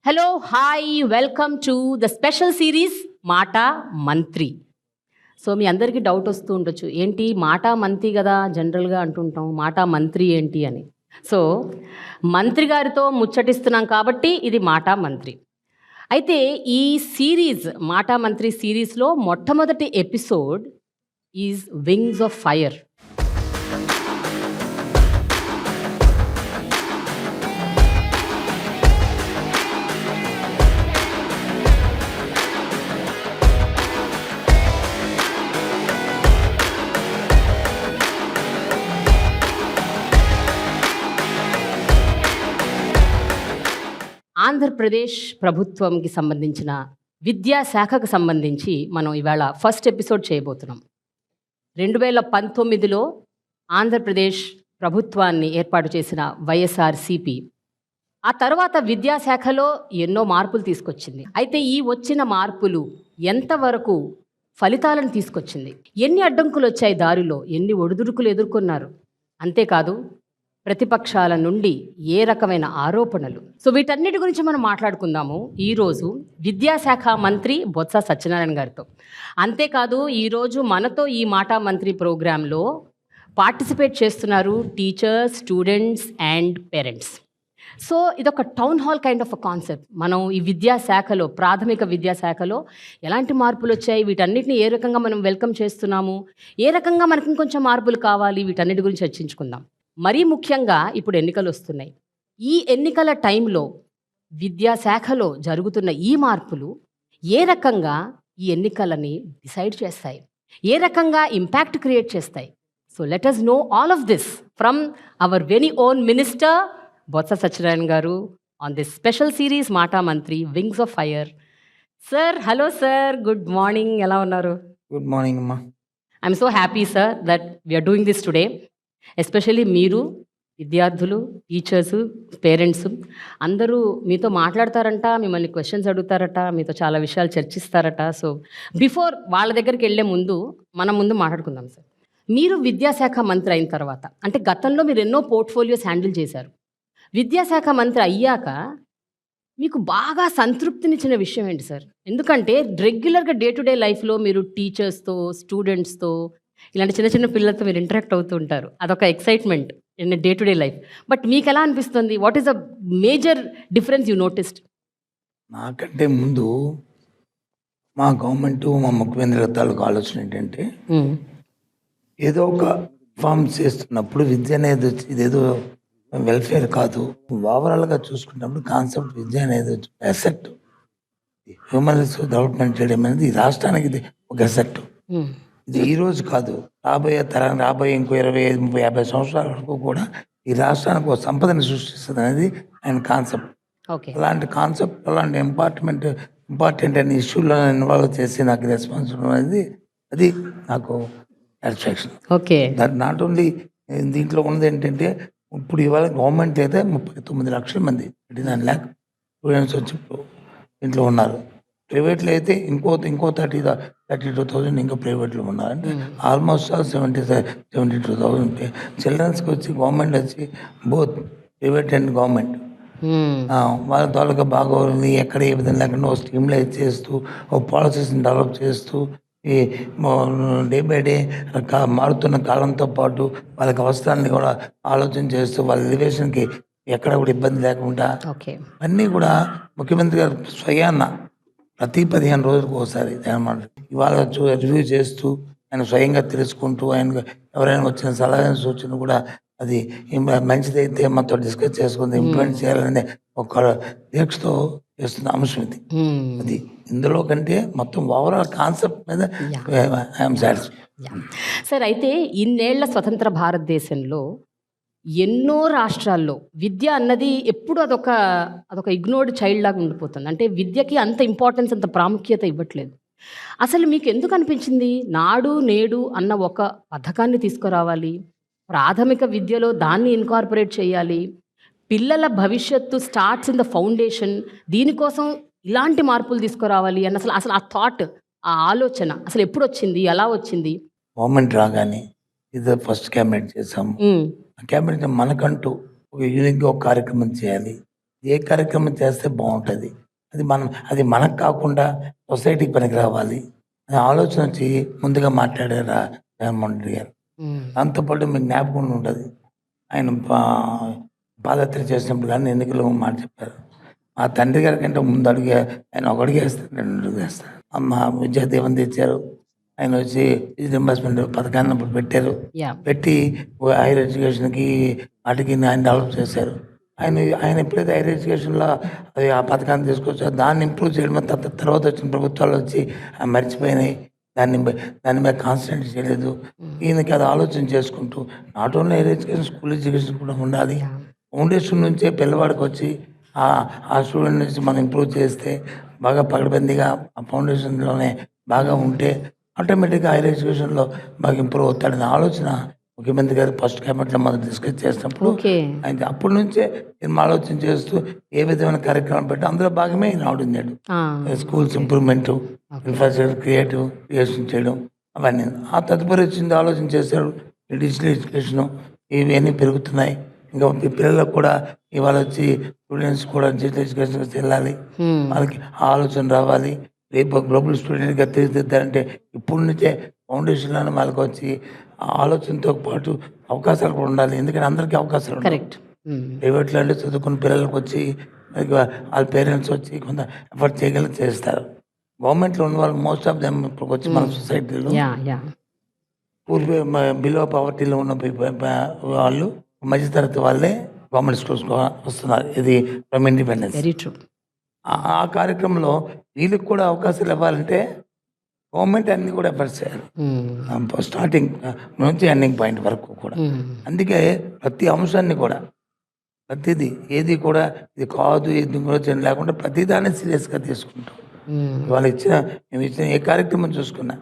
Hello hi welcome to the special series మాట మంత్రి. So మీ అందరికీ డౌట్ వస్తూ ఉండొచ్చు, ఏంటి మాట మంత్రి కదా జనరల్గా అంటుంటాం, మాట మంత్రి ఏంటి అని. సో మంత్రి గారితో ముచ్చటిస్తున్నాం కాబట్టి ఇది మాట మంత్రి. అయితే ఈ సిరీస్ మాట మంత్రి సిరీస్లో మొట్టమొదటి episode is wings of fire. Andhra Pradesh ప్రభుత్వంకి సంబంధించిన విద్యాశాఖకు సంబంధించి మనం ఇవాళ ఫస్ట్ ఎపిసోడ్ చేయబోతున్నాం. 2019లో ఆంధ్రప్రదేశ్ ప్రభుత్వాన్ని ఏర్పాటు చేసిన వైఎస్ఆర్సీపీ ఆ తర్వాత విద్యాశాఖలో ఎన్నో మార్పులు తీసుకొచ్చింది. అయితే ఈ వచ్చిన మార్పులు ఎంతవరకు ఫలితాలను తీసుకొచ్చింది, ఎన్ని అడ్డంకులు వచ్చాయి దారిలో, ఎన్ని ఒడిదుడుకులు ఎదుర్కొన్నారు, అంతేకాదు ప్రతిపక్షాల నుండి ఏ రకమైన ఆరోపణలు. సో వీటన్నిటి గురించి మనం మాట్లాడుకుందాము ఈరోజు విద్యాశాఖ మంత్రి బొత్స సత్యనారాయణ గారితో. అంతేకాదు ఈరోజు మనతో ఈ మాట మంత్రి ప్రోగ్రాంలో పార్టిసిపేట్ చేస్తున్నారు teachers, students and parents. So ఇదొక town hall kind of a concept. మనం ఈ విద్యాశాఖలో, ప్రాథమిక విద్యాశాఖలో ఎలాంటి మార్పులు వచ్చాయి, వీటన్నిటిని ఏ రకంగా మనం వెల్కమ్ చేస్తున్నాము, ఏ రకంగా మనకి ఇంకొంచెం మార్పులు కావాలి, వీటన్నిటి గురించి చర్చించుకుందాం. మరీ ముఖ్యంగా ఇప్పుడు ఎన్నికలు వస్తున్నాయి. ఈ ఎన్నికల టైంలో విద్యాశాఖలో జరుగుతున్న ఈ మార్పులు ఏ రకంగా ఈ ఎన్నికలని డిసైడ్ చేస్తాయి, ఏ రకంగా ఇంపాక్ట్ క్రియేట్ చేస్తాయి. So let us know all of this from our very own minister Botcha Satyanarayana garu on this special series మాటా మంత్రి wings of fire. Sir, hello sir, good morning, ఎలా ఉన్నారు? గుడ్ మార్నింగ్ అమ్మా. I'm so happy sir that we're doing this today. Especially మీరు, విద్యార్థులు, teachers, parents అందరూ మీతో మాట్లాడతారంట, మిమ్మల్ని క్వశ్చన్స్ అడుగుతారట, మీతో చాలా విషయాలు చర్చిస్తారట. సో బిఫోర్ వాళ్ళ దగ్గరికి వెళ్ళే ముందు మనం ముందు మాట్లాడుకుందాం సార్. మీరు విద్యాశాఖ మంత్రి అయిన తర్వాత, అంటే గతంలో మీరు ఎన్నో పోర్ట్ఫోలియోస్ హ్యాండిల్ చేశారు, విద్యాశాఖ మంత్రి అయ్యాక మీకు బాగా సంతృప్తినిచ్చిన విషయం ఏంటి సార్? ఎందుకంటే రెగ్యులర్గా డే టు డే లైఫ్లో మీరు టీచర్స్తో, స్టూడెంట్స్తో, ఇలాంటి చిన్న చిన్న పిల్లలతో మీరు ఇంటరాక్ట్ అవుతూ ఉంటారు. అదొక excitement in day to day life. But మీకు ఎలా అనిపిస్తుంది? What is the major difference you noticed? నాకంటే ముందు మా గవర్నమెంట్, మా ముఖ్యమంత్రి తాలూకు ఆలోచన ఏంటంటే, ఏదో ఒక ఫామ్ చేస్తున్నప్పుడు విద్య అనేది వచ్చి ఇదేదో వెల్ఫేర్ కాదు, ఓవరాల్గా చూసుకున్నప్పుడు కాన్సెప్ట్ విద్య అనేది అసెట్, హ్యూమన్ రిసోర్స్ డెవలప్మెంట్ చేయడం అనేది ఈ రాష్ట్రానికి ఇది ఒక అసెట్. ఇది ఈ రోజు కాదు, రాబోయే ఇంకో 25-30-50 సంవత్సరాల వరకు కూడా ఈ రాష్ట్రానికి ఒక సంపదని సృష్టిస్తుంది అనేది ఆయన కాన్సెప్ట్. అలాంటి కాన్సెప్ట్, అలాంటి ఇంపార్టెంట్ అనే ఇష్యూలో ఇన్వాల్వ్ చేసి నాకు రెస్పాన్స్ అనేది అది నాకు satisfaction. Okay, that not only దీంట్లో ఉన్నది ఏంటంటే, ఇప్పుడు ఇవాళ గవర్నమెంట్ అయితే 39 లక్షల మంది 39 lakh స్టూడెంట్స్ వచ్చి దీంట్లో ఉన్నారు. ప్రైవేట్లో అయితే ఇంకో 32,000 ఇంకా ప్రైవేట్లో ఉన్నారు. అంటే ఆల్మోస్ట్ 72,000 చిల్డ్రన్స్కి వచ్చి గవర్నమెంట్ వచ్చి బోత్ ప్రైవేట్ అండ్ గవర్నమెంట్ వాళ్ళ తాలూకా బాగోగులని ఎక్కడ ఏ విధంగా లేకుండా ఒక స్ట్రీమ్లైజ్ చేస్తూ, ఒక పాలసీస్ని డెవలప్ చేస్తూ, ఈ డే బై డే మారుతున్న కాలంతో పాటు వాళ్ళకి అవసరాన్ని కూడా ఆలోచన చేస్తూ వాళ్ళ ఎలివేషన్కి ఎక్కడ కూడా ఇబ్బంది లేకుండా అన్నీ కూడా ముఖ్యమంత్రి గారు స్వయాన్న ప్రతి 15 రోజులకు ఒకసారి ఇవాళ రివ్యూ చేస్తూ ఆయన స్వయంగా తెలుసుకుంటూ, ఆయన ఎవరైనా వచ్చిన సలహా సూచన కూడా అది మంచిదైతే మనతో డిస్కస్ చేసుకుంది ఇంప్లిమెంట్ చేయాలనే ఒక దీక్షతో చేస్తున్న అంశం ఇది. అది ఇందులో కంటే మొత్తం ఓవరాల్ కాన్సెప్ట్ మీద ఐఎమ్ సాటిస్ఫైడ్. సార్, అయితే ఇన్నేళ్ల స్వతంత్ర భారతదేశంలో ఎన్నో రాష్ట్రాల్లో విద్య అన్నది ఎప్పుడు అదొక ఇగ్నోర్డ్ చైల్డ్ లాగా ఉండిపోతుంది. అంటే విద్యకి అంత ఇంపార్టెన్స్, అంత ప్రాముఖ్యత ఇవ్వట్లేదు. అసలు మీకు ఎందుకు అనిపించింది నాడు నేడు అన్న ఒక పథకాన్ని తీసుకురావాలి, ప్రాథమిక విద్యలో దాన్ని ఇన్కార్పొరేట్ చేయాలి, పిల్లల భవిష్యత్తు స్టార్ట్స్ ఇన్ ద ఫౌండేషన్, దీనికోసం ఇలాంటి మార్పులు తీసుకురావాలి అన్న అసలు ఆ థాట్, ఆ ఆలోచన అసలు ఎప్పుడు వచ్చింది, ఎలా వచ్చింది? గవర్నమెంట్ రాగానే ఇది ఫస్ట్ క్యాబినెట్ చేసాము. క్యాబినెట్ మనకంటూ ఒక యూనిక్గా ఒక కార్యక్రమం చేయాలి, ఏ కార్యక్రమం చేస్తే బాగుంటుంది, అది మనకు కాకుండా సొసైటీకి పనికి రావాలి అనే ఆలోచన వచ్చి ముందుగా మాట్లాడారా జగన్మోహన్ రెడ్డి గారు. దాంతోపాటు మీకు జ్ఞాపకం ఉంటుంది, ఆయన పాదయాత్ర చేసినప్పుడు కానీ ఎన్నికల్లో మాట చెప్పారు, మా తండ్రి గారి కంటే ముందు అడిగే ఆయన ఒక అడుగు వేస్తారు, 2 అడుగులు వేస్తారు. అమ్మ విద్యాదీవెన తెచ్చారు, ఆయన వచ్చి రీఇంబర్స్మెంట్ పథకాన్ని అప్పుడు పెట్టారు, పెట్టి హైయర్ ఎడ్యుకేషన్కి వాటికి ఆయన డెవలప్ చేశారు. ఆయన ఎప్పుడైతే హైయర్ ఎడ్యుకేషన్లో అది ఆ పథకాన్ని తీసుకొచ్చారో దాన్ని ఇంప్రూవ్ చేయడం తర్వాత వచ్చిన ప్రభుత్వాలు వచ్చి మర్చిపోయినాయి, దాని మీద కాన్సన్ట్రేట్ చేయలేదు. ఈయనకి అది ఆలోచన చేసుకుంటూ not only higher education, school education కూడా ఉండాలి. ఫౌండేషన్ నుంచే పిల్లవాడికి వచ్చి ఆ స్టూడెంట్ నుంచి మనం ఇంప్రూవ్ చేస్తే బాగా పకడ్బందీగా ఆ ఫౌండేషన్లోనే బాగా ఉంటే ఆటోమేటిక్గా హైయర్ ఎడ్యుకేషన్లో బాగా ఇంప్రూవ్ అవుతాడనే ఆలోచన ముఖ్యమంత్రి గారు ఫస్ట్ క్యాబినెట్లో మొదలు డిస్కస్ చేసినప్పుడు ఆయన అప్పటి నుంచే నేను ఆలోచన చేస్తూ ఏ విధమైన కార్యక్రమం పెట్టి అందులో భాగమే ఈయన ఆడున్నాడు. స్కూల్స్ ఇంప్రూవ్మెంట్, ఇన్ఫ్రాస్ట్రక్చర్ క్రియేషన్ చేయడం అవన్నీ. ఆ తదుపరి వచ్చింది ఆలోచన చేశాడు, డిజిటల్ ఎడ్యుకేషను ఇవన్నీ పెరుగుతున్నాయి. ఇంకా పిల్లలకు కూడా ఇవాళ వచ్చి స్టూడెంట్స్ కూడా డిజిటల్ ఎడ్యుకేషన్కి వెళ్ళాలి, వాళ్ళకి ఆలోచన రావాలి. రేపు గ్లోబల్ స్టూడెంట్గా తీర్చిదిద్దారంటే ఇప్పుడు నుంచే ఫౌండేషన్లోనే వాళ్ళకి వచ్చి ఆలోచనతో పాటు అవకాశాలు కూడా ఉండాలి. ఎందుకంటే అందరికీ అవకాశాలు ఉంటాయి. ప్రైవేట్లో అంటే చదువుకున్న పిల్లలకు వచ్చి వాళ్ళ పేరెంట్స్ వచ్చి కొంత ఎఫర్ట్ చేయగలిగి చేస్తారు. గవర్నమెంట్లో ఉన్న వాళ్ళు మోస్ట్ ఆఫ్ దెమ్ ఇప్పుడు వచ్చి మన సొసైటీలో బిలో పవర్టీలో ఉన్న వాళ్ళు మధ్యతరగతి వాళ్ళే గవర్నమెంట్ స్కూల్స్ వస్తున్నారు. ఇది ఫ్రమ్ ఇండిపెండెన్స్. ఆ కార్యక్రమంలో వీళ్ళకి కూడా అవకాశాలు ఇవ్వాలంటే గవర్నమెంట్ అన్ని కూడా ఎఫర్ట్స్ చేయాలి, స్టార్టింగ్ నుంచి ఎండింగ్ పాయింట్ వరకు కూడా. అందుకే ప్రతి అంశాన్ని కూడా ప్రతిదీ ఏది కూడా ఇది కాదు ఇది కూడా లేకుండా ప్రతిదాన్ని సీరియస్గా తీసుకుంటాం. మేము ఇచ్చిన ఏ కార్యక్రమం చూసుకున్నా,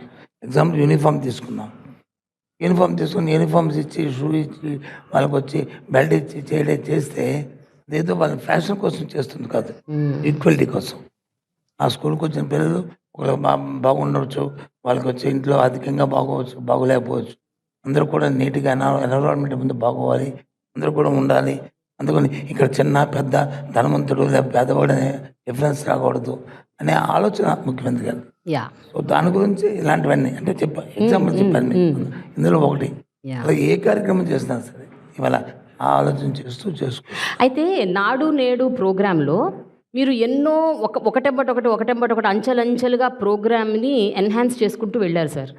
ఎగ్జాంపుల్ యూనిఫామ్ తీసుకున్నాం, తీసుకుని యూనిఫామ్స్ ఇచ్చి షూ ఇచ్చి వాళ్ళకి వచ్చి బెల్ట్ ఇచ్చి చేయడం చేస్తే అదేదో వాళ్ళ ఫ్యాషన్ కోసం చేస్తుంది కాదు, ఈక్వాలిటీ కోసం. ఆ స్కూల్కి వచ్చిన పిల్లలు ఒకళ్ళు బాగుండవచ్చు, వాళ్ళకి వచ్చి ఇంట్లో అధికంగా బాగోవచ్చు, బాగోలేకపోవచ్చు. అందరూ కూడా నీట్గా ఎన్విరాన్మెంట్ ముందు బాగోవాలి, అందరూ కూడా ఉండాలి. అందుకని ఇక్కడ చిన్న పెద్ద ధనవంతుడు లేదా పేదవాడు అనే డిఫరెన్స్ రాకూడదు అనే ఆలోచన ముఖ్యమంత్రి గారు. సో దాని గురించి ఇలాంటివన్నీ అంటే ఎగ్జాంపుల్ చెప్పాను ఇందులో ఒకటి. అలాగే ఏ కార్యక్రమం చేసినా సరే ఇవాళ ఆలోచన చేసుకో. అయితే నాడు నేడు ప్రోగ్రాంలో మీరు ఎన్నో ఒకటెంబటి అంచెలంచెలుగా ప్రోగ్రామ్ని ఎన్హాన్స్ చేసుకుంటూ వెళ్ళారు సార్.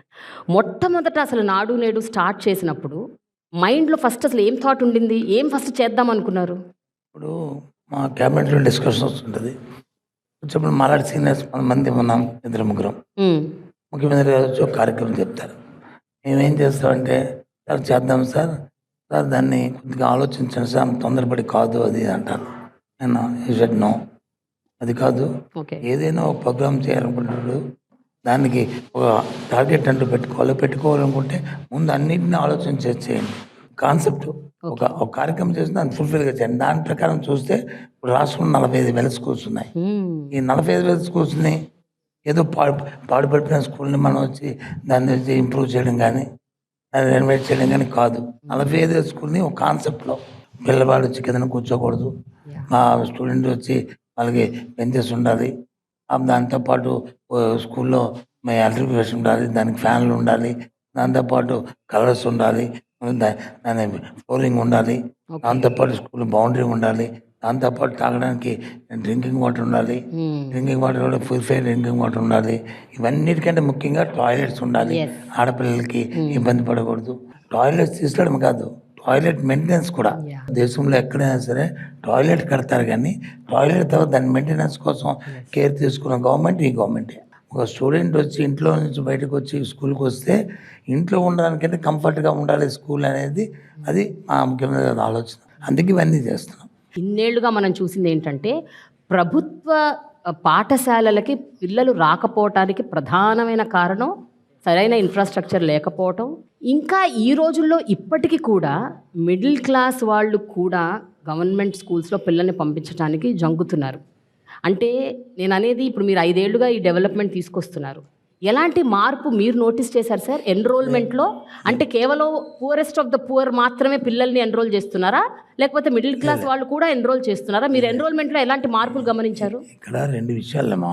మొట్టమొదట అసలు నాడు నేడు స్టార్ట్ చేసినప్పుడు మైండ్లో ఫస్ట్ అసలు ఏం థాట్ ఉండింది, ఏం ఫస్ట్ చేద్దాం అనుకున్నారు? ఇప్పుడు మా క్యాబినెట్లో డిస్కషన్ వస్తుంటుంది, వచ్చినప్పుడు మాలాడి సీనియర్స్ 10 మంది ఉన్నాం, 2-3 ముఖ్యమంత్రి గారు వచ్చి ఒక కార్యక్రమం చెప్తారు. మేమేం చేస్తామంటే సార్ చేద్దాం సార్ దాన్ని కొద్దిగా ఆలోచించండి సార్, తొందరపడి కాదు అది అంటారు. నేను షెడ్ నో, అది కాదు, ఏదైనా ఒక ప్రోగ్రామ్ చేయాలనుకుంటున్నాడు దానికి ఒక టార్గెట్ అంటూ పెట్టుకోవాలనుకుంటే ముందు అన్నింటినీ ఆలోచన చేయండి. కాన్సెప్ట్ ఒక కార్యక్రమం చేసి దాన్ని ఫుల్ఫిల్గా చేయండి. దాని ప్రకారం చూస్తే ఇప్పుడు రాష్ట్రంలో 45,000 స్కూల్స్ ఉన్నాయి. ఈ 45,000 స్కూల్స్ని ఏదో పాడుపడిపోయిన స్కూల్ని మనం వచ్చి దాన్ని వచ్చి ఇంప్రూవ్ చేయడం కానీ దాన్ని రెనోవేట్ చేయడం కానీ కాదు. 45,000 స్కూల్ని ఒక కాన్సెప్ట్లో పిల్లవాడు వచ్చి కింద కూర్చోకూడదు, మా స్టూడెంట్ వచ్చి వాళ్ళకి బెంచెస్ ఉండాలి, దాంతోపాటు స్కూల్లో ఎలక్ట్రిఫికేషన్ ఉండాలి, దానికి ఫ్యాన్లు ఉండాలి, దాంతోపాటు కలర్స్ ఉండాలి, దాని ఫ్లోరింగ్ ఉండాలి, దాంతోపాటు స్కూల్ బౌండరీ ఉండాలి, దాంతోపాటు తాగడానికి డ్రింకింగ్ వాటర్ ఉండాలి, డ్రింకింగ్ వాటర్ కూడా ప్యూరిఫైడ్ డ్రింకింగ్ వాటర్ ఉండాలి. ఇవన్నిటికంటే ముఖ్యంగా టాయిలెట్స్ ఉండాలి. ఆడపిల్లలకి ఇబ్బంది పడకూడదు. టాయిలెట్స్ తీసుకోవడం కాదు, టాయిలెట్ మెయింటెనెన్స్ కూడా. దేశంలో ఎక్కడైనా సరే టాయిలెట్ కడతారు, కానీ టాయిలెట్ తర్వాత దాని మెయింటెనెన్స్ కోసం కేర్ తీసుకున్న గవర్నమెంట్ ఈ గవర్నమెంటే. ఒక స్టూడెంట్ వచ్చి ఇంట్లో నుంచి బయటకు వచ్చి స్కూల్కి వస్తే ఇంట్లో ఉండడానికంటే కంఫర్ట్గా ఉండాలి స్కూల్ అనేది, అది మా ముఖ్యమైన ఆలోచన. అందుకే ఇవన్నీ చేస్తున్నాం. ఇన్నేళ్లుగా మనం చూసింది ఏంటంటే ప్రభుత్వ పాఠశాలలకి పిల్లలు రాకపోవటానికి ప్రధానమైన కారణం సరైన ఇన్ఫ్రాస్ట్రక్చర్ లేకపోవటం. ఇంకా ఈ రోజుల్లో ఇప్పటికీ కూడా మిడిల్ క్లాస్ వాళ్ళు కూడా గవర్నమెంట్ స్కూల్స్లో పిల్లల్ని పంపించడానికి జంకుతున్నారు. అంటే నేను అనేది ఇప్పుడు మీరు 5 ఏళ్లుగా ఈ డెవలప్మెంట్ తీసుకొస్తున్నారు, ఎలాంటి మార్పు మీరు నోటీస్ చేశారు సార్ ఎన్రోల్మెంట్లో? అంటే కేవలం పూరెస్ట్ ఆఫ్ ద పూర్ మాత్రమే పిల్లల్ని ఎన్రోల్ చేస్తున్నారా, లేకపోతే మిడిల్ క్లాస్ వాళ్ళు కూడా ఎన్రోల్ చేస్తున్నారా? మీరు ఎన్రోల్మెంట్లో ఎలాంటి మార్పులు గమనించారు? ఇక్కడ 2 విషయాలమ్మా.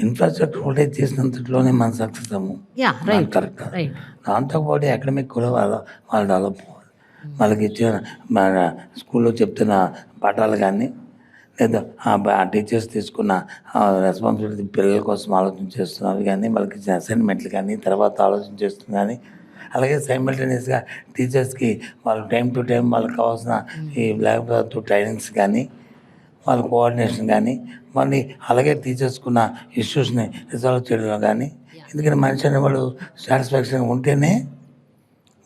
ఇన్ఫ్రాస్ట్రక్చర్ ఒకటే చేసినంతలోనే మనం సక్సెస్ అవ్వము. Yeah, right correct. రైట్. దాంతోపాటు అకాడమిక్ కూడా వాళ్ళు డెవలప్ అవ్వాలి. వాళ్ళకి ఇచ్చిన మన స్కూల్లో చెప్తున్న పాఠాలు కానీ లేదా ఆ టీచర్స్ తీసుకున్న రెస్పాన్సిబిలిటీ పిల్లల కోసం ఆలోచన చేస్తున్నారు కానీ, వాళ్ళకి ఇచ్చిన అసైన్మెంట్లు కానీ తర్వాత ఆలోచన చేస్తున్నారు కానీ, అలాగే సైమల్టేనియస్గా టీచర్స్కి వాళ్ళు టైం టు టైం వాళ్ళకి కావాల్సిన ఈ బ్లాక్ బోర్డ్ ట్రైనింగ్స్ కానీ, వాళ్ళ కోఆర్డినేషన్ కానీ, మళ్ళీ అలాగే టీచర్స్కున్న ఇష్యూస్ని రిజాల్వ్ చేయడంలో కానీ, ఎందుకంటే మనిషి అనేవాడు సాటిస్ఫాక్షన్గా ఉంటేనే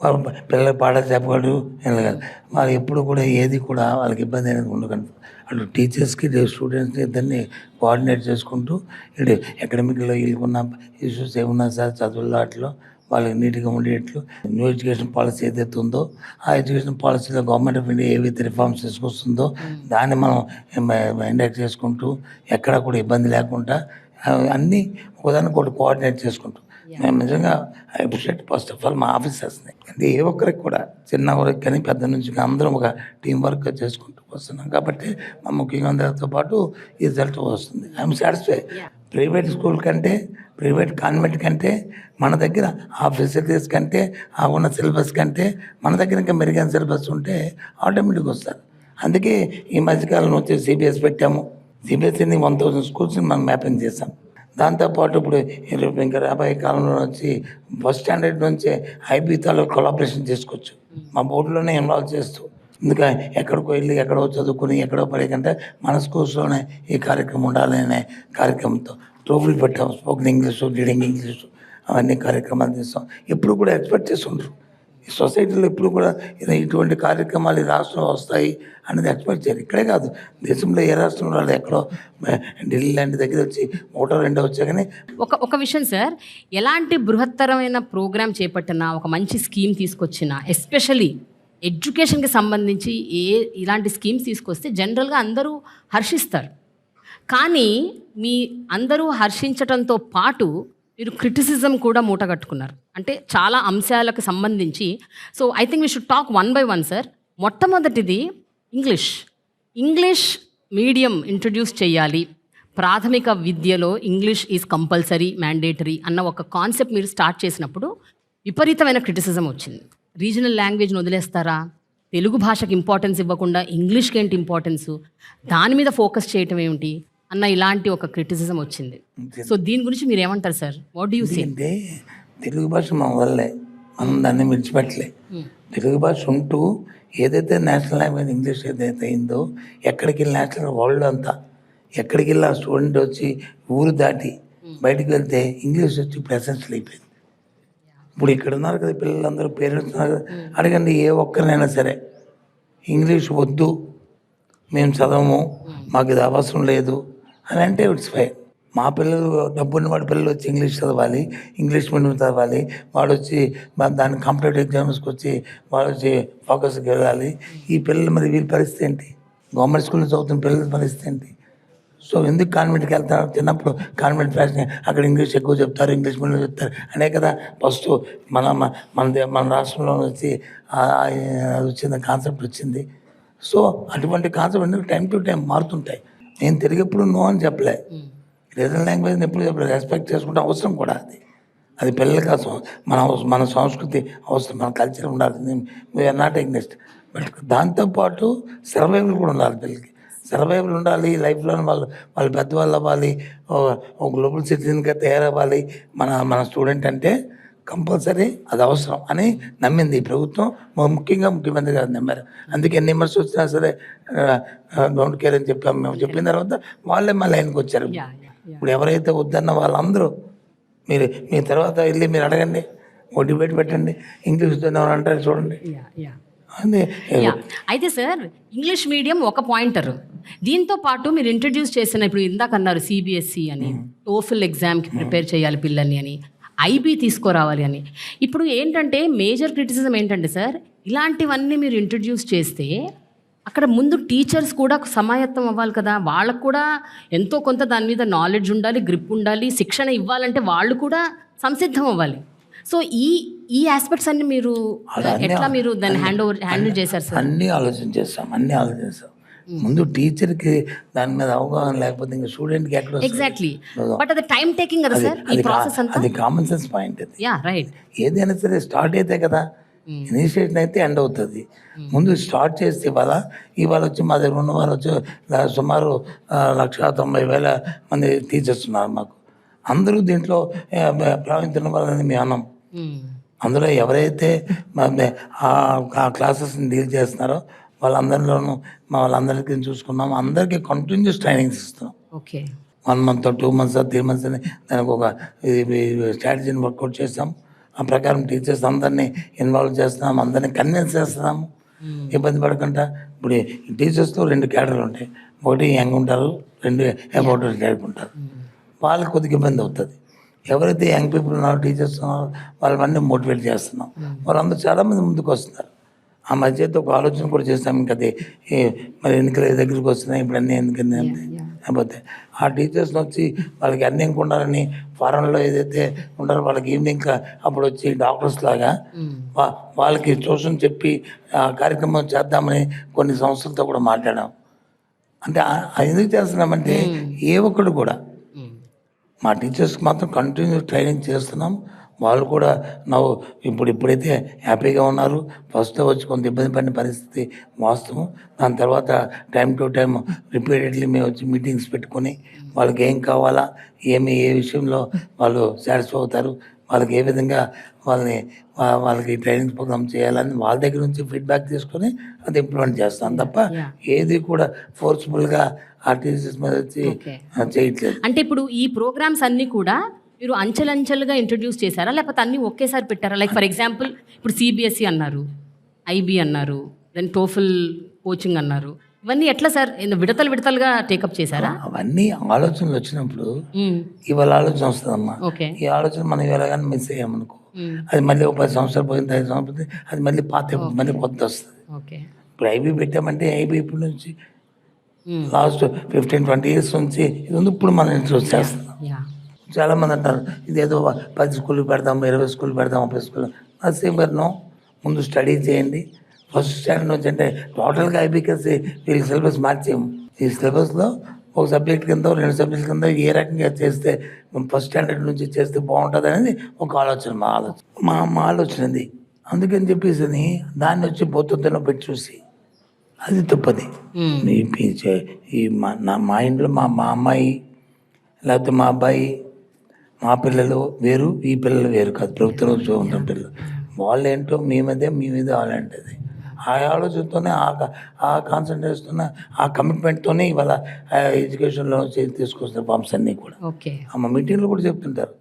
వాళ్ళు పిల్లలు పాఠాలు చెప్పగలరు, వెళ్ళగలరు. వాళ్ళు ఎప్పుడు కూడా ఏది కూడా వాళ్ళకి ఇబ్బంది అనేది ఉండగలరు. అటు టీచర్స్కి స్టూడెంట్స్కి ఇద్దరిని కోఆర్డినేట్ చేసుకుంటూ ఇటు అకాడమిక్లో వీళ్ళకున్న ఇష్యూస్ ఏమున్నా సార్ చదువుల్లో వాటిలో వాళ్ళకి నీట్గా ఉండేట్లు న్యూ ఎడ్యుకేషన్ పాలసీ ఏదైతే ఉందో ఆ ఎడ్యుకేషన్ పాలసీలో గవర్నమెంట్ ఆఫ్ ఇండియా ఏవైతే రిఫార్మ్స్ తీసుకొస్తుందో దాన్ని మనం ఇండెక్ట్ చేసుకుంటూ ఎక్కడా కూడా ఇబ్బంది లేకుండా అన్నీ ఒకదానికి ఒకటి కోఆర్డినేట్ చేసుకుంటూ మేము నిజంగా I appreciate first of all మా ఆఫీసర్స్ని. అంటే ఏ ఒక్కరికి కూడా చిన్న వరకు కానీ పెద్ద నుంచి కానీ అందరం ఒక టీం వర్క్గా చేసుకుంటూ వస్తున్నాం కాబట్టి మా ముఖ్యంగా అందరితో పాటు ఈ రిజల్ట్ వస్తుంది. I'm satisfy. ప్రైవేట్ స్కూల్ కంటే ప్రైవేట్ కాన్వెంట్ కంటే మన దగ్గర ఆ ఫెసిలిటీస్ కంటే ఆ ఉన్న సిలబస్ కంటే మన దగ్గర ఇంకా మెరుగైన సిలబస్ ఉంటే ఆటోమేటిక్గా వస్తారు. అందుకే ఈ మధ్యకాలంలో వచ్చి సిబిఎస్ పెట్టాము. సిబిఎస్ఈని 1000 స్కూల్స్ని మనం మ్యాపింగ్ చేసాం. దాంతోపాటు ఇప్పుడు ఇంకా రాబోయే కాలంలో వచ్చి ఫస్ట్ స్టాండర్డ్ నుంచే ఐబీతో కొలాబరేషన్ చేసుకోవచ్చు మా బోర్డులోనే ఇన్వాల్వ్ చేస్తూ. ఎందుకంటే ఎక్కడికో వెళ్ళి ఎక్కడో చదువుకుని ఎక్కడో పడేకంటే మన స్కూల్స్లోనే ఈ కార్యక్రమం ఉండాలి అనే కార్యక్రమంతో ట్రోఫీలు పెట్టాం. స్పోకెన్ ఇంగ్లీషు, రీడింగ్ ఇంగ్లీషు అవన్నీ కార్యక్రమాలు చేస్తాం. ఎప్పుడు కూడా ఎక్స్పెక్ట్ చేస్తుంటారు ఈ సొసైటీలో ఎప్పుడు కూడా ఇటువంటి కార్యక్రమాలు ఈ రాష్ట్రంలో వస్తాయి అనేది ఎక్స్పెక్ట్ చేయరు. ఇక్కడే కాదు దేశంలో ఏ రాష్ట్రంలో వాళ్ళు ఎక్కడో ఢిల్లీ లాంటి దగ్గర వచ్చి 1-2 వచ్చా కానీ ఒక విషయం సార్, ఎలాంటి బృహత్తరమైన ప్రోగ్రామ్ చేపట్టినా ఒక మంచి స్కీమ్ తీసుకొచ్చినా ఎస్పెషలీ ఎడ్యుకేషన్కి సంబంధించి ఇలాంటి స్కీమ్స్ తీసుకొస్తే జనరల్గా అందరూ హర్షిస్తారు. కానీ మీ అందరూ హర్షించడంతో పాటు మీరు క్రిటిసిజం కూడా మూటగట్టుకున్నారు. అంటే చాలా అంశాలకు సంబంధించి. So I think we should talk 1 by 1 sir. మొట్టమొదటిది ఇంగ్లీష్ మీడియం ఇంట్రడ్యూస్ చేయాలి, ప్రాథమిక విద్యలో ఇంగ్లీష్ ఈజ్ కంపల్సరీ మ్యాండేటరీ అన్న ఒక కాన్సెప్ట్ మీరు స్టార్ట్ చేసినప్పుడు విపరీతమైన క్రిటిసిజం వచ్చింది. రీజనల్ లాంగ్వేజ్ని వదిలేస్తారా, తెలుగు భాషకి ఇంపార్టెన్స్ ఇవ్వకుండా ఇంగ్లీష్కి ఏంటి ఇంపార్టెన్సు, దాని మీద ఫోకస్ చేయటం ఏమిటి అన్న ఇలాంటి ఒక క్రిటిసిజం వచ్చింది. సో దీని గురించి మీరు ఏమంటారు sir? What do you say? అంటే తెలుగు భాష మన వల్లే, మనం దాన్ని విడిచిపెట్టలే. తెలుగు భాష ఉంటూ ఏదైతే నేషనల్ లాంగ్వేజ్ ఇంగ్లీష్ ఏదైతే అయిందో ఎక్కడికి వెళ్ళి నేషనల్ వరల్డ్ అంతా ఎక్కడికి వెళ్ళి ఆ స్టూడెంట్ వచ్చి ఊరు దాటి బయటికి వెళ్తే ఇంగ్లీష్ వచ్చి ఇప్పుడు ఎసెన్షియల్ అయిపోయింది. ఇప్పుడు ఇక్కడ ఉన్నారు కదా పిల్లలందరూ, పేరెంట్స్ ఉన్నారు కదా, అడగండి ఏ ఒక్కరినైనా సరే ఇంగ్లీష్ వద్దు, మేము చదవము, మాకు ఇది అవసరం లేదు అని అంటే ఇట్స్ ఫైన్. మా పిల్లలు డబ్బున్న వాడి పిల్లలు వచ్చి ఇంగ్లీష్ చదవాలి, ఇంగ్లీష్ మీడియం చదవాలి, వాడు వచ్చి దాని కాంపిటేటివ్ ఎగ్జామ్స్కి వచ్చి వాడు వచ్చి ఫోకస్కి వెళ్ళాలి. ఈ పిల్లలు మరి వీళ్ళ పరిస్థితి ఏంటి? గవర్నమెంట్ స్కూల్లో చదువుతున్న పిల్లల పరిస్థితి ఏంటి? సో ఎందుకు కాన్వెంట్కి వెళ్తారు? చిన్నప్పుడు కాన్వెంట్ ఫ్యాషన్ అక్కడ ఇంగ్లీష్ ఎక్కువ చెప్తారు, ఇంగ్లీష్ మీడియం చెప్తారు అనే కదా ఫస్ట్ మన రాష్ట్రంలో వచ్చి వచ్చింది కాన్సెప్ట్ వచ్చింది. సో అటువంటి కాన్సెప్ట్ టైం టు టైం మారుతుంటాయి. నేను తెలుగు ఎప్పుడు నో అని చెప్పలే, రీజనల్ లాంగ్వేజ్ని ఎప్పుడు చెప్పలేదు. రెస్పెక్ట్ చేసుకుంటే అవసరం కూడా అది పిల్లలకి అవసరం, మన సంస్కృతి అవసరం, మన కల్చర్ ఉండాలి. We're not against. బట్ దాంతోపాటు సర్వైవల్ కూడా ఉండాలి. పిల్లలకి సర్వైవల్ ఉండాలి. లైఫ్లో వాళ్ళ పెద్దవాళ్ళు అవ్వాలి, ఒక గ్లోబల్ సిటిజన్గా తయారవ్వాలి మన స్టూడెంట్ అంటే కంపల్సరీ అది అవసరం అని నమ్మింది ఈ ప్రభుత్వం. ముఖ్యంగా ముఖ్యమంత్రి గారు నమ్మారు. అందుకే ఎన్ని విమర్శ వచ్చినా సరే డోంట్ కేర్ అని చెప్పాము. మేము చెప్పిన తర్వాత వాళ్ళే మా లైన్కి వచ్చారు. ఇప్పుడు ఎవరైతే వద్దన్న వాళ్ళందరూ మీ తర్వాత వెళ్ళి మీరు అడగండి, ఓ డిబేట్ పెట్టండి, ఇంగ్లీష్ అంటారు చూడండి. అయితే సార్ ఇంగ్లీష్ మీడియం ఒక పాయింటర్. దీంతో పాటు మీరు ఇంట్రడ్యూస్ చేసిన ఇప్పుడు ఇందాక అన్నారు సిబిఎస్ఈ అని, టోఫిల్ ఎగ్జామ్కి ప్రిపేర్ చేయాలి పిల్లల్ని అని, ఐబీ తీసుకురావాలి అని. ఇప్పుడు ఏంటంటే మేజర్ క్రిటిసిజం ఏంటంటే సార్, ఇలాంటివన్నీ మీరు ఇంట్రడ్యూస్ చేస్తే అక్కడ ముందు టీచర్స్ కూడా సమాయత్తం అవ్వాలి కదా, వాళ్ళకు కూడా ఎంతో కొంత దాని మీద నాలెడ్జ్ ఉండాలి, గ్రిప్ ఉండాలి, శిక్షణ ఇవ్వాలంటే వాళ్ళు కూడా సంసిద్ధం అవ్వాలి. సో ఈ ఆస్పెక్ట్స్ అన్ని మీరు ఎట్లా మీరు దాన్ని హ్యాండిల్ చేశారు సార్? అన్నీ ఆలోచించాం. ముందు టీచర్కి దాని మీద అవగాహన లేకపోతే ఇంకా స్టూడెంట్కి ఎక్కడ వస్తుంది? ఎగ్జాక్ట్లీ. బట్ అది టైం టేకింగ్ కదా సార్ ఈ ప్రాసెస్ అంతా? అది కామన్ సెన్స్ పాయింట్. అది యా రైట్. ఏదైనా సరే స్టార్ట్ అయితే కదా ఇనిషియేషన్ అయితే ఎండ్ అవుతుంది. ముందు స్టార్ట్ చేస్తే ఇవాళ వచ్చి మా దగ్గర ఉన్న వాళ్ళు వచ్చి సుమారు 1,90,000 మంది టీచర్స్ ఉన్నారు మాకు. అందరూ దీంట్లో ప్రావీణ్యం వాళ్ళని మేము అన్నాం. అందులో ఎవరైతే ఆ క్లాసెస్ని డీల్ చేస్తున్నారో వాళ్ళందరిలోనూ వాళ్ళందరికీ చూసుకున్నాము. అందరికీ కంటిన్యూస్ ట్రైనింగ్స్ ఇస్తున్నాం. ఓకే. 1 month 2 months 3 months అని దానికి ఒక స్ట్రాటజీని వర్కౌట్ చేస్తాం. ఆ ప్రకారం టీచర్స్ అందరినీ ఇన్వాల్వ్ చేస్తున్నాం, అందరినీ కన్విన్స్ చేస్తున్నాము. ఇబ్బంది పడకుండా ఇప్పుడు టీచర్స్లో 2 క్యాడర్లు ఉంటాయి. ఒకటి యంగ్ ఉంటారు, 2 అబౌట్ క్యాడర్ ఉంటారు. వాళ్ళకి కొద్దిగా ఇబ్బంది అవుతుంది. ఎవరైతే యంగ్ పీపుల్ ఉన్నారో టీచర్స్ ఉన్నారో వాళ్ళవన్నీ మోటివేట్ చేస్తున్నాం. వాళ్ళందరూ చాలామంది ముందుకు వస్తున్నారు. ఆ మధ్యతో ఒక ఆలోచన కూడా చేస్తాం. ఇంకా అది మరి ఎన్నికల దగ్గరికి వస్తున్నాయి, ఇప్పుడు అన్నీ ఎన్నికలు లేకపోతే ఆ టీచర్స్ని వచ్చి వాళ్ళకి అన్నీ ఉండాలని ఫారెన్లో ఏదైతే ఉండాలో వాళ్ళకి ఈవినింగ్ అప్పుడు వచ్చి డాక్టర్స్ లాగా వాళ్ళకి ట్యూషన్ చెప్పి ఆ కార్యక్రమం చేద్దామని కొన్ని సంస్థలతో కూడా మాట్లాడాం. అంటే ఎందుకు చేస్తున్నామంటే ఏ ఒక్కడు కూడా మా టీచర్స్కి మాత్రం కంటిన్యూ ట్రైనింగ్ చేస్తున్నాం. వాళ్ళు కూడా ఇప్పుడైతే హ్యాపీగా ఉన్నారు. ఫస్ట్లో వచ్చి కొంత ఇబ్బంది పడిన పరిస్థితి వాస్తవం. దాని తర్వాత టైం టు టైం రిపీటెడ్లీ మేము వచ్చి మీటింగ్స్ పెట్టుకొని వాళ్ళకి ఏం కావాలా, ఏ విషయంలో వాళ్ళు సాటిస్ఫై అవుతారు, వాళ్ళకి ఏ విధంగా వాళ్ళకి ట్రైనింగ్ ప్రోగ్రామ్ చేయాలని వాళ్ళ దగ్గర నుంచి ఫీడ్బ్యాక్ తీసుకొని అది ఇంప్లిమెంట్ చేస్తాం తప్ప ఏది కూడా ఫోర్స్ఫుల్గా ఆ టీచర్స్ మీద వచ్చి చేయట్లేదు. అంటే ఇప్పుడు ఈ ప్రోగ్రామ్స్ అన్నీ కూడా మీరు అంచెలంచెలుగా ఇంట్రడ్యూస్ చేశారా, లేకపోతే అన్నీ ఒకేసారి పెట్టారా? లైక్ ఫర్ ఎగ్జాంపుల్ ఇప్పుడు సిబిఎస్ఈ అన్నారు, ఐబీ అన్నారు, దెన్ టోఫుల్ కోచింగ్ అన్నారు. ఇవన్నీ ఎట్లా సార్ విడతలుగా టేకప్ చేశారా? అవన్నీ ఆలోచనలు వచ్చినప్పుడు ఇవాళ ఆలోచన వస్తుందమ్మా. ఈ ఆలోచన మనం ఇవాళ మిస్ అయ్యామనుకో, అది మళ్ళీ ఒక 10 సంవత్సరాలు పోయింది, 5 సంవత్సరాలు పోయింది, అది మళ్ళీ పాత మళ్ళీ కొత్త వస్తుంది. ఇప్పుడు ఐబీ పెట్టామంటే ఐబీ ఇప్పటి నుంచి లాస్ట్ 15-20 years నుంచి ఇది ఉంది. ఇప్పుడు మనం ఇంట్రొడ్యూస్ చేస్తున్నాం. చాలామంది అంటారు ఇదేదో 10 స్కూళ్ళు పెడదాం, 20 స్కూళ్ళు పెడదాం, 30 స్కూళ్ళు. సేమ్ నో, ముందు స్టడీ చేయండి. ఫస్ట్ స్టాండర్డ్ నుంచి అంటే టోటల్గా ఐబీకేసి వీళ్ళకి సిలబస్ మార్చేము. ఈ సిలబస్లో ఒక సబ్జెక్ట్ కింద 2 సబ్జెక్ట్ కింద ఏ రకంగా చేస్తే ఫస్ట్ స్టాండర్డ్ నుంచి చేస్తే బాగుంటుంది అనేది ఒక ఆలోచన. మా ఆలోచన అది. అందుకని చెప్పేసి దాన్ని వచ్చి బొత్తులో పెట్టి చూసి అది తప్పది. మా ఇంట్లో మా అమ్మాయి లేకపోతే మా అబ్బాయి, మా పిల్లలు వేరు, ఈ పిల్లలు వేరు కాదు. ప్రభుత్వంలో ఉంటాం పిల్లలు. వాళ్ళు ఏంటో మీ మీద వాళ్ళంటది. ఆ ఆలోచనతోనే ఆ కాన్సన్ట్రేషన్తోనే ఆ కమిట్మెంట్తోనే ఇవాళ ఎడ్యుకేషన్లో తీసుకొస్తారు ఫార్మ్స్ అన్నీ కూడా. మా మీటింగ్లో కూడా చెప్తుంటారు.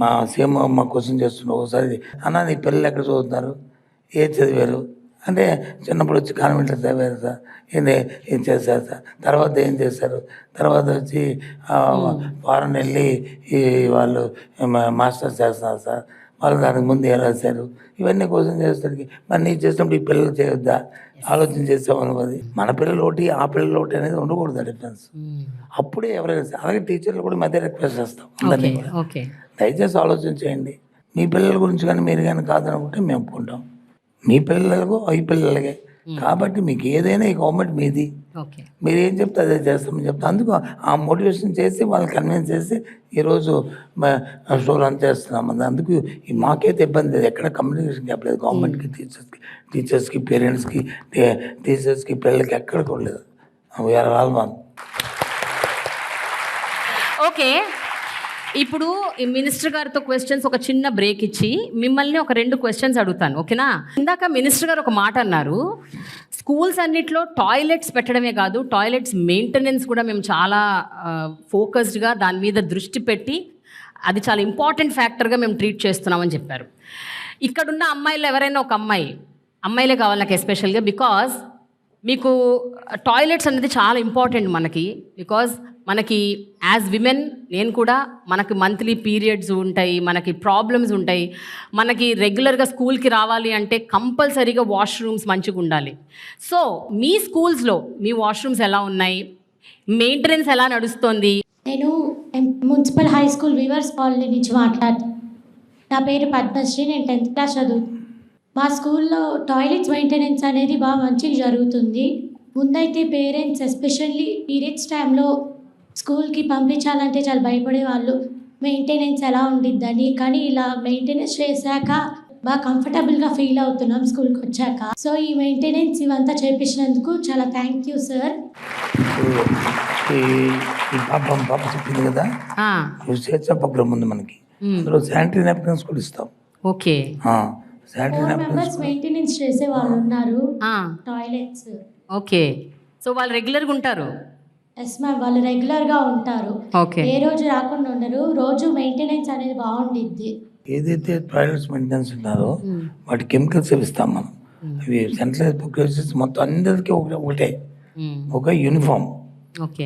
మా సీఎం మా క్వశ్చన్ చేస్తున్నారు ఒకసారి, అన్న నీ పిల్లలు ఎక్కడ చదువుతున్నారు, ఏది చదివారు అంటే, చిన్నప్పుడు వచ్చి కాన్వెంట్లో చదివారు సార్, ఏం చేశారు సార్, తర్వాత ఏం చేశారు, తర్వాత వచ్చి ఫారెన్ వెళ్ళి వాళ్ళు మాస్టర్స్ చేస్తున్నారు సార్, వాళ్ళు దానికి ముందు ఏం రాశారు, ఇవన్నీ క్వశ్చన్ చేసేసరికి మరి నీ చేసినప్పుడు ఈ పిల్లలు చేయొద్దా, ఆలోచన చేసామన్నది. మన పిల్లలు ఒకటి, ఆ పిల్లలు ఒకటి అనేది ఉండకూడదు డిఫరెన్స్. అప్పుడే ఎవరైనా, అలాగే టీచర్లు కూడా మధ్య రిక్వెస్ట్ చేస్తాం అందరినీ కూడా, దయచేసి ఆలోచన చేయండి. మీ పిల్లల గురించి కానీ మీరు కానీ కాదనుకుంటే మేము ఒప్పుకుంటాం. మీ పిల్లలకు ఈ పిల్లలకే కాబట్టి మీకు ఏదైనా ఈ గవర్నమెంట్ మీది, మీరు ఏం చెప్తే అదే చేస్తామని చెప్తా. అందుకు ఆ మోటివేషన్ చేసి వాళ్ళని కన్విన్స్ చేసి ఈరోజు షో రన్ చేస్తున్నాం. అందుకు మాకైతే ఇబ్బంది లేదు, ఎక్కడ కమ్యూనికేషన్ గ్యాప్ లేదు. గవర్నమెంట్కి టీచర్స్కి పేరెంట్స్కి టీచర్స్కి పిల్లలకి ఎక్కడ కూడా లేదు. We are all one. ఓకే, ఇప్పుడు ఈ మినిస్టర్ గారితో క్వశ్చన్స్ ఒక చిన్న బ్రేక్ ఇచ్చి మిమ్మల్ని ఒక 2 questions అడుగుతాను, ఓకేనా? ఇందాక మినిస్టర్ గారు ఒక మాట అన్నారు, స్కూల్స్ అన్నిట్లో టాయిలెట్స్ పెట్టడమే కాదు, టాయిలెట్స్ మెయింటెనెన్స్ కూడా మేము చాలా ఫోకస్డ్గా దాని మీద దృష్టి పెట్టి అది చాలా ఇంపార్టెంట్ ఫ్యాక్టర్గా మేము ట్రీట్ చేస్తున్నామని చెప్పారు. ఇక్కడున్న అమ్మాయిలు ఎవరైనా ఒక అమ్మాయిలే కావాలి నాకు ఎస్పెషల్గా, బికాజ్ మీకు టాయిలెట్స్ అనేది చాలా ఇంపార్టెంట్ మనకి. బికాజ్ మనకి యాజ్ విమెన్, నేను కూడా, మనకి మంత్లీ పీరియడ్స్ ఉంటాయి, మనకి ప్రాబ్లమ్స్ ఉంటాయి, మనకి రెగ్యులర్గా స్కూల్కి రావాలి అంటే కంపల్సరీగా వాష్రూమ్స్ మంచిగా ఉండాలి. సో మీ స్కూల్స్లో మీ వాష్రూమ్స్ ఎలా ఉన్నాయి, మెయింటెనెన్స్ ఎలా నడుస్తుంది? నేను municipal high school weavers colony నుంచి నా పేరు పద్మశ్రీ. నేను 10th క్లాస్ చదువుతాను. మా స్కూల్లో టాయిలెట్స్ మెయింటెనెన్స్ అనేది బాగా మంచిగా జరుగుతుంది. ముందైతే పేరెంట్స్ ఎస్పెషల్లీ పీరియడ్స్ టైంలో స్కూల్కి పంపించాలంటే చాలా భయపడేవాళ్ళు, మెయింటెనెన్స్ ఎలా ఉండిద్దని. కానీ ఇలా మెయింటెనెన్స్ చేశాక బాగా కంఫర్టబుల్గా ఫీల్ అవుతున్నాం స్కూల్కి వచ్చాక. సో ఈ మెయింటెనెన్స్ ఇవంతా చేపించినందుకు చాలా థ్యాంక్ యూ సార్. ఇప్పుడు ఈ పాప చెప్పింది కదా, ఆ, స్వేచ్ఛ ప్రోగ్రామ్ ఉంది మనకి. అందులో శానిటరీ నాప్కిన్స్ కూడా ఇస్తాం. Okay. Sanitary 4 napkins members maintenance చేసే వాళ్ళు ఉన్నారు ఆ, టాయిలెట్స్. ఓకే. సో వాళ్ళు రెగ్యులర్గా ఉంటారు. ఎస్ మ్యామ్, వాళ్ళు రెగ్యులర్గా ఉంటారు. ఓకే. ఏ రోజు రాకుండా ఉండరు. రోజు మెయింటెనెన్స్ అనేది బాగుండిద్ది. ఏదైతే టాయిలెట్స్ మెయింటెనెన్స్ ఉన్నారో వాటి కెమికల్స్ ఇస్తాం మనం. అవి సెంట్రలైజ్ ప్రోగ్రెసెస్ మొత్తం అందరికీ ఒకటే, ఒక యూనిఫామ్. ఓకే.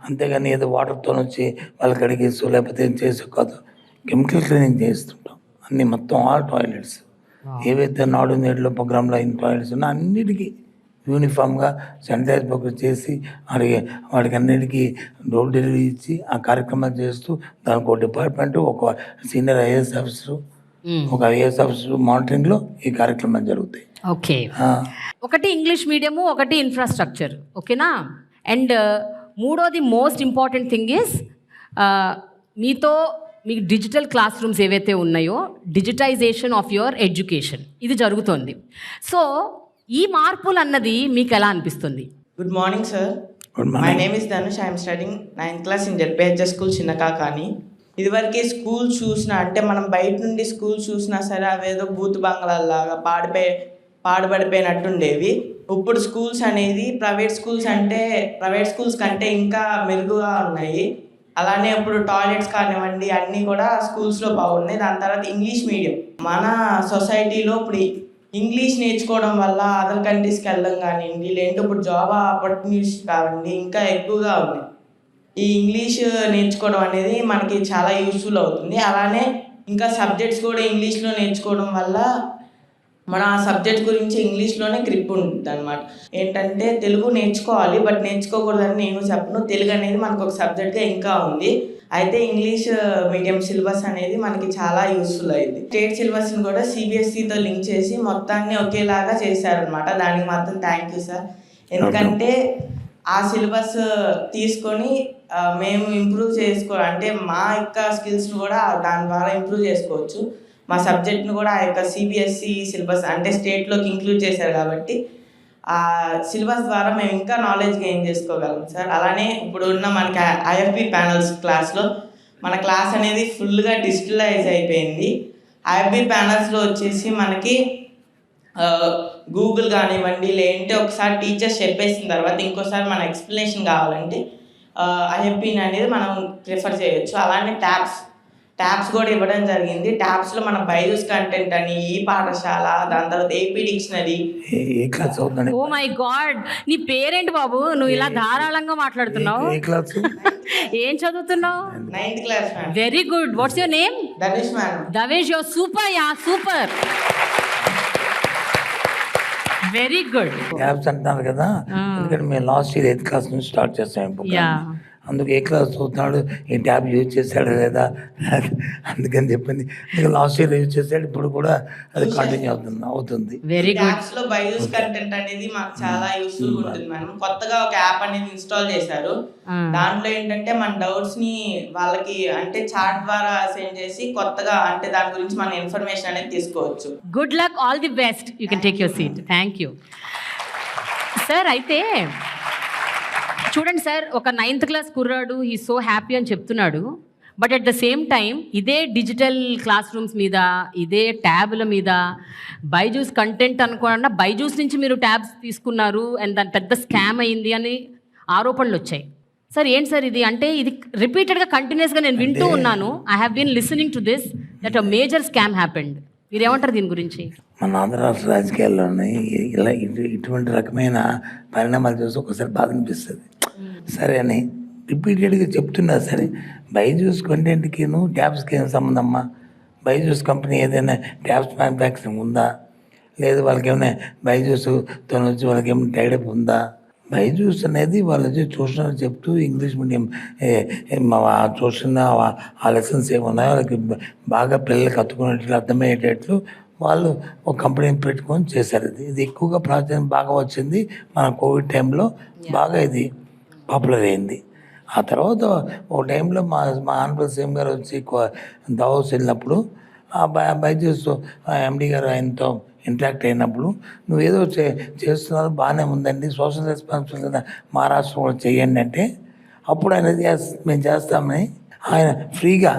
అంతేగాని ఏదో వాటర్తో వచ్చి వాళ్ళకి అడిగేసు లేకపోతే ఏం చేసి కాదు, కెమికల్ క్లీనింగ్ చేస్తుంటాం అన్ని మొత్తం ఆల్ టాయిలెట్స్. ఏవైతే నాడు నేడులో ప్రోగ్రాంలో అయిన టాయిలెట్స్ ఉన్నా అన్నిటికీ యూనిఫామ్గా శానిటైజ్ ప్రోగ్రామ్ చేసి వాడికి అన్నిటికీ డోర్ డెలివరీ ఇచ్చి ఆ కార్యక్రమాలు చేస్తూ దానికి ఒక డిపార్ట్మెంట్, ఒక సీనియర్ ఐఏఎస్ ఆఫీసరు, ఒక ఐఏఎస్ ఆఫీసర్ మానిటరింగ్లో ఈ కార్యక్రమాలు జరుగుతాయి. ఓకే. ఒకటి ఇంగ్లీష్ మీడియము, ఒకటి ఇన్ఫ్రాస్ట్రక్చర్. ఓకేనా? అండ్ మూడోది మోస్ట్ ఇంపార్టెంట్ థింగ్ ఈస్ మీకు డిజిటల్ క్లాస్ రూమ్స్ ఏవైతే ఉన్నాయో డిజిటైజేషన్ ఆఫ్ యువర్ ఎడ్యుకేషన్ ఇది జరుగుతోంది. సో ఈ మార్పులు అన్నది మీకు ఎలా అనిపిస్తుంది? Good morning, sir. Good morning. My name is Dhanush. I am studying 9th class in ZPHS school Chinnakakani. ఇదివరకే స్కూల్ చూసినా అంటే మనం బయట నుండి స్కూల్ చూసినా సరే అవేదో బూత్ బంగ్లాల్లాగా పాడుపడిపోయినట్టుండేవి. ఇప్పుడు స్కూల్స్ అనేది ప్రైవేట్ స్కూల్స్ కంటే ఇంకా మెరుగుగా ఉన్నాయి. అలానే ఇప్పుడు టాయిలెట్స్ కానివ్వండి అన్నీ కూడా స్కూల్స్లో బాగున్నాయి. దాని తర్వాత ఇంగ్లీష్ మీడియం మన సొసైటీలో ఇప్పుడు ఇంగ్లీష్ నేర్చుకోవడం వల్ల అదర్ కంట్రీస్కి వెళ్ళడం కానివ్వండి, లేదంటే ఇప్పుడు జాబ్ ఆపర్చునిటీస్ కావండి ఇంకా ఎక్కువగా ఉన్నాయి. ఈ ఇంగ్లీష్ నేర్చుకోవడం అనేది మనకి చాలా యూస్ఫుల్ అవుతుంది. అలానే ఇంకా సబ్జెక్ట్స్ కూడా ఇంగ్లీష్లో నేర్చుకోవడం వల్ల మన ఆ సబ్జెక్ట్ గురించి ఇంగ్లీష్లోనే గ్రిప్ ఉంటుంది అనమాట. ఏంటంటే తెలుగు నేర్చుకోవాలి, బట్ నేర్చుకోకూడదని నేను చెప్పను. తెలుగు అనేది మనకు ఒక సబ్జెక్ట్గా ఇంకా ఉంది. అయితే ఇంగ్లీష్ మీడియం సిలబస్ అనేది మనకి చాలా యూస్ఫుల్ అయింది. స్టేట్ సిలబస్ని కూడా సిబిఎస్ఈతో లింక్ చేసి మొత్తాన్ని ఒకేలాగా చేశారనమాట. దానికి మాత్రం థ్యాంక్ యూ సార్. ఎందుకంటే ఆ సిలబస్ తీసుకొని మేము ఇంప్రూవ్ అంటే మా యొక్క స్కిల్స్ని కూడా దాని ద్వారా ఇంప్రూవ్ చేసుకోవచ్చు. మా సబ్జెక్ట్ని కూడా ఆ యొక్క సిబిఎస్ఈ సిలబస్ అంటే స్టేట్లోకి ఇంక్లూడ్ చేశారు కాబట్టి ఆ సిలబస్ ద్వారా మేము ఇంకా నాలెడ్జ్ గెయిన్ చేసుకోగలం సార్. అలానే ఇప్పుడు ఉన్న మనకి ఐఎఫ్బి ప్యానల్స్ క్లాస్లో మన క్లాస్ అనేది ఫుల్గా డిజిటలైజ్ అయిపోయింది. ఐఎఫ్బి ప్యానల్స్లో వచ్చేసి మనకి గూగుల్ కానివ్వండి, లేదంటే ఒకసారి టీచర్స్ చెప్పేసిన తర్వాత ఇంకోసారి మన ఎక్స్ప్లెనేషన్ కావాలంటే ఐఎఫ్బిని అనేది మనం ప్రిఫర్ చేయొచ్చు. అలానే ట్యాబ్స్ కూడా ఇవ్వడం జరిగింది. ట్యాబ్స్లో మన బైజూస్ కంటెంట్ అని, ఈ పాఠశాల, దాని తర్వాత ఏపీ డిక్షనరీ. ఏ క్లాస్ అవుతుంది? ఓ మై గాడ్, నీ పేరేంటి బాబు? నువ్వు ఇలా ధారాళంగా మాట్లాడుతున్నావు. ఏ క్లాస్? ఏం చదువుతున్నావు? 9th class ma'am. Very good. What's your name? Dhanush ma'am. Davesh, your super. Yeah, super, very good. Tabs అంటున్నారు కదా, ఎందుకంటే మేము లాస్ట్ ఇయర్ 8th క్లాస్ నుంచి స్టార్ట్ చేస్తాం. అందుకు ఏ క్లాస్ చదువుతున్నాడు, ఈ ట్యాబ్ యూజ్ చేశాడు లేదా అందుకని చెప్పింది. లాస్ట్ ఇయర్ యూజ్ చేశాడు, ఇప్పుడు కూడా అది కంటిన్యూ అవుతుంది. Very good. యాప్స్ లో బైజూస్ కంటెంట్ అనేది మాకు చాలా యూస్ఫుల్ ఉంటుంది మేడం. కొత్తగా ఒక యాప్ అనేది ఇన్స్టాల్ చేశారు. దాంట్లో ఏంటంటే మన డౌట్స్ ని వాళ్ళకి అంటే చాట్ ద్వారా సెండ్ చేసి కొత్తగా అంటే దాని గురించి మన ఇన్ఫర్మేషన్ అనేది తీసుకోవచ్చు. Good luck, all the best. You can take your seat. Thank you sir. అయితే చూడండి సార్, ఒక 9th క్లాస్ కుర్రాడు ఈ సో హ్యాపీ అని చెప్తున్నాడు. But at the same time ఇదే డిజిటల్ క్లాస్ రూమ్స్ మీద, ఇదే ట్యాబ్ల మీద బైజూస్ కంటెంట్ అనుకోకుండా బైజూస్ నుంచి మీరు ట్యాబ్స్ తీసుకున్నారు అండ్ దాని పెద్ద స్కామ్ అయింది అని ఆరోపణలు వచ్చాయి. సార్ ఏంటి సార్ ఇది? అంటే ఇది రిపీటెడ్గా కంటిన్యూస్గా నేను వింటూ ఉన్నాను. I have been listening to this that a major scam happened. మీరేమంటారు దీని గురించి? మన ఆంధ్ర రాష్ట్ర రాజకీయాల్లోనే ఇలా ఇటువంటి రకమైన పరిణామాలు చూసి ఒకసారి బాధ అనిపిస్తుంది. సరే అని రిపీటెడ్గా చెప్తున్నా సరే, బైజూస్ కంటెంట్కి ట్యాబ్స్కి ఏం సంబంధం అమ్మా? బైజూస్ కంపెనీ ఏదైనా ట్యాబ్స్ మ్యానుఫ్యాక్చరింగ్ ఉందా? లేదు వాళ్ళకి ఏమైనా బైజూస్తో వచ్చి వాళ్ళకి ఏమైనా టైడప్ ఉందా? బైజూస్ అనేది వాళ్ళది ట్యూషన్ చెప్తూ ఇంగ్లీష్ మీడియం ట్యూషన్ ఆ లెసన్స్ ఏమున్నాయో వాళ్ళకి బాగా పిల్లలకి అతుకునేట్లు అర్థమయ్యేటట్లు వాళ్ళు ఒక కంపెనీని పెట్టుకొని చేశారు. ఇది ఎక్కువగా ప్రాచుర్యం బాగా వచ్చింది మన కోవిడ్ టైంలో, బాగా ఇది పాపులర్ అయింది. ఆ తర్వాత ఒక టైంలో మా ఆనరబుల్ సీఎం గారు వచ్చి దావోస్ వెళ్ళినప్పుడు ఆ బైజూస్ ఎండి గారు ఆయనతో ఇంటరాక్ట్ అయినప్పుడు నువ్వు ఏదో చేస్తున్నారు బాగానే ఉందండి, సోషల్ రెస్పాన్సిబిలిటీ మహారాష్ట్ర కూడా చేయండి అంటే అప్పుడు ఆయన మేము చేస్తామని ఆయన ఫ్రీగా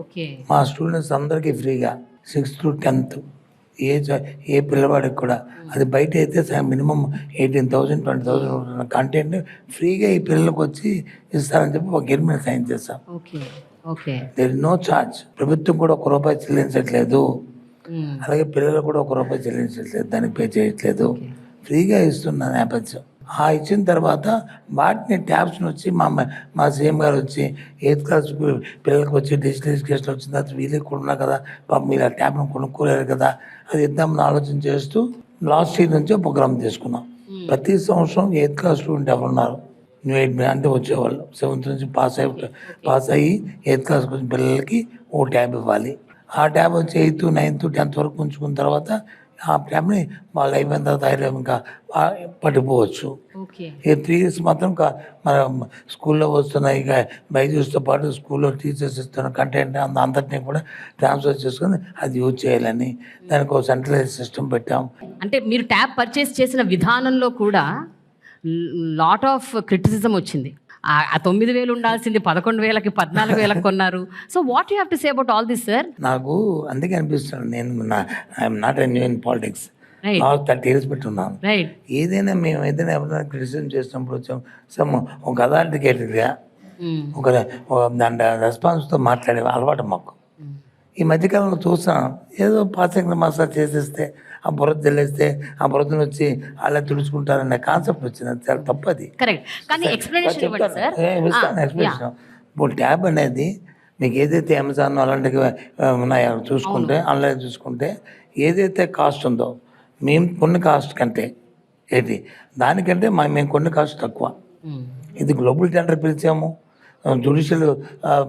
ఓకే. మా స్టూడెంట్స్ అందరికీ ఫ్రీగా 6th to 10th ఏ పిల్లవాడికి కూడా, అది బయట అయితే మినిమం 18,000 20,000 కంటెంట్ ఫ్రీగా ఈ పిల్లలకు వచ్చి ఇస్తారని చెప్పి ఒక అగ్రిమెంట్ సైన్ చేస్తాం. Okay. Okay. There is no charge. ప్రభుత్వం కూడా ₹1 చెల్లించట్లేదు, అలాగే పిల్లలు కూడా ₹1 చెల్లించట్లేదు, దానికి పే చేయట్లేదు, ఫ్రీగా ఇస్తున్న నేపథ్యం. ఆ ఇచ్చిన తర్వాత వాటిని ట్యాబ్స్ని వచ్చి మా సీఎం గారు వచ్చి 8th క్లాస్ పిల్లలకు వచ్చి డిజిటల్ ఎడ్యుకేషన్ వచ్చిన తర్వాత వీళ్ళకి కొన్నా కదా పాపం, మీరు ఆ ట్యాబ్ను కొనుక్కోలేరు కదా, అది ఇద్దామని ఆలోచన చేస్తూ లాస్ట్ ఇయర్ నుంచి ప్రోగ్రామ్ తీసుకున్నాం. ప్రతి సంవత్సరం 8th క్లాస్ స్టూడెంట్ ఎవరున్నారు న్యూ ఎయిట్ అంటే వచ్చేవాళ్ళు 7th నుంచి పాస్ అయ్యి 8th క్లాస్కి వచ్చిన పిల్లలకి ఓ ట్యాబ్ ఇవ్వాలి. ఆ ట్యాబ్ వచ్చి 8th 9th 10th వరకు ఉంచుకున్న తర్వాత ఆ ట్యాబ్ని వాళ్ళు అయిపోయిన తర్వాత ఇంకా పట్టుకోవచ్చు. ఈ 3 years మాత్రం మన స్కూల్లో వస్తున్నాయి ఇక బైజూస్తో పాటు స్కూల్లో టీచర్స్ ఇస్తున్న కంటెంట్ అందరినీ కూడా ట్రాన్స్ఫర్ చేసుకొని అది యూజ్ చేయాలని దానికి ఒక సెంట్రలైజ్ సిస్టమ్ పెట్టాం. అంటే మీరు ట్యాబ్ పర్చేస్ చేసిన విధానంలో కూడా లాట్ ఆఫ్ క్రిటిసిజం వచ్చింది. ఆ 9,000 ఉండాల్సింది 11,000కి 14,000 కొన్నారు. So what you have to say about all this sir? నాకు అందుకే అనిపిస్తుంది, నేను I'm not a new in politics, 30 years పెట్టున్నాను. ఏదైనా మేము ఏదైనా ఎవరైనా క్రిటిసిజం చేసినప్పుడు వచ్చాం ఒక అథారిటీగా ఒక దాని రెస్పాన్స్తో మాట్లాడే అలవాటు మాకు. ఈ మధ్యకాలంలో చూస్తున్నాను ఏదో పాసింగ్ మసాజ్ చేసేస్తే ఆ బురద తెలిస్తే ఆ బురదను వచ్చి అలా తుడుచుకుంటారనే కాన్సెప్ట్ వచ్చింది. అది చాలా తప్పది. ఎక్స్ప్లెనేషన్. ఇప్పుడు ట్యాబ్ అనేది మీకు ఏదైతే అమెజాన్ అలాంటివి ఉన్నాయో చూసుకుంటే ఆన్లైన్ చూసుకుంటే ఏదైతే కాస్ట్ ఉందో మేము కొన్ని కాస్ట్ కంటే దానికంటే మేము కొన్ని కాస్ట్ తక్కువ. ఇది గ్లోబల్ టెండర్ పిలిచాము, జ్యుడిషియల్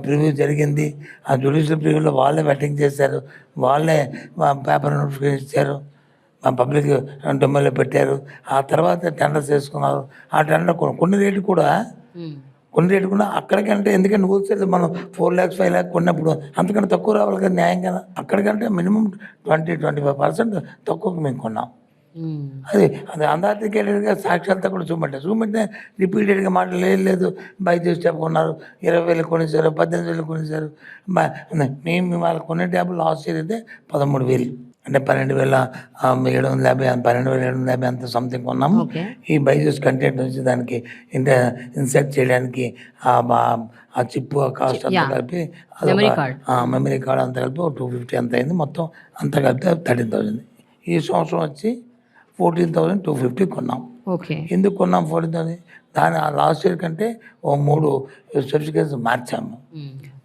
ప్రివ్యూ జరిగింది. ఆ జ్యుడిషియల్ ప్రివ్యూలో వాళ్ళే వెట్టింగ్ చేశారు, వాళ్ళే పేపర్ నోటిఫికేషన్ ఇచ్చారు, పబ్లిక్ డొమైన్లో పెట్టారు. ఆ తర్వాత టెండర్స్ వేసుకున్నారు. ఆ టెండర్ కొన్ని రేటు కూడా అక్కడికంటే, ఎందుకంటే హోల్సేల్ మనం 4 lakhs 5 lakhs కొన్నప్పుడు అంతకంటే తక్కువ రావాలి కదా న్యాయం కదా. అక్కడికంటే మినిమం 20-25% తక్కువకు మేము కొన్నాం. అది అథారిటీగా సాక్షాత్తా కూడా చూపెట్టే రిపీటెడ్గా లేదు బైజూస్ ట్యాబ్ కొన్నారు, 20,000 కొనేసారు, 18,000 కొనేసారు. మేము వాళ్ళ కొనే ట్యాబ్ లాస్ట్ ఇయర్ అయితే 13,000 అంటే 12,750 12,750 అంత సంథింగ్ కొన్నాము. ఈ బైజూస్ కంటెంట్ నుంచి దానికి ఇన్సర్ట్ చేయడానికి ఆ చిప్ కాస్ట్ అంతా కలిపి మెమరీ కార్డ్ అంతా కలిపి 250 అంత అయింది. మొత్తం అంతా కలిపి 13,000. ఈ సంవత్సరం వచ్చి 14,250 కొన్నాం. ఎందుకు కొన్నాం 14,000? దాని లాస్ట్ ఇయర్ కంటే 3 సర్టిఫికేట్స్ మార్చాము.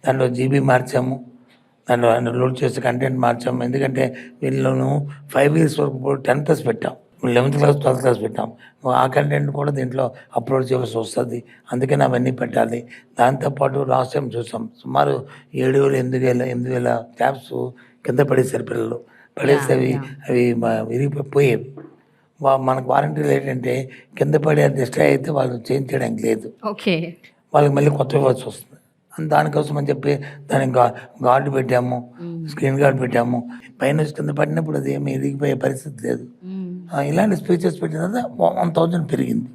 దాంట్లో జీబీ మార్చాము, దాంట్లో లోడ్ చేసే కంటెంట్ మార్చాము. ఎందుకంటే వీళ్ళను 5 years వరకు 10+ పెట్టాం, 11th class 12th class పెట్టాం. ఆ కంటెంట్ కూడా దీంట్లో అప్లోడ్ చేయాల్సి వస్తుంది, అందుకని అవన్నీ పెట్టాలి. దాంతోపాటు లాస్ట్ టైం చూసాం సుమారు 7,000-8,000 ట్యాబ్స్ కింద పడేసారు పిల్లలు. పడేస్తే అవి విరిగిపోయేవి. మనకు వారంటీలు ఏంటంటే కింద పడే డిస్ట్రాయ్ అయితే వాళ్ళు చేంజ్ చేయడానికి లేదు, వాళ్ళకి మళ్ళీ కొత్త ఇవ్వాల్సి వస్తుంది. దానికోసం అని చెప్పి దానికి గార్డు పెట్టాము, స్క్రీన్ గార్డ్ పెట్టాము. పైన కింద పడినప్పుడు అది ఏమి ఎదిగిపోయే పరిస్థితి లేదు. ఇలాంటి స్పీచెస్ పెట్టిన తర్వాత 1,000 పెరిగింది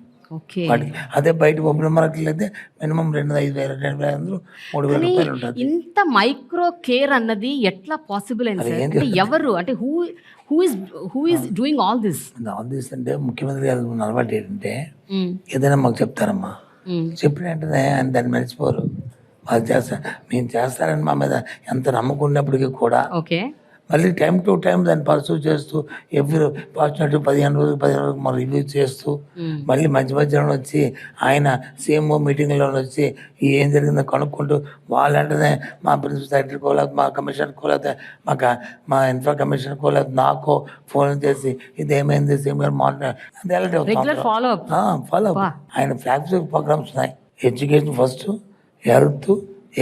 వాటికి. అదే బయట ఓపెన్ మార్కెట్లో అయితే మినిమం 2,500 2,500 3,000 రూపాయలు ఉంటుంది. ఇంత మైక్రో కేర్ అన్నది ఎట్లా పాసిబుల్ అయింది? ఎవరు అంటే who is doing all this అంటే ముఖ్యమంత్రి గారు అలవాటు ఏంటంటే ఏదైనా మాకు చెప్తారమ్మా, చెప్పిన వెంటనే ఆయన దాన్ని మర్చిపోరు. వాళ్ళు మేము చేస్తారని మా మీద ఎంత నమ్మకం ఉన్నప్పటికీ కూడా మళ్ళీ టైం టు టైం దాన్ని పర్సూ చేస్తూ ఎవ్రీ ఫార్చునేట్ 15 రోజులు మనం రివ్యూ చేస్తూ మళ్ళీ మధ్యలో వచ్చి ఆయన CMO మీటింగ్లో వచ్చి ఏం జరిగిందో కనుక్కుంటూ వాళ్ళంటేనే మా ప్రిన్సిపల్ సెక్రటరీకో లేకపోతే మా కమిషనర్కో లేకపోతే మా ఇన్ఫ్రా కమిషనర్కో లేకపోతే నాకో ఫోన్ చేసి ఇది ఏమైంది సీఎం గారు మాట్లాడారు regular follow up. Follow up. ఆయన ఫ్లాగ్షిప్ ప్రోగ్రామ్స్ ఉన్నాయి. Education first, health,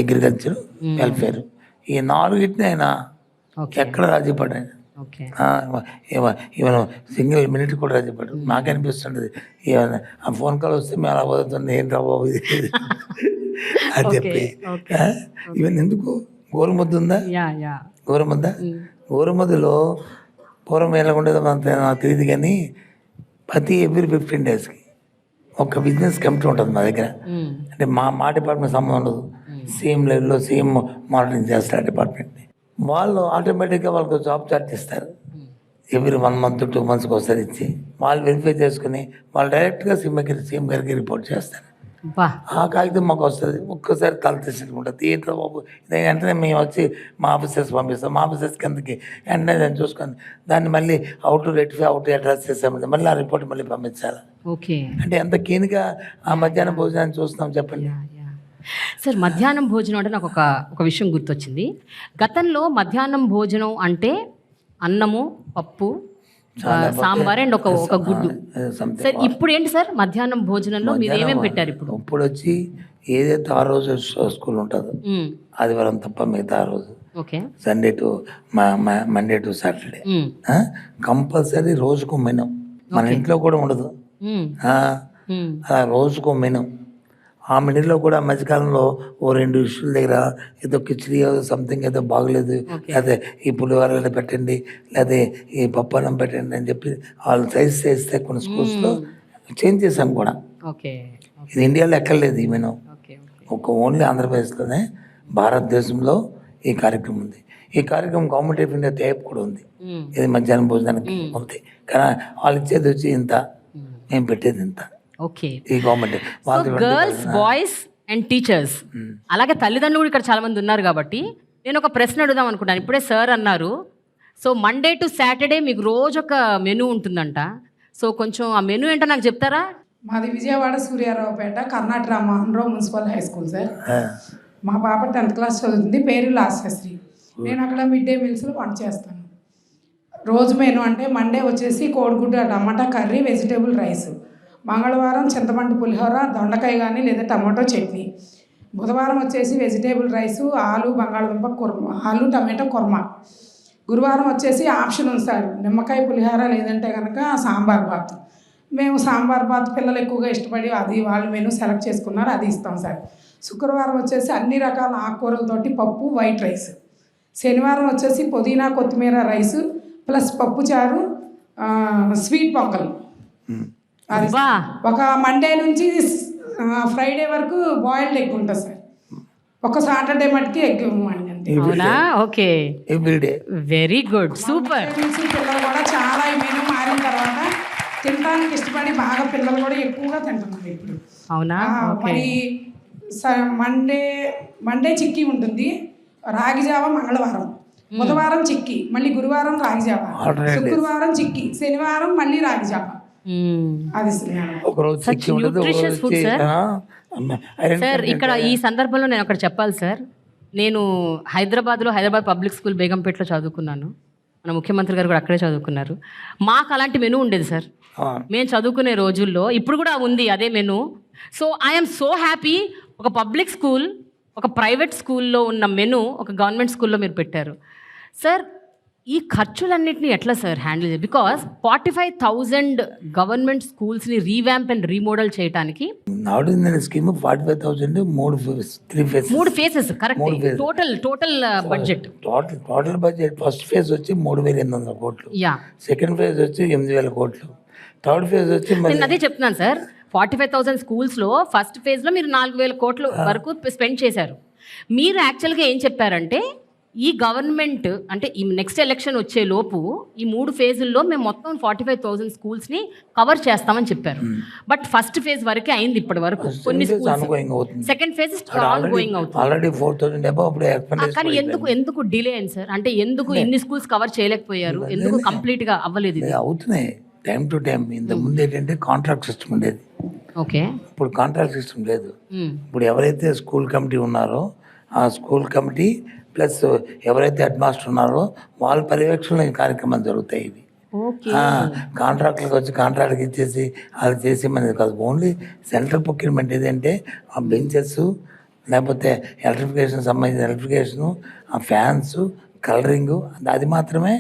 agriculture, welfare. ఈ 4 ఆయన ఎక్కడ రాజీ పడ్డాను. ఓకే. ఈవెన్ సింగిల్ మినిట్ కూడా రాజీ పడ్డాడు. నాకు అనిపిస్తుంటుంది ఈవెన్ ఆ ఫోన్ కాల్ వస్తే మేము అలా పోతుంది ఏంటి బాబు ఇది అని చెప్పి. ఈవెన్ ఎందుకు గోరుముద్ద ఉందా, గోరుముద్దలో పూర్వం ఎలా ఉండేదో నాకు తెలియదు కానీ ప్రతి ఎవ్రీ 15 డేస్కి ఒక బిజినెస్ కమిటీ ఉంటుంది మా దగ్గర. అంటే మా డిపార్ట్మెంట్ సంబంధం ఉండదు. సీఎం లెవెల్లో సీఎం మానిటరింగ్ చేస్తారు డిపార్ట్మెంట్ని. వాళ్ళు ఆటోమేటిక్గా వాళ్ళకి జాబ్ చార్ట్ ఇస్తారు. ఎవ్రీ 1 మంత్ 2 మంత్స్కి ఒకసారి ఇచ్చి వాళ్ళు వెరిఫై చేసుకుని వాళ్ళు డైరెక్ట్గా సీఎం గారికి రిపోర్ట్ చేస్తారు. ఆ కాగితం మాకు వస్తుంది. ఒక్కసారి తల తీసుకుంటుంది ఏంటో బాబు ఇది. వెంటనే మేము వచ్చి మా ఆఫీసర్స్ పంపిస్తాం. మా ఆఫీసర్స్ కిందకి వెంటనే దాన్ని చూసుకొని దాన్ని మళ్ళీ అవుట్ రెక్టిఫై అవుట్ అడ్రస్ చేసామంటే మళ్ళీ ఆ రిపోర్ట్ మళ్ళీ పంపించాలి. ఓకే. అంటే ఎంత కీన్గా ఆ మధ్యాహ్నం భోజనాన్ని చూస్తున్నాం చెప్పండి. సార్, మధ్యాహ్నం భోజనం అంటే నాకు ఒక విషయం గుర్తొచ్చింది. గతంలో మధ్యాహ్నం భోజనం అంటే అన్నము, పప్పు, సాంబార్ అండ్ ఒక గుడ్డు. సార్ ఇప్పుడు ఏంటి సార్ మధ్యాహ్నం భోజనంలో మీరు ఏమేమి పెట్టారు? ఇప్పుడు వచ్చి ఏదైతే ఆ రోజు స్కూల్ ఉంటుందో ఆదివారం తప్ప మిగతా ఆ రోజు Sunday to Monday to Saturday compulsory రోజుకు మెను. మన ఇంట్లో కూడా ఉండదు అలా రోజుకు మెను. ఆ మెనూలో కూడా మధ్యకాలంలో ఓ 2 ఇష్యూల దగ్గర ఏదో కిచిడి సంథింగ్ ఏదో బాగలేదు, లేకపోతే ఈ పులిహోర ఏదో పెట్టండి, లేకపోతే ఈ పప్పన్నం పెట్టండి అని చెప్పి వాళ్ళు సైజ్ చేస్తే కొన్ని స్కూల్స్లో చేంజ్ చేసాం కూడా. ఇది ఇండియాలో ఎక్కర్లేదు ఈ మెనూ. ఓన్లీ ఆంధ్రప్రదేశ్లోనే భారతదేశంలో ఈ కార్యక్రమం ఉంది. ఈ కార్యక్రమం గవర్నమెంట్ ఆఫ్ ఇండియా టైప్ కూడా ఉంది. ఇది మధ్యాహ్నం భోజనానికి ఉంది. కానీ వాళ్ళు ఇచ్చేది వచ్చి ఇంత, మేము పెట్టేది ఇంత. ఓకే. ఈ government girls, boys and teachers అలాగే తల్లిదండ్రులు కూడా ఇక్కడ చాలా మంది ఉన్నారు కాబట్టి నేను ఒక ప్రశ్న అడుగుదాం అనుకుంటాను. ఇప్పుడే సార్ అన్నారు, సో మండే టు సాటర్డే మీకు రోజు ఒక మెనూ ఉంటుందంట. సో కొంచెం ఆ మెనూ ఏంటో నాకు చెప్తారా? మాది Vijayawada Suryaraopeta Karnataka Munro municipal high school sir. మా పాప 10th క్లాస్ చదువుతుంది. పేరు లాస్యశ్రీ. నేను అక్కడ మిడ్ డే మీల్స్లో వంట చేస్తాను. రోజు మెనూ అంటే మండే వచ్చేసి కోడిగుడ్డు టమాటా కర్రీ, వెజిటేబుల్ రైస్. మంగళవారం చింతపండు పులిహోర, దొండకాయ కానీ లేదా టమాటో చట్నీ. బుధవారం వచ్చేసి వెజిటేబుల్ రైసు, ఆలు బంగాళదుంప కుర్మా, ఆలు టమాటో కుర్మా. గురువారం వచ్చేసి ఆప్షన్ ఉంది సార్, నిమ్మకాయ పులిహోర లేదంటే కనుక సాంబార్ బాత్. మేము సాంబార్ బాత్ పిల్లలు ఎక్కువగా ఇష్టపడి అది వాళ్ళు మెనూ సెలెక్ట్ చేసుకున్నారు, అది ఇస్తాం సార్. శుక్రవారం వచ్చేసి అన్ని రకాల ఆకుకూరలతోటి పప్పు, వైట్ రైస్. శనివారం వచ్చేసి పుదీనా కొత్తిమీర రైసు ప్లస్ పప్పుచారు, స్వీట్ పొంగల్. అది ఒక మండే నుంచి ఫ్రైడే వరకు బాయిల్డ్ ఎగ్ ఉంటుంది సార్. ఒక సాటర్డే మటుకి ఎగ్ ఇవ్వండి అంతే. Okay, very good, super. పిల్లలు కూడా చాలా ఈ మెనూ మారిన తర్వాత తినడానికి ఇష్టపడి బాగా పిల్లలు కూడా ఎక్కువగా తింటున్నారు ఇప్పుడు. అవునా? మరి మండే చిక్కీ ఉంటుంది, రాగి జావ మంగళవారం, బుధవారం చిక్కీ, మళ్ళీ గురువారం రాగి జావ, శుక్రవారం చిక్కీ, శనివారం మళ్ళీ రాగి జావ. సార్ ఇక్కడ ఈ సందర్భంలో నేను ఒకటి చెప్పాలి సార్. నేను హైదరాబాద్ పబ్లిక్ స్కూల్ బేగంపేటలో చదువుకున్నాను. మన ముఖ్యమంత్రి గారు కూడా అక్కడే చదువుకున్నారు. మాకు అలాంటి మెనూ ఉండేది సార్ మేము చదువుకునే రోజుల్లో. ఇప్పుడు కూడా ఉంది అదే menu. So I'm so happy. ఒక పబ్లిక్ స్కూల్, ఒక ప్రైవేట్ స్కూల్లో ఉన్న మెనూ ఒక గవర్నమెంట్ స్కూల్లో మీరు పెట్టారు సార్. ఈ ఖర్చులన్నింటినీ ఎట్లా సార్ హ్యాండిల్ చేయాలి? బికాస్ 45,000 గవర్నమెంట్ స్కూల్స్ని రీవ్యాంప్ అండ్ రీమోడల్ చేయడానికి scheme 45,000 3 phases correct. Total budget first phase వచ్చి 3,800 కోట్లు, సెకండ్ ఫేజ్ వచ్చి 8,000 కోట్లు, థర్డ్ ఫేజ్ వచ్చి నేను అదే చెప్తున్నాను సార్. 45,000 స్కూల్స్లో ఫస్ట్ ఫేజ్లో మీరు 4,000 కోట్ల వరకు స్పెండ్ చేశారు. మీరు యాక్చువల్గా ఏం చెప్పారంటే ఈ గవర్నమెంట్ అంటే ఈ నెక్స్ట్ ఎలక్షన్ వచ్చే లోపు ఈ 3 ఫేజుల్లో మేము మొత్తం 45,000 స్కూల్స్ని కవర్ చేస్తామని చెప్పారు. బట్ ఫస్ట్ ఫేజ్ వరకే అయింది ఇప్పటి వరకు కొన్ని schools. Second phase on going అవుతుంది. ఆల్రెడీ 4,000 అబౌవ్ అప్పుడు కానీ ఎందుకు డిలే అయింది సార్? అంటే ఎందుకు ఇన్ని స్కూల్స్ కవర్ చేయలేకపోయారు? ఎందుకు కంప్లీట్ గా అవ్వలేదు ఇది? అవుతున్నాయి టైం టు టైం. ఇంత ముందు ఏంటంటే కాంట్రాక్ట్ సిస్టమ్ ఉండేది, ఓకే. ఇప్పుడు కాంట్రాక్ట్ సిస్టమ్ లేదు. ఇప్పుడు ఎవరైతే స్కూల్ కమిటీ ఉన్నారో ఆ స్కూల్ కమిటీ ప్లస్ ఎవరైతే హెడ్ మాస్టర్ ఉన్నారో వాళ్ళ పర్యవేక్షణలో ఈ కార్యక్రమాలు జరుగుతాయి. ఇవి కాంట్రాక్ట్లకు వచ్చి కాంట్రాక్ట్కి ఇచ్చేసి అది చేసి మనది కాదు. ఓన్లీ సెంట్రల్ ప్రొక్యూర్మెంట్ ఏదంటే ఆ బెంచెస్, లేకపోతే ఎలక్ట్రిఫికేషన్ సంబంధించిన ఎలక్ట్రిఫికేషను, ఆ ఫ్యాన్స్, కలరింగు, అది మాత్రమే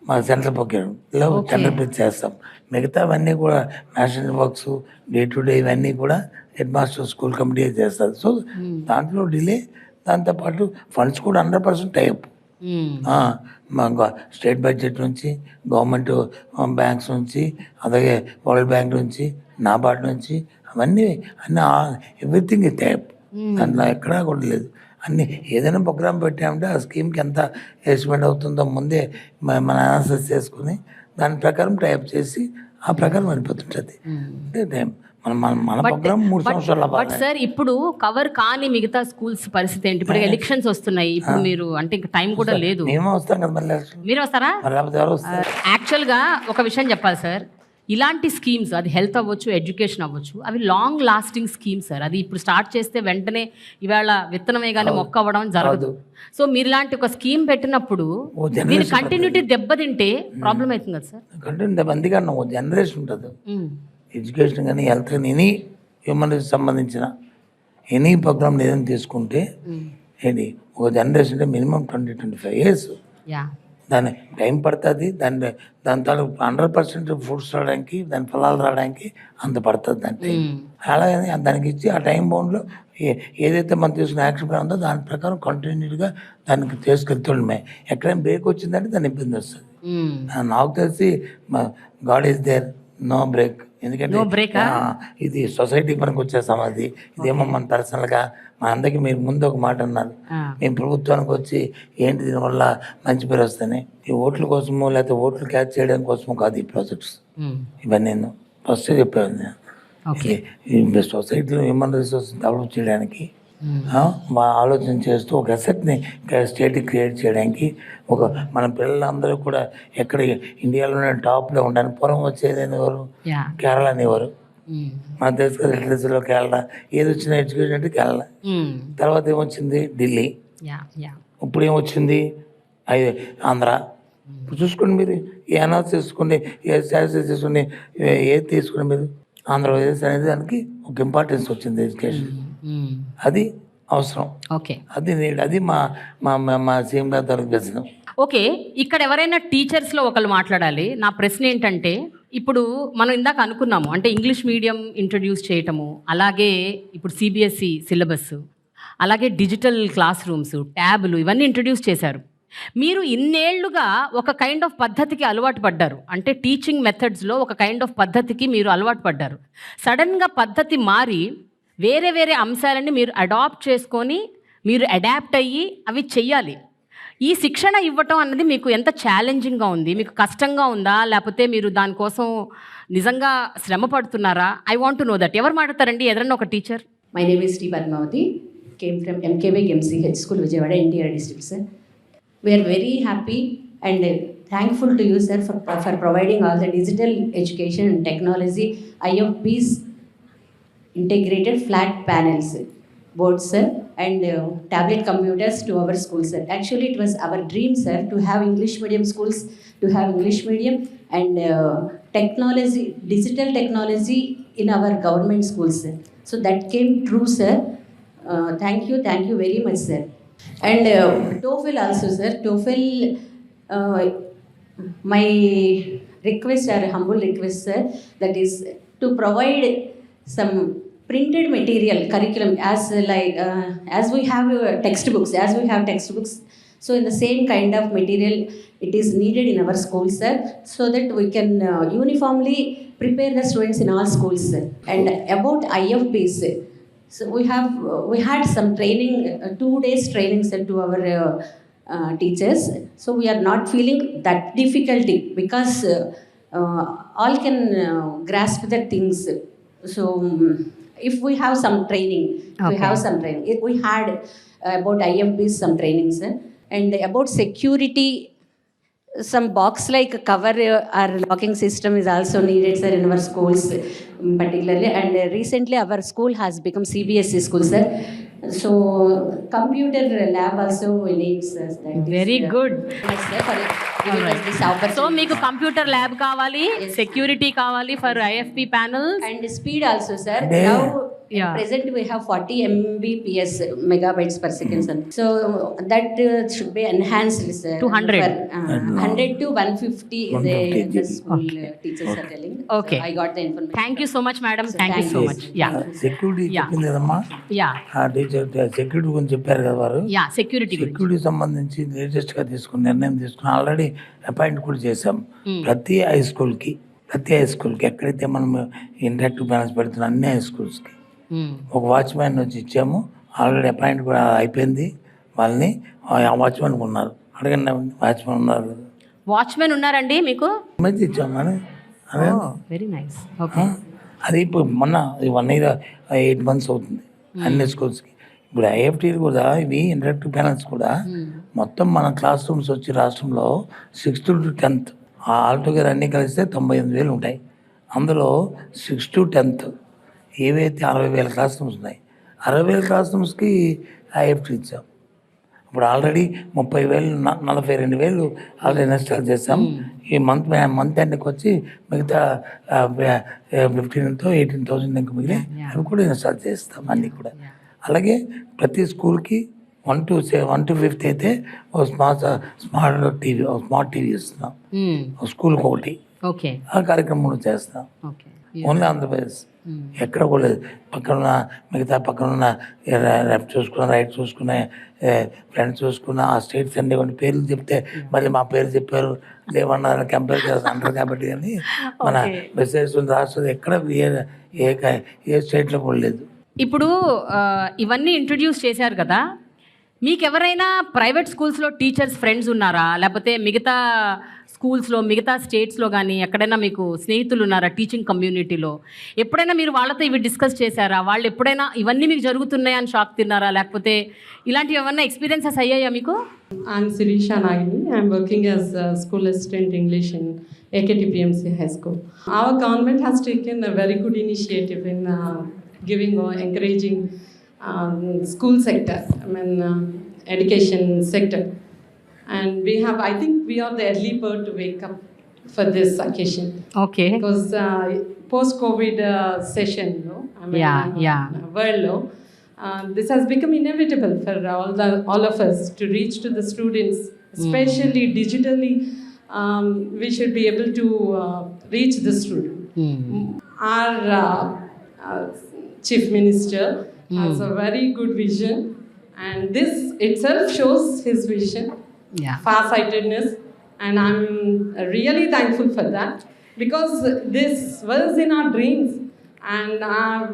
మా సెంట్రల్ ప్రొక్యూర్మెంట్లో టెండర్ పిలిచి చేస్తాం. మిగతావన్నీ కూడా national works, day to day ఇవన్నీ కూడా హెడ్ మాస్టర్ స్కూల్ కమిటీ చేస్తారు. సో దాంట్లో డిలే, దాంతోపాటు ఫండ్స్ కూడా 100% టైప్. మా స్టేట్ బడ్జెట్ నుంచి, గవర్నమెంట్ బ్యాంక్స్ నుంచి, అలాగే వరల్డ్ బ్యాంక్ నుంచి, నాబార్డ్ నుంచి, అన్నీ ఎవ్రీథింగ్ ఈ టైప్. దాంట్లో ఎక్కడా కూడా లేదు. అన్నీ ఏదైనా ప్రోగ్రామ్ పెట్టామంటే ఆ స్కీమ్కి ఎంత ఎస్టిమేట్ అవుతుందో ముందే మన అనాలిసిస్ చేసుకుని దాని ప్రకారం టైప్ చేసి ఆ ప్రకారం వెళ్ళిపోతుంటుంది. అంటే టైం మన ప్రోగ్రామ్ 3 సంవత్సరాల. బట్ సార్ ఇప్పుడు కవర్ కాని మిగతా స్కూల్స్ పరిస్థితి ఏంటి? ఇప్పుడు ఎలక్షన్స్ వస్తున్నాయి, ఇప్పుడు మీరు అంటే ఇంకా టైం కూడా లేదు. మేమే వస్తాం కదా, మళ్ళీ మీరు వస్తారా? ఎవరు వస్తారు? యాక్చువల్గా ఒక విషయం చెప్పాలి సార్, ఇలాంటి స్కీమ్స్, అది హెల్త్ అవ్వచ్చు, ఎడ్యుకేషన్ అవ్వచ్చు, అవి లాంగ్ లాస్టింగ్ స్కీమ్స్ సార్. అది ఇప్పుడు స్టార్ట్ చేస్తే వెంటనే ఇవాళ విత్తనమే కానీ మొక్క అవ్వడం జరగదు. సో మీరు ఇలాంటి ఒక స్కీమ్ పెట్టినప్పుడు దీని కంటిన్యూటీ దెబ్బతింటే ప్రాబ్లం అవుతుంది కదా సార్? కంటిన్యూ అందుకన్నా ఒక జనరేషన్ ఉంటుంది. ఎడ్యుకేషన్ కానీ, హెల్త్ కానీ, ఎనీ హ్యూమన్ రైట్స్ సంబంధించిన ఎనీ ప్రోగ్రామ్ ఏదైనా తీసుకుంటే ఏంటి ఒక జనరేషన్ అంటే మినిమం 20-25 years. దాని టైం పడుతుంది. దాని తాలూకు 100% ఫ్రూట్స్ రావడానికి, దాని ఫలాలు రావడానికి అంత పడుతుంది దాని టైం. అలాగే దానికి ఇచ్చి ఆ టైం బౌండ్లో ఏదైతే మనం తీసుకున్న యాక్షన్ ప్లాన్ ఉందో దాని ప్రకారం కంటిన్యూగా దానికి తీసుకెళ్తుండమే. ఎక్కడైనా బ్రేక్ వచ్చిందంటే దాని ఇబ్బంది వస్తుంది. నాకు తెలిసి god is there, no break. ఎందుకంటే ఇది సొసైటీ మనకు వచ్చే సమాధి. ఇదేమో మన పర్సనల్గా మన అందరికీ మీరు ముందు ఒక మాట అన్నారు, మేము ప్రభుత్వానికి వచ్చి ఏంటి దీనివల్ల మంచి పేరు వస్తాయి. ఈ ఓట్ల కోసమో లేకపోతే ఓట్లు క్యాచ్ చేయడం కోసమో కాదు ఈ ప్రాజెక్ట్స్. ఇవన్నీ నేను ఫస్ట్ చెప్పాను. ఈ సొసైటీలో హ్యూమన్ రిసోర్స్ డెవలప్ చేయడానికి ఆలోచన చేస్తూ ఒక అసెట్ని స్టేట్కి క్రియేట్ చేయడానికి, ఒక మన పిల్లలందరూ కూడా ఎక్కడ ఇండియాలోనే టాప్లో ఉండడానికి పూర్వం వచ్చేది అనేవారు కేరళ అనేవారు. మన తెలుసు కదా, లిటరసీలో కేరళ. ఏది వచ్చిన ఎడ్యుకేషన్ అంటే కేరళ. తర్వాత ఏమొచ్చింది ఢిల్లీ. ఇప్పుడు ఏమొచ్చింది ఆంధ్ర. ఇప్పుడు చూసుకోండి, మీరు ఏ అనాలిసిస్ చేసుకోండి, ఏ స్టాటిస్టిక్స్ చేసుకోండి, ఏది తీసుకుని మీరు ఆంధ్రప్రదేశ్ అనేది దానికి ఒక ఇంపార్టెన్స్ వచ్చింది ఎడ్యుకేషన్. అది అవసరం. ఓకే, అది మా సీఎం గారి తరఫు చేసినాం. ఓకే, ఇక్కడ ఎవరైనా టీచర్స్లో ఒకళ్ళు మాట్లాడాలి. నా ప్రశ్న ఏంటంటే, ఇప్పుడు మనం ఇందాక అనుకున్నాము అంటే ఇంగ్లీష్ మీడియం ఇంట్రడ్యూస్ చేయటము, అలాగే ఇప్పుడు సిబిఎస్ఈ సిలబస్, అలాగే డిజిటల్ క్లాస్ రూమ్స్, ట్యాబ్లు, ఇవన్నీ ఇంట్రడ్యూస్ చేశారు. మీరు ఇన్నేళ్లుగా ఒక కైండ్ ఆఫ్ పద్ధతికి అలవాటు పడ్డారు. అంటే టీచింగ్ మెథడ్స్లో ఒక కైండ్ ఆఫ్ పద్ధతికి మీరు అలవాటు పడ్డారు. సడన్గా పద్ధతి మారి వేరే వేరే అంశాలని మీరు అడాప్ట్ చేసుకొని మీరు అడాప్ట్ అయ్యి అవి చెయ్యాలి. ఈ శిక్షణ ఇవ్వటం అన్నది మీకు ఎంత ఛాలెంజింగ్గా ఉంది? మీకు కష్టంగా ఉందా, లేకపోతే మీరు దానికోసం నిజంగా శ్రమ పడుతున్నారా? I want to know that. ఎవరు మాట్లాడతారండి? ఎదరన్నా ఒక teacher. My name is Sri Padmavati, came from MKB MCH School, Vijayawada, NTR district, sir. We are very happy and thankful to you, sir, for providing all the digital education and technology, IFPs, integrated flat panels, boards, sir, and tablet computers to our school, sir. Actually, it was our dream, sir, to have English medium schools, to have English medium and technology, digital technology in our government schools, sir. So that came true, sir. Thank you very much, sir. And TOEFL also, sir. TOEFL, my request or humble request, sir, that is to provide some printed material curriculum as we have textbooks. So in the same kind of material it is needed in our schools, sir, so that we can uniformly prepare the students in all schools, sir. And about IFPs, So we had some training, 2 days training sent to our teachers. So we are not feeling that difficulty because all can grasp the things. So if we have some training, we had about IFBs some trainings, and about security. Some box like cover or locking system is also needed, sir, in our schools particularly. And recently our school has become CBSE school, sir. So computer lab also we need, sir. That is, Very good. much, sir, for giving us this opportunity. So మీకు computer lab కావాలి, security కావాలి for IFP panels. And speed also, sir. Yeah. Now Yeah. at present we have 40 Mbps megabytes per second, sir. So that should be enhanced, sir. To 100. For, 100 to 150 the 150 school teachers are telling. Okay. So I got the information. Thank you so much madam, So thank you thank so you. Much. Yeah security Yeah. చెప్పింది కదమ్మా, yeah ఆ teacher security గురించి చెప్పారు కదా వారు. Yeah security గురించి. Security సంబంధించి లేటెస్ట్గా తీసుకున్న నిర్ణయం తీసుకుని ఆల్రెడీ అపాయింట్ కూడా చేసాం. ప్రతి హై స్కూల్కి ఎక్కడైతే మనం ఇంటరాక్టివ్ ప్యానల్స్ పెడుతున్న అన్ని హై స్కూల్స్కి ఒక వాచ్మ్యాన్ వచ్చి ఇచ్చాము. ఆల్రెడీ అపాయింట్ కూడా అయిపోయింది వాళ్ళని. ఆ వాచ్మెన్ ఉన్నారు, అడగండి వాచ్మెన్ ఉన్నారు. వాచ్మెన్ ఉన్నారండి మీకు? మంచి ఇచ్చాము అని అదే. Very nice. ఓకే. అది ఇప్పుడు మొన్న 1 year 8 months అవుతుంది అన్ని స్కూల్స్కి. ఇప్పుడు ఐఎఫ్టీ కూడా ఇవి ఇంటరాక్టివ్ ప్యానల్స్ కూడా మొత్తం మన క్లాస్ రూమ్స్ వచ్చి రాష్ట్రంలో 6th to 10th ఆల్టుగెదర్ అన్నీ కలిస్తే 98,000 ఉంటాయి. అందులో 6th to 10th ఏవైతే 60,000 క్లాస్ రూమ్స్ ఉన్నాయి, 60,000 క్లాస్ రూమ్స్కి ఐఎఫ్టీ ఇచ్చాం. ఇప్పుడు ఆల్రెడీ 30,000 42,000 ఆల్రెడీ ఇన్స్టాల్ చేస్తాం. ఈ మంత్ ఎండ్కి వచ్చి మిగతా 15,000 18,000 ఇంకా మిగిలి అవి కూడా ఇన్స్టాల్ చేస్తాం అన్నీ కూడా. అలాగే ప్రతి స్కూల్కి 1 to 5th అయితే ఒక స్మార్ట్ టీవీ ఇస్తున్నాం, ఒక స్కూల్కి ఒకటి. ఓకే. ఆ కార్యక్రమం చేస్తాం. ఓకే. ఓన్లీ ఆంధ్రప్రదేశ్, ఎక్కడ కూడా లేదు. పక్కనున్న లెఫ్ట్ చూసుకున్న, రైట్ చూసుకున్న, ఫ్రంట్ చూసుకున్న ఆ స్టేట్స్ అన్ని కొన్ని పేర్లు చెప్తే మళ్ళీ మా పేరు చెప్పారు లేవన్నారు కంపేర్ చేస్తారు అంటారు. కాబట్టి అని మన వెబ్సైట్స్ రాష్ట్రం ఎక్కడ ఏ స్టేట్లో కూడా లేదు. ఇప్పుడు ఇవన్నీ ఇంట్రడ్యూస్ చేశారు కదా, మీకు ఎవరైనా ప్రైవేట్ స్కూల్స్లో టీచర్స్ ఫ్రెండ్స్ ఉన్నారా? లేకపోతే మిగతా స్కూల్స్లో మిగతా స్టేట్స్లో కానీ ఎక్కడైనా మీకు స్నేహితులు ఉన్నారా టీచింగ్ కమ్యూనిటీలో? ఎప్పుడైనా మీరు వాళ్ళతో ఇవి డిస్కస్ చేశారా? వాళ్ళు ఎప్పుడైనా ఇవన్నీ మీకు జరుగుతున్నాయని షాక్ తిన్నారా? లేకపోతే ఇలాంటివి ఏమన్నా ఎక్స్పీరియన్సెస్ అయ్యాయా మీకు? I'm Sirisha Nagini. I'm working as a school assistant English in AKTPMC High School. Our government has taken a very good initiative in giving or encouraging school sector, education sector. And I think we are the early bird to wake up for this occasion. Okay. Because post-COVID session, world law, this has become inevitable for all of us to reach to the students, especially digitally. We should be able to reach the student. Our Chief Minister has a very good vision, and this itself shows his vision, far-sightedness, and I'm really thankful for that, because this was in our dreams. And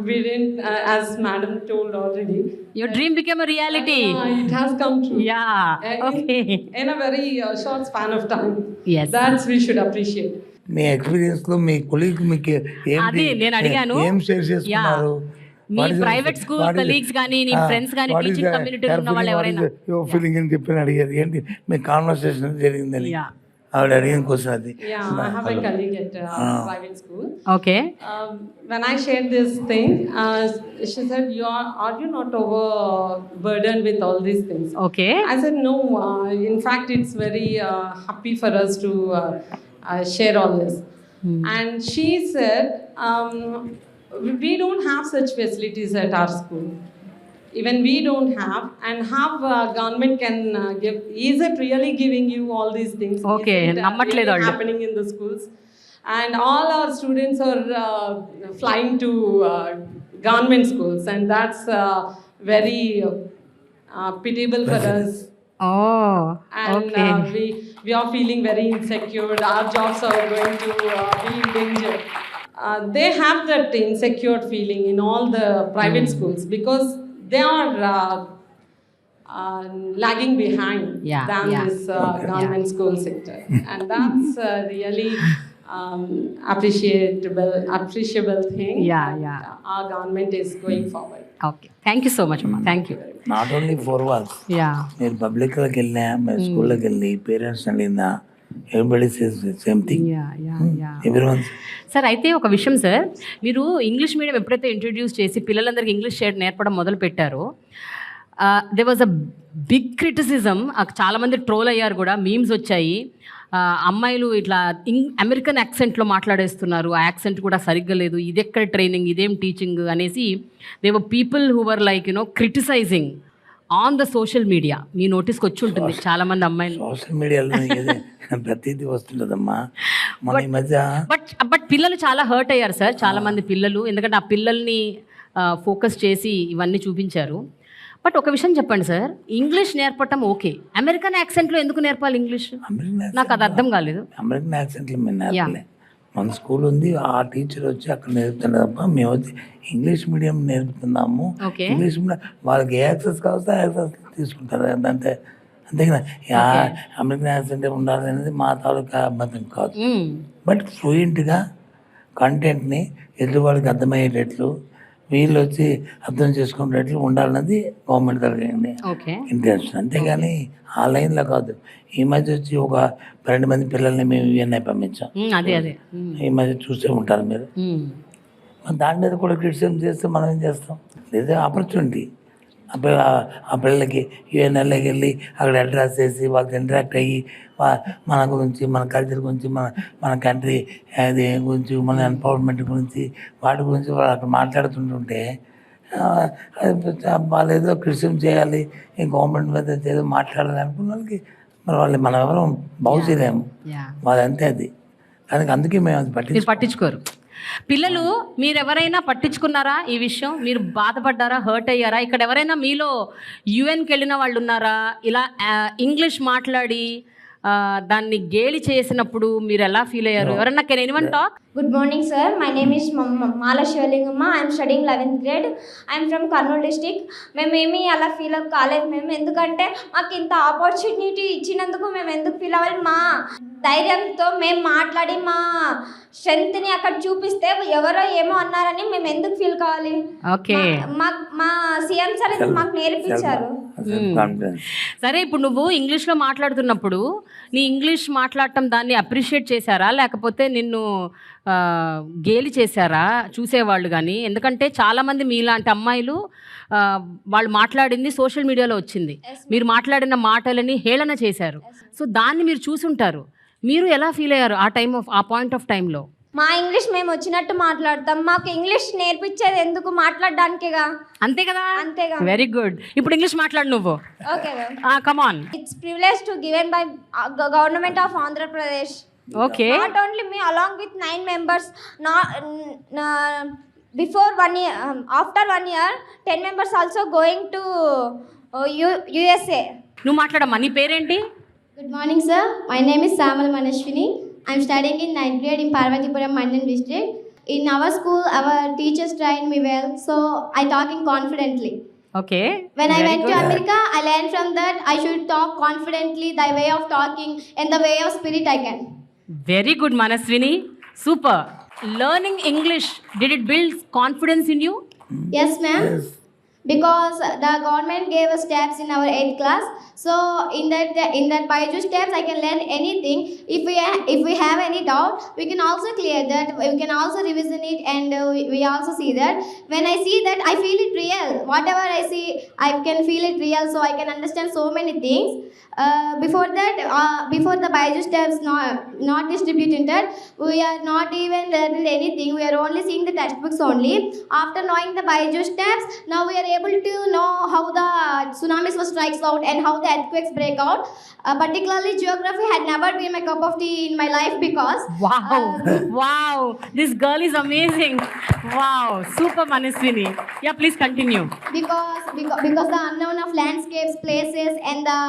we didn't, as madam told already, Your dream became a reality. It has come true. Yeah. Okay. In a very short span of time. Yes. That's we should appreciate. మీ ఎక్స్పీరియన్స్లో మీ colleague మీకు అదే నేను అడిగాను. ఏం share చేసుకున్నారు? మీ private school colleagues కానీ నీ ఫ్రెండ్స్ కానీ టీచింగ్ కమ్యూనిటీలో ఉన్న వాళ్ళు ఎవరైనా ఫీలింగ్ అని చెప్పి అడిగారు. ఏంటి మీ కాన్వర్సేషన్ జరిగిందని ఆవిడ అడిగిన క్వశ్చన్ అది. Yeah, I have a colleague at private school. Okay. When I shared this thing, she said, are you not overburdened with all these things? Okay. I said, no. In fact, it's very happy for us to share all this. And she said, we don't have such facilities at our school. Even we don't have, and how government can give. Is it really giving you all these things? Okay, Is it nammatledu really happening in the schools? And all our students are flying to government schools, and that's very pitiable for us. Oh, And okay. we are feeling very insecure. Our jobs are going to be in danger. they have that insecure feeling in all the private schools because they are lagging behind Yeah, than yeah. this government school sector, and that's really appreciable thing. Yeah, and, yeah. Our government is going forward. Okay, thank you so much అమ్మా, thank you. Not only four walls, yeah, మీరు పబ్లిక్లోకి వెళ్ళినా మీరు స్కూల్లోకి వెళ్ళి parents వెళ్ళినా everybody says same thing, yeah, yeah, yeah. Everyone. Sir అయితే ఒక విషయం సార్, మీరు ఇంగ్లీష్ మీడియం ఎప్పుడైతే ఇంట్రడ్యూస్ చేసి పిల్లలందరికీ ఇంగ్లీష్ నేర్పడం మొదలు పెట్టారో they was a big criticism. చాలామంది ట్రోల్ అయ్యారు కూడా, మీమ్స్ వచ్చాయి. అమ్మాయిలు ఇట్లా అమెరికన్ యాక్సెంట్లో మాట్లాడేస్తున్నారు, ఆ యాక్సెంట్ కూడా సరిగ్గా లేదు, ఇది ఎక్కడ ట్రైనింగ్, ఇదేం టీచింగ్ అనేసి they were people who were like criticising on the social media. మీ నోటీస్కి వచ్చి ఉంటుంది చాలామంది అమ్మాయిలు. సోషల్ మీడియాలో ప్రతిదీ వస్తుంటుందమ్మా. మన ఈ మధ్య బట్ పిల్లలు చాలా హర్ట్ అయ్యారు సార్, చాలామంది పిల్లలు, ఎందుకంటే ఆ పిల్లల్ని ఫోకస్ చేసి ఇవన్నీ చూపించారు. బట్ ఒక విషయం చెప్పండి సార్, ఇంగ్లీష్ నేర్పటం ఓకే, అమెరికన్ యాక్సెంట్లో ఎందుకు నేర్పాలి ఇంగ్లీష్? నాకు అది అర్థం కాలేదు. అమెరికన్ యాక్సెంట్లో మేము నేర్పలే, మన స్కూల్ ఉంది, ఆ టీచర్ వచ్చి అక్కడ నేర్పుతున్నారు తప్ప మేము వచ్చి ఇంగ్లీష్ మీడియం నేర్పుతున్నాము. ఓకే, ఇంగ్లీష్ మీడియం వాళ్ళకి ఏ యాక్సెస్ కావస్తే యాక్సెస్ తీసుకుంటారు అంతే. అంతేగా అమెరికన్ యాక్సెంట్ ఉండాలి అనేది మా తాలూకా అబద్ధం కాదు. బట్ ఫ్లూయెంట్గా కంటెంట్ని ఎదురువాడికి అర్థమయ్యేటట్లు, వీళ్ళు వచ్చి అర్థం చేసుకునేటట్లు ఉండాలన్నది గవర్నమెంట్ తరగతి ఇంటెన్షన్. అంతేగాని ఆ లైన్లో కాదు. ఈ మధ్య వచ్చి ఒక 12 మంది పిల్లల్ని మేము యూఎన్ఐ పంపించాం. ఈ మధ్య చూసే ఉంటారు మీరు. దాని మీద కూడా క్రిటిసిజం చేస్తే మనం ఏం చేస్తాం? లేదా ఆపర్చునిటీ ఆ పిల్లలకి యూఎన్ఐలోకి వెళ్ళి అక్కడ అడ్రస్ చేసి వాళ్ళతో ఇంటరాక్ట్ అయ్యి మన గురించి, మన కల్చర్ గురించి, మన కంట్రీ అది గురించి, మన ఎంపవర్మెంట్ గురించి, వాటి గురించి వాళ్ళు అక్కడ మాట్లాడుతుంటుంటే వాళ్ళు ఏదో క్రిటిసిజం చేయాలి, ఈ గవర్నమెంట్ మీద ఏదో మాట్లాడాలి అనుకున్న వాళ్ళకి మరి వాళ్ళు మనం ఎవరు బాగు చేయలేము. వాళ్ళంతే అది. దానికి అందుకే మేము అది పట్టించుకోరు. పిల్లలు మీరెవరైనా పట్టించుకున్నారా ఈ విషయం? మీరు బాధపడ్డారా, హర్ట్ అయ్యారా? ఇక్కడ ఎవరైనా మీలో యుఎన్కి వెళ్ళిన వాళ్ళు ఉన్నారా? ఇలా ఇంగ్లీష్ మాట్లాడి దాన్ని గేలి చేసినప్పుడు మీరు ఎలా ఫీల్ అయ్యారు? ఎవరన్నా can anyone talk? Good morning, sir. My name is Mala Shivalingamma. I am studying 11th grade. I am from Kurnool district. మేమేమి అలా ఫీల్ కాలేదు. మేము ఎందుకంటే మాకు ఇంత ఆపర్చునిటీ ఇచ్చినందుకు మేము ఎందుకు ఫీల్ అవ్వాలి? మా ధైర్యంతో మేము మాట్లాడి మా స్ట్రెంత్ని అక్కడ చూపిస్తే ఎవరో ఏమో అన్నారని మేము ఎందుకు ఫీల్ కావాలి? ఓకే, మా సీఎం సార్ మాకు నేర్పించారు. సరే, ఇప్పుడు నువ్వు ఇంగ్లీష్లో మాట్లాడుతున్నప్పుడు నీ ఇంగ్లీష్ మాట్లాడటం దాన్ని అప్రిషియేట్ చేశారా, లేకపోతే నిన్ను గేలి చేశారా చూసేవాళ్ళు? కానీ ఎందుకంటే చాలామంది మీలాంటి అమ్మాయిలు వాళ్ళు మాట్లాడింది సోషల్ మీడియాలో వచ్చింది, మీరు మాట్లాడిన మాటలని హేళన చేశారు. సో దాన్ని మీరు చూసుంటారు. మీరు ఎలా ఫీల్ అయ్యారు ఆ పాయింట్ ఆఫ్ టైంలో? మా ఇంగ్లీష్ మేము వచ్చినట్టు మాట్లాడతాం. మాకు ఇంగ్లీష్ నేర్పించేది ఎందుకు? మాట్లాడడానికిగా. అంతే కదా? అంతేగా. Very good. ఇప్పుడు ఇంగ్లీష్ మాట్లాడు నువ్వు. Okay, come on. It's privilege to given by government of Andhra Pradesh. Okay. Not only me, along with 9 members. Before 1 year, after 1 year, 10 members also going to USA. నువ్వు మాట్లాడమ్మా, నీ పేరేంటి? Good morning, sir. My name is Samal Manashwini. I am studying in 9th grade in Parvatipuram, Mandyan district. In our school, our teachers trained me well, so I talking confidently. Okay. When I went to America, I learned from that I should talk confidently, the way of talking and the way of spirit I can. Very good, Manaswini. Super. Learning English, did it build confidence in you? Yes, ma'am. Yes. Because the government gave us steps in our 8th class. So in that Byju's steps, I can learn anything. If we have any doubt, we can also clear that. We can also revision it, and we also see that. When I see that, I feel it real. Whatever I see, I can feel it real. So I can understand so many things. Before that, before the Byju's steps not distributed, we are not even learning anything. We are only seeing the textbooks only. After knowing the Byju's steps, now we are able to know how the tsunamis was strikes out and how the earthquakes break out. Particularly geography had never been my cup of tea in my life because Wow, wow, this girl is amazing. Wow, super Manaswini. Yeah, please continue. because the unknown of landscapes, places, and the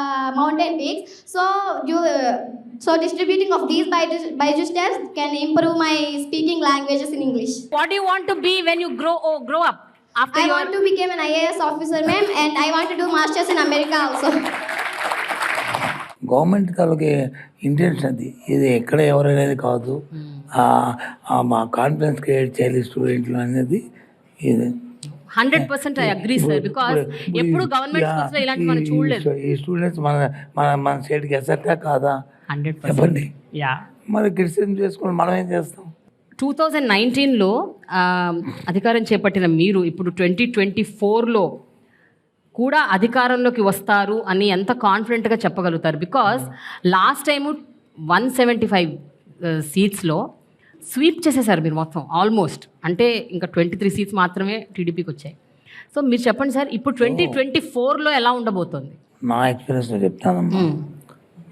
mountain peaks. So distributing of these Baiju steps can improve my speaking languages in English. What do you want to be when you grow up? After I your want to become an IAS officer, ma'am, and I want to do masters in America also. Government తాలూకు intention అది, ఇది ఎక్కడ ఎవరనేది కాదు, మా confidence create చేయాలి స్టూడెంట్లు అనేది ఇది. 100% I agree, sir, because ఎప్పుడు గవర్నమెంట్ స్కూల్స్ లో ఇలాంటి మనం చూడలేదు. ఈ స్టూడెంట్స్ మన స్టేట్కి ఎసెట్టా కాదా 100%. చెప్పండి. యా, మరి క్రిటిసిజం చేసుకుని మనం ఏం చేస్తాం? 2019లో అధికారం చేపట్టిన మీరు ఇప్పుడు 2024లో కూడా అధికారంలోకి వస్తారు అని ఎంత కాన్ఫిడెంట్గా చెప్పగలుగుతారు? బికాస్ లాస్ట్ టైము 175 సీట్స్లో స్వీప్ చేసేసారు మీరు మొత్తం ఆల్మోస్ట్. అంటే ఇంకా 23 సీట్స్ మాత్రమే టీడీపీకి వచ్చాయి. సో మీరు చెప్పండి సార్, ఇప్పుడు 2024లో ఎలా ఉండబోతోంది? నా ఎక్స్పీరియన్స్లో చెప్తానమ్మా.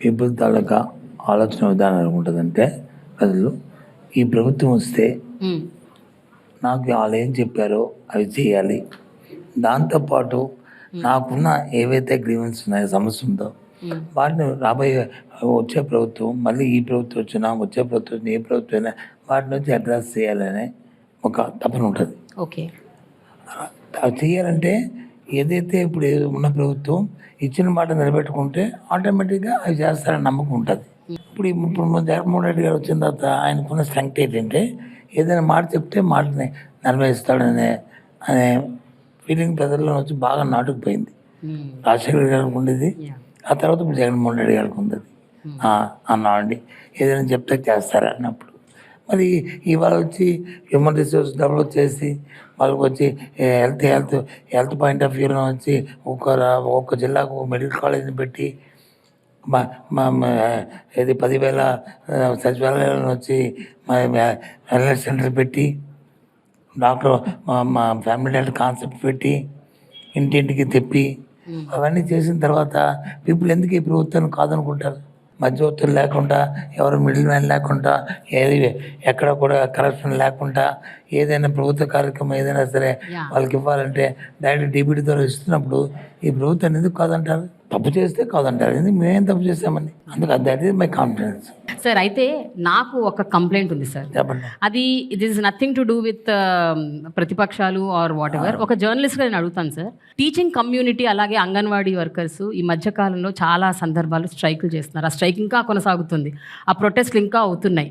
పీపుల్ తాలూకా ఆలోచన విధానం ఎలాగుంటుందంటే, ప్రజలు ఈ ప్రభుత్వం వస్తే నాకు వాళ్ళు ఏం చెప్పారో అవి చేయాలి, దాంతోపాటు నాకున్న ఏవైతే గ్రీవెన్స్ ఉన్నాయో, సమస్య ఉందో వాటిని రాబోయే వచ్చే ప్రభుత్వం, మళ్ళీ ఈ ప్రభుత్వం వచ్చినా వచ్చే ప్రభుత్వం వచ్చినా ఏ ప్రభుత్వం అయినా వాటి నుంచి అడ్రస్ చేయాలనే ఒక తపన ఉంటుంది. ఓకే, అవి చేయాలంటే ఏదైతే ఇప్పుడు ఉన్న ప్రభుత్వం ఇచ్చిన మాట నిలబెట్టుకుంటే ఆటోమేటిక్గా అవి చేస్తారని నమ్మకం ఉంటుంది. ఇప్పుడు జగన్మోహన్ రెడ్డి గారు వచ్చిన తర్వాత ఆయనకున్న స్ట్రెంగ్త్ ఏంటంటే, ఏదైనా మాట చెప్తే మాటని నెరవేరుస్తాడనే ఫీలింగ్ ప్రజల్లో వచ్చి బాగా నాటుకుపోయింది. రాజశేఖర్ గారికి ఉండేది, ఆ తర్వాత ఇప్పుడు జగన్మోహన్ రెడ్డి గారికి ఉంది. అన్నామండి ఏదైనా చెప్తే చేస్తారు అన్నప్పుడు. మరి ఇవాళ వచ్చి హ్యూమన్ రిసోర్స్ డెవలప్ చేసి వాళ్ళకి వచ్చి హెల్త్ పాయింట్ ఆఫ్ వ్యూలో వచ్చి ఒక్క జిల్లాకు ఒక మెడికల్ కాలేజీని పెట్టి ఇది 10,000 సచివాలయాలను వచ్చి వెల్నెస్ సెంటర్ పెట్టి డాక్టర్ ఫ్యామిలీ డాక్టర్ కాన్సెప్ట్ పెట్టి ఇంటింటికి తెప్పి అవన్నీ చేసిన తర్వాత పీపుల్ ఎందుకు ఈ ప్రభుత్వాన్ని కాదనుకుంటారు? మధ్యవర్తులు లేకుండా, ఎవరు మిడిల్ మ్యాన్ లేకుండా, ఏది ఎక్కడ కూడా కరప్షన్ లేకుండా ఏదైనా ప్రభుత్వ కార్యక్రమం ఏదైనా సరే వాళ్ళకి ఇవ్వాలంటే డైరెక్ట్ డీబీటీ ద్వారా ఇస్తున్నప్పుడు ఈ ప్రభుత్వాన్ని ఎందుకు కాదంటారు? తప్పు చేస్తే కాదంటారు. ఎందుకు మేమేం తప్పు చేస్తామని. అందుకు that is my confidence. Sir, అయితే నాకు ఒక కంప్లైంట్ ఉంది సార్. చెప్పండి. అది it is nothing to do with ప్రతిపక్షాలు ఆర్ వాట్ ఎవర్. ఒక జర్నలిస్ట్గా నేను అడుగుతాను సార్. టీచింగ్ కమ్యూనిటీ అలాగే అంగన్వాడీ వర్కర్స్ ఈ మధ్యకాలంలో చాలా సందర్భాలు స్ట్రైకులు చేస్తున్నారు. ఆ స్ట్రైక్ ఇంకా కొనసాగుతుంది, ఆ ప్రొటెస్ట్లు ఇంకా అవుతున్నాయి.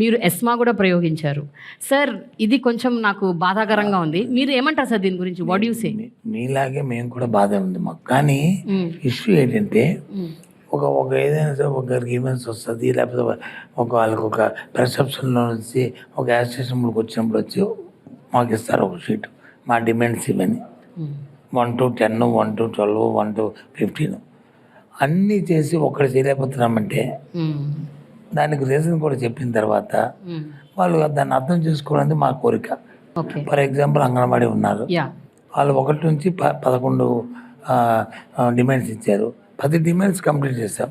మీరు ఎస్మా కూడా ప్రయోగించారు సార్. ఇది కొంచెం నాకు బాధాకరంగా ఉంది. మీరు ఏమంటారు సార్ దీని గురించి? What you say? మీలాగే మేము కూడా బాధ ఉంది మాకు. కానీ ఇష్యూ ఏంటంటే, ఒక ఏదైనా సరే ఒక గ్రీవెన్స్ వస్తుంది, లేకపోతే వాళ్ళకి ఒక పెర్సెప్షన్లో నుంచి ఒక యాజిటేషన్కి వచ్చినప్పుడు వచ్చి మాకు ఇస్తారు ఒక షీట్, మా డిమాండ్స్ ఇవన్నీ 1 to 10, 1 to 12, 1 to 15 అన్నీ చేసి ఒక్కటి చేయలేకపోతున్నామంటే దానికి రీజన్ కూడా చెప్పిన తర్వాత వాళ్ళు దాన్ని అర్థం చేసుకోవడానికి మా కోరిక. ఫర్ ఎగ్జాంపుల్ అంగన్వాడీ ఉన్నారు, వాళ్ళు 1 నుంచి 11 డిమాండ్స్ ఇచ్చారు. 10 డిమాండ్స్ కంప్లీట్ చేస్తాం.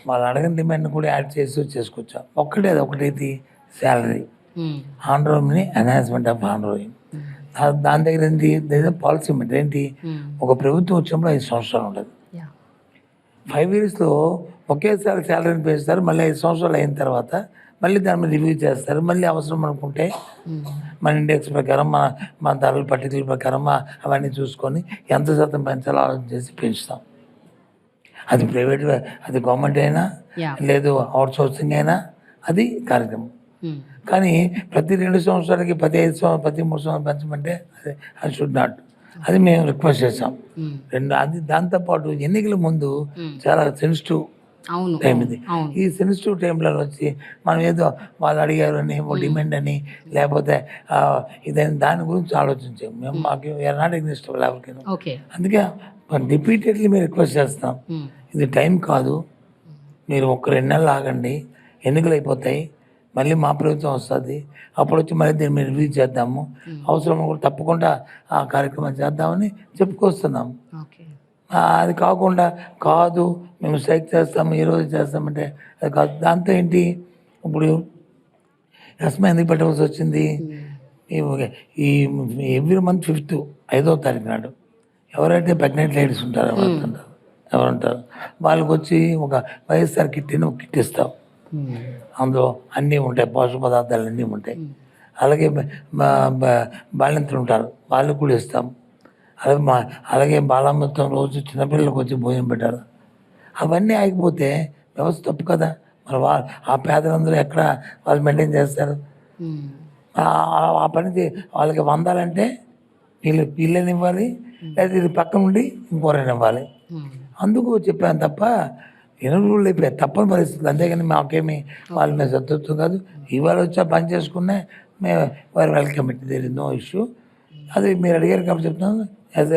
వాళ్ళు అడగిన డిమాండ్ కూడా యాడ్ చేసి చేసుకొచ్చాం. ఒకటేది శాలరీ, ఆన్రోల్ని ఎన్హాన్స్మెంట్ ఆఫ్ ఆన్రోలింగ్. దాని దగ్గర ఏంటి పాలసీ ఏంటి, ఒక ప్రభుత్వం వచ్చినప్పుడు 5 సంవత్సరాలు ఉంటుంది. 5 yearsలో ఒకేసారి శాలరీని పెంచుతారు. మళ్ళీ 5 సంవత్సరాలు అయిన తర్వాత మళ్ళీ దాని మీద రివ్యూ చేస్తారు. మళ్ళీ అవసరం అనుకుంటే మన ఇండెక్స్ ప్రకారం మన ధరల పట్టికల ప్రకారం అవన్నీ చూసుకొని ఎంత శాతం పెంచాలో ఆలోచన చేసి పెంచుతాం. అది ప్రైవేట్, అది గవర్నమెంట్ అయినా లేదు అవుట్ సోర్సింగ్ అయినా అది కార్యక్రమం. కానీ ప్రతి 2 సంవత్సరాలకి 15 సంవత్సరాలు 13 సంవత్సరాలు పెంచమంటే అది షుడ్ నాట్. అది మేము రిక్వెస్ట్ చేసాం. అది దాంతోపాటు ఎన్నికల ముందు చాలా సెన్సిటివ్ టైం ఇది. ఈ సెన్సిటివ్ టైంలో వచ్చి మనం ఏదో వాళ్ళు అడిగారు అని ఓ డిమాండ్ అని లేకపోతే ఇదని దాని గురించి ఆలోచించాం. మేము మాకు నాట్ ఎగ్నిస్ట్ ఎవరికి. అందుకే రిపీటెడ్లీ మేము రిక్వెస్ట్ చేస్తాం, ఇది టైం కాదు, మీరు 1-2 నెలలు ఆగండి, ఎన్నికలు అయిపోతాయి, మళ్ళీ మా ప్రభుత్వం వస్తుంది, అప్పుడు వచ్చి మళ్ళీ దీన్ని మేము రివ్యూ చేద్దాము, అవసరం కూడా తప్పకుండా ఆ కార్యక్రమం చేద్దామని చెప్పుకొస్తున్నాము. ఓకే. అది కాకుండా కాదు మేము స్ట్రైక్ చేస్తాము, ఈరోజు చేస్తామంటే అది కాదు. దాంతో ఏంటి, ఇప్పుడు ఎస్మా ఎందుకు పెట్టవలసి వచ్చింది, ఈ ఎవ్రీ మంత్ 5th 5వ తారీఖు నాడు ఎవరైతే ప్రెగ్నెంట్ లేడీస్ ఉంటారో ఎవరు ఉంటారు వాళ్ళకి వచ్చి ఒక వైఎస్ఆర్ కిట్ అని ఒక కిట్ ఇస్తాం. అందులో అన్నీ ఉంటాయి, పోషక పదార్థాలు అన్నీ ఉంటాయి. అలాగే బాలింతలు ఉంటారు, వాళ్ళకు కూడా ఇస్తాం. అలాగే బాలామృతం రోజు చిన్నపిల్లలకు వచ్చి భోజనం పెట్టారు. అవన్నీ ఆగిపోతే వ్యవస్థ తప్పు కదా. మరి ఆ పేదలందరూ ఎక్కడ వాళ్ళు మెయింటైన్ చేస్తారు? ఆ పని వాళ్ళకి వందాలంటే వీళ్ళని ఇవ్వాలి, లేదా ఇది పక్కన ఉండి ఇంకోరైనా ఇవ్వాలి. అందుకు చెప్పాను తప్ప ఎనుగులు అయిపోయాయి, తప్పని పరిస్థితులు. అంతేగాని మాకేమి వాళ్ళ మీద సత్తుత్వం కాదు. ఇవాళ వచ్చా పని చేసుకునే మేము వారు welcome it, there is no issue. అది మీరు అడిగారు కాబట్టి చెప్తున్నాను. యాజ్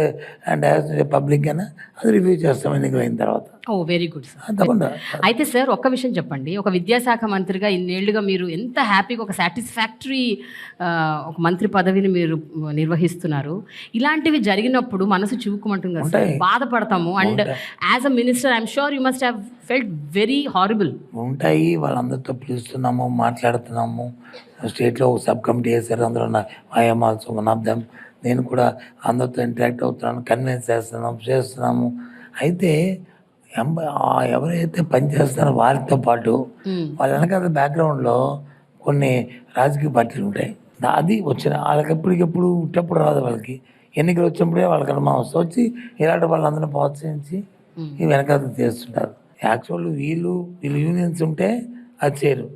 ఏ పబ్లిక్ అయినా అది రివ్యూ చేస్తాం ఎన్నికలు అయిన తర్వాత. ఓ వెరీ గుడ్ సార్. తప్పకుండా. అయితే సార్ ఒక్క విషయం చెప్పండి, ఒక విద్యాశాఖ మంత్రిగా ఇన్నేళ్లుగా మీరు ఎంత హ్యాపీగా ఒక సాటిస్ఫాక్టరీ ఒక మంత్రి పదవిని మీరు నిర్వహిస్తున్నారు. ఇలాంటివి జరిగినప్పుడు మనసు చివుకుమంటుంది కదా సార్, బాధపడతాము. And as a minister I'm sure you must have felt very horrible. ఉంటాయి, వాళ్ళందరితో పిలుస్తున్నాము, మాట్లాడుతున్నాము. స్టేట్లో ఒక సబ్ కమిటీ వేశారు, అందులో I'm also one of them. నేను కూడా అందరితో ఇంటరాక్ట్ అవుతున్నాను, కన్విన్స్ చేస్తున్నాము. అయితే ఎవరైతే పనిచేస్తారో వారితో పాటు వాళ్ళ వెనకాల బ్యాక్గ్రౌండ్లో కొన్ని రాజకీయ పార్టీలు ఉంటాయి. అది వచ్చిన వాళ్ళకి ఎప్పటికెప్పుడు ఉట్టప్పుడు రాదు. వాళ్ళకి ఎన్నికలు వచ్చినప్పుడే వాళ్ళకి అనుమానం వచ్చి ఇలాంటి వాళ్ళందరినీ ప్రోత్సహించి ఈ వెనకాల చేస్తుంటారు. యాక్చువల్ వీళ్ళు యూనియన్స్ ఉంటే అది చేయరు.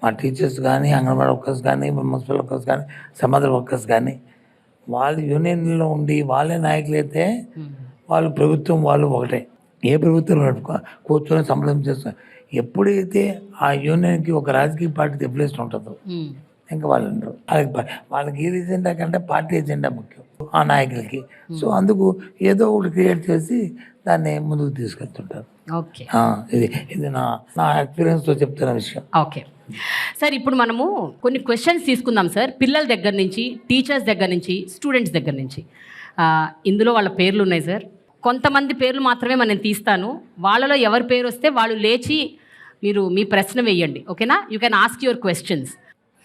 మా టీచర్స్ కానీ, అంగన్వాడీ వర్కర్స్ కానీ, మున్సిపల్ వర్కర్స్ కానీ, సమాధి వర్కర్స్ కానీ వాళ్ళు యూనియన్లో ఉండి వాళ్ళే నాయకులు అయితే వాళ్ళు ప్రభుత్వం వాళ్ళు ఒకటే. ఏ ప్రభుత్వంలో కూర్చొని సంబంధం చేస్తారు. ఎప్పుడైతే ఆ యూనియన్కి ఒక రాజకీయ పార్టీ ఎఫిలియేషన్ ఉంటుందో ఇంకా వాళ్ళు ఉండరు. వాళ్ళకి ఈ ఎజెండా కంటే పార్టీ ఎజెండా ముఖ్యం ఆ నాయకులకి. సో అందుకు ఏదో ఒకటి క్రియేట్ చేసి దాన్ని ముందుకు తీసుకెళ్తుంటారు. ఓకే, ఇది నా ఎక్స్పీరియన్స్తో చెప్తున్న విషయం. ఓకే సార్, ఇప్పుడు మనము కొన్ని క్వశ్చన్స్ తీసుకుందాం సార్. పిల్లల దగ్గర నుంచి, టీచర్స్ దగ్గర నుంచి, స్టూడెంట్స్ దగ్గర నుంచి. ఇందులో వాళ్ళ పేర్లు ఉన్నాయి సార్. కొంతమంది పేర్లు మాత్రమే నేను తీస్తాను. వాళ్ళలో ఎవరి పేరు వస్తే వాళ్ళు లేచి మీరు మీ ప్రశ్న వేయండి. ఓకేనా? You can ask your questions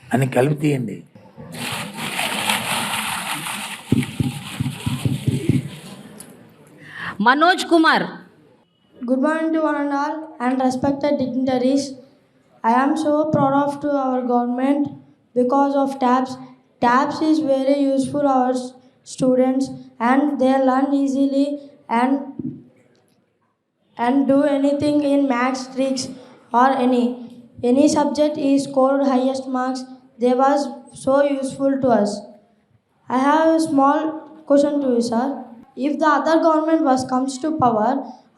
అని కలిపి తీయండి. Manoj Kumar. Good morning to one and all and respected dignitaries. I am so proud of to our government because of TAPS. TAPS is very useful our students and they learn easily and do anything in maths tricks or any subject is scored highest marks. They was so useful to us. I have a small question to you, sir. If the other government comes to power,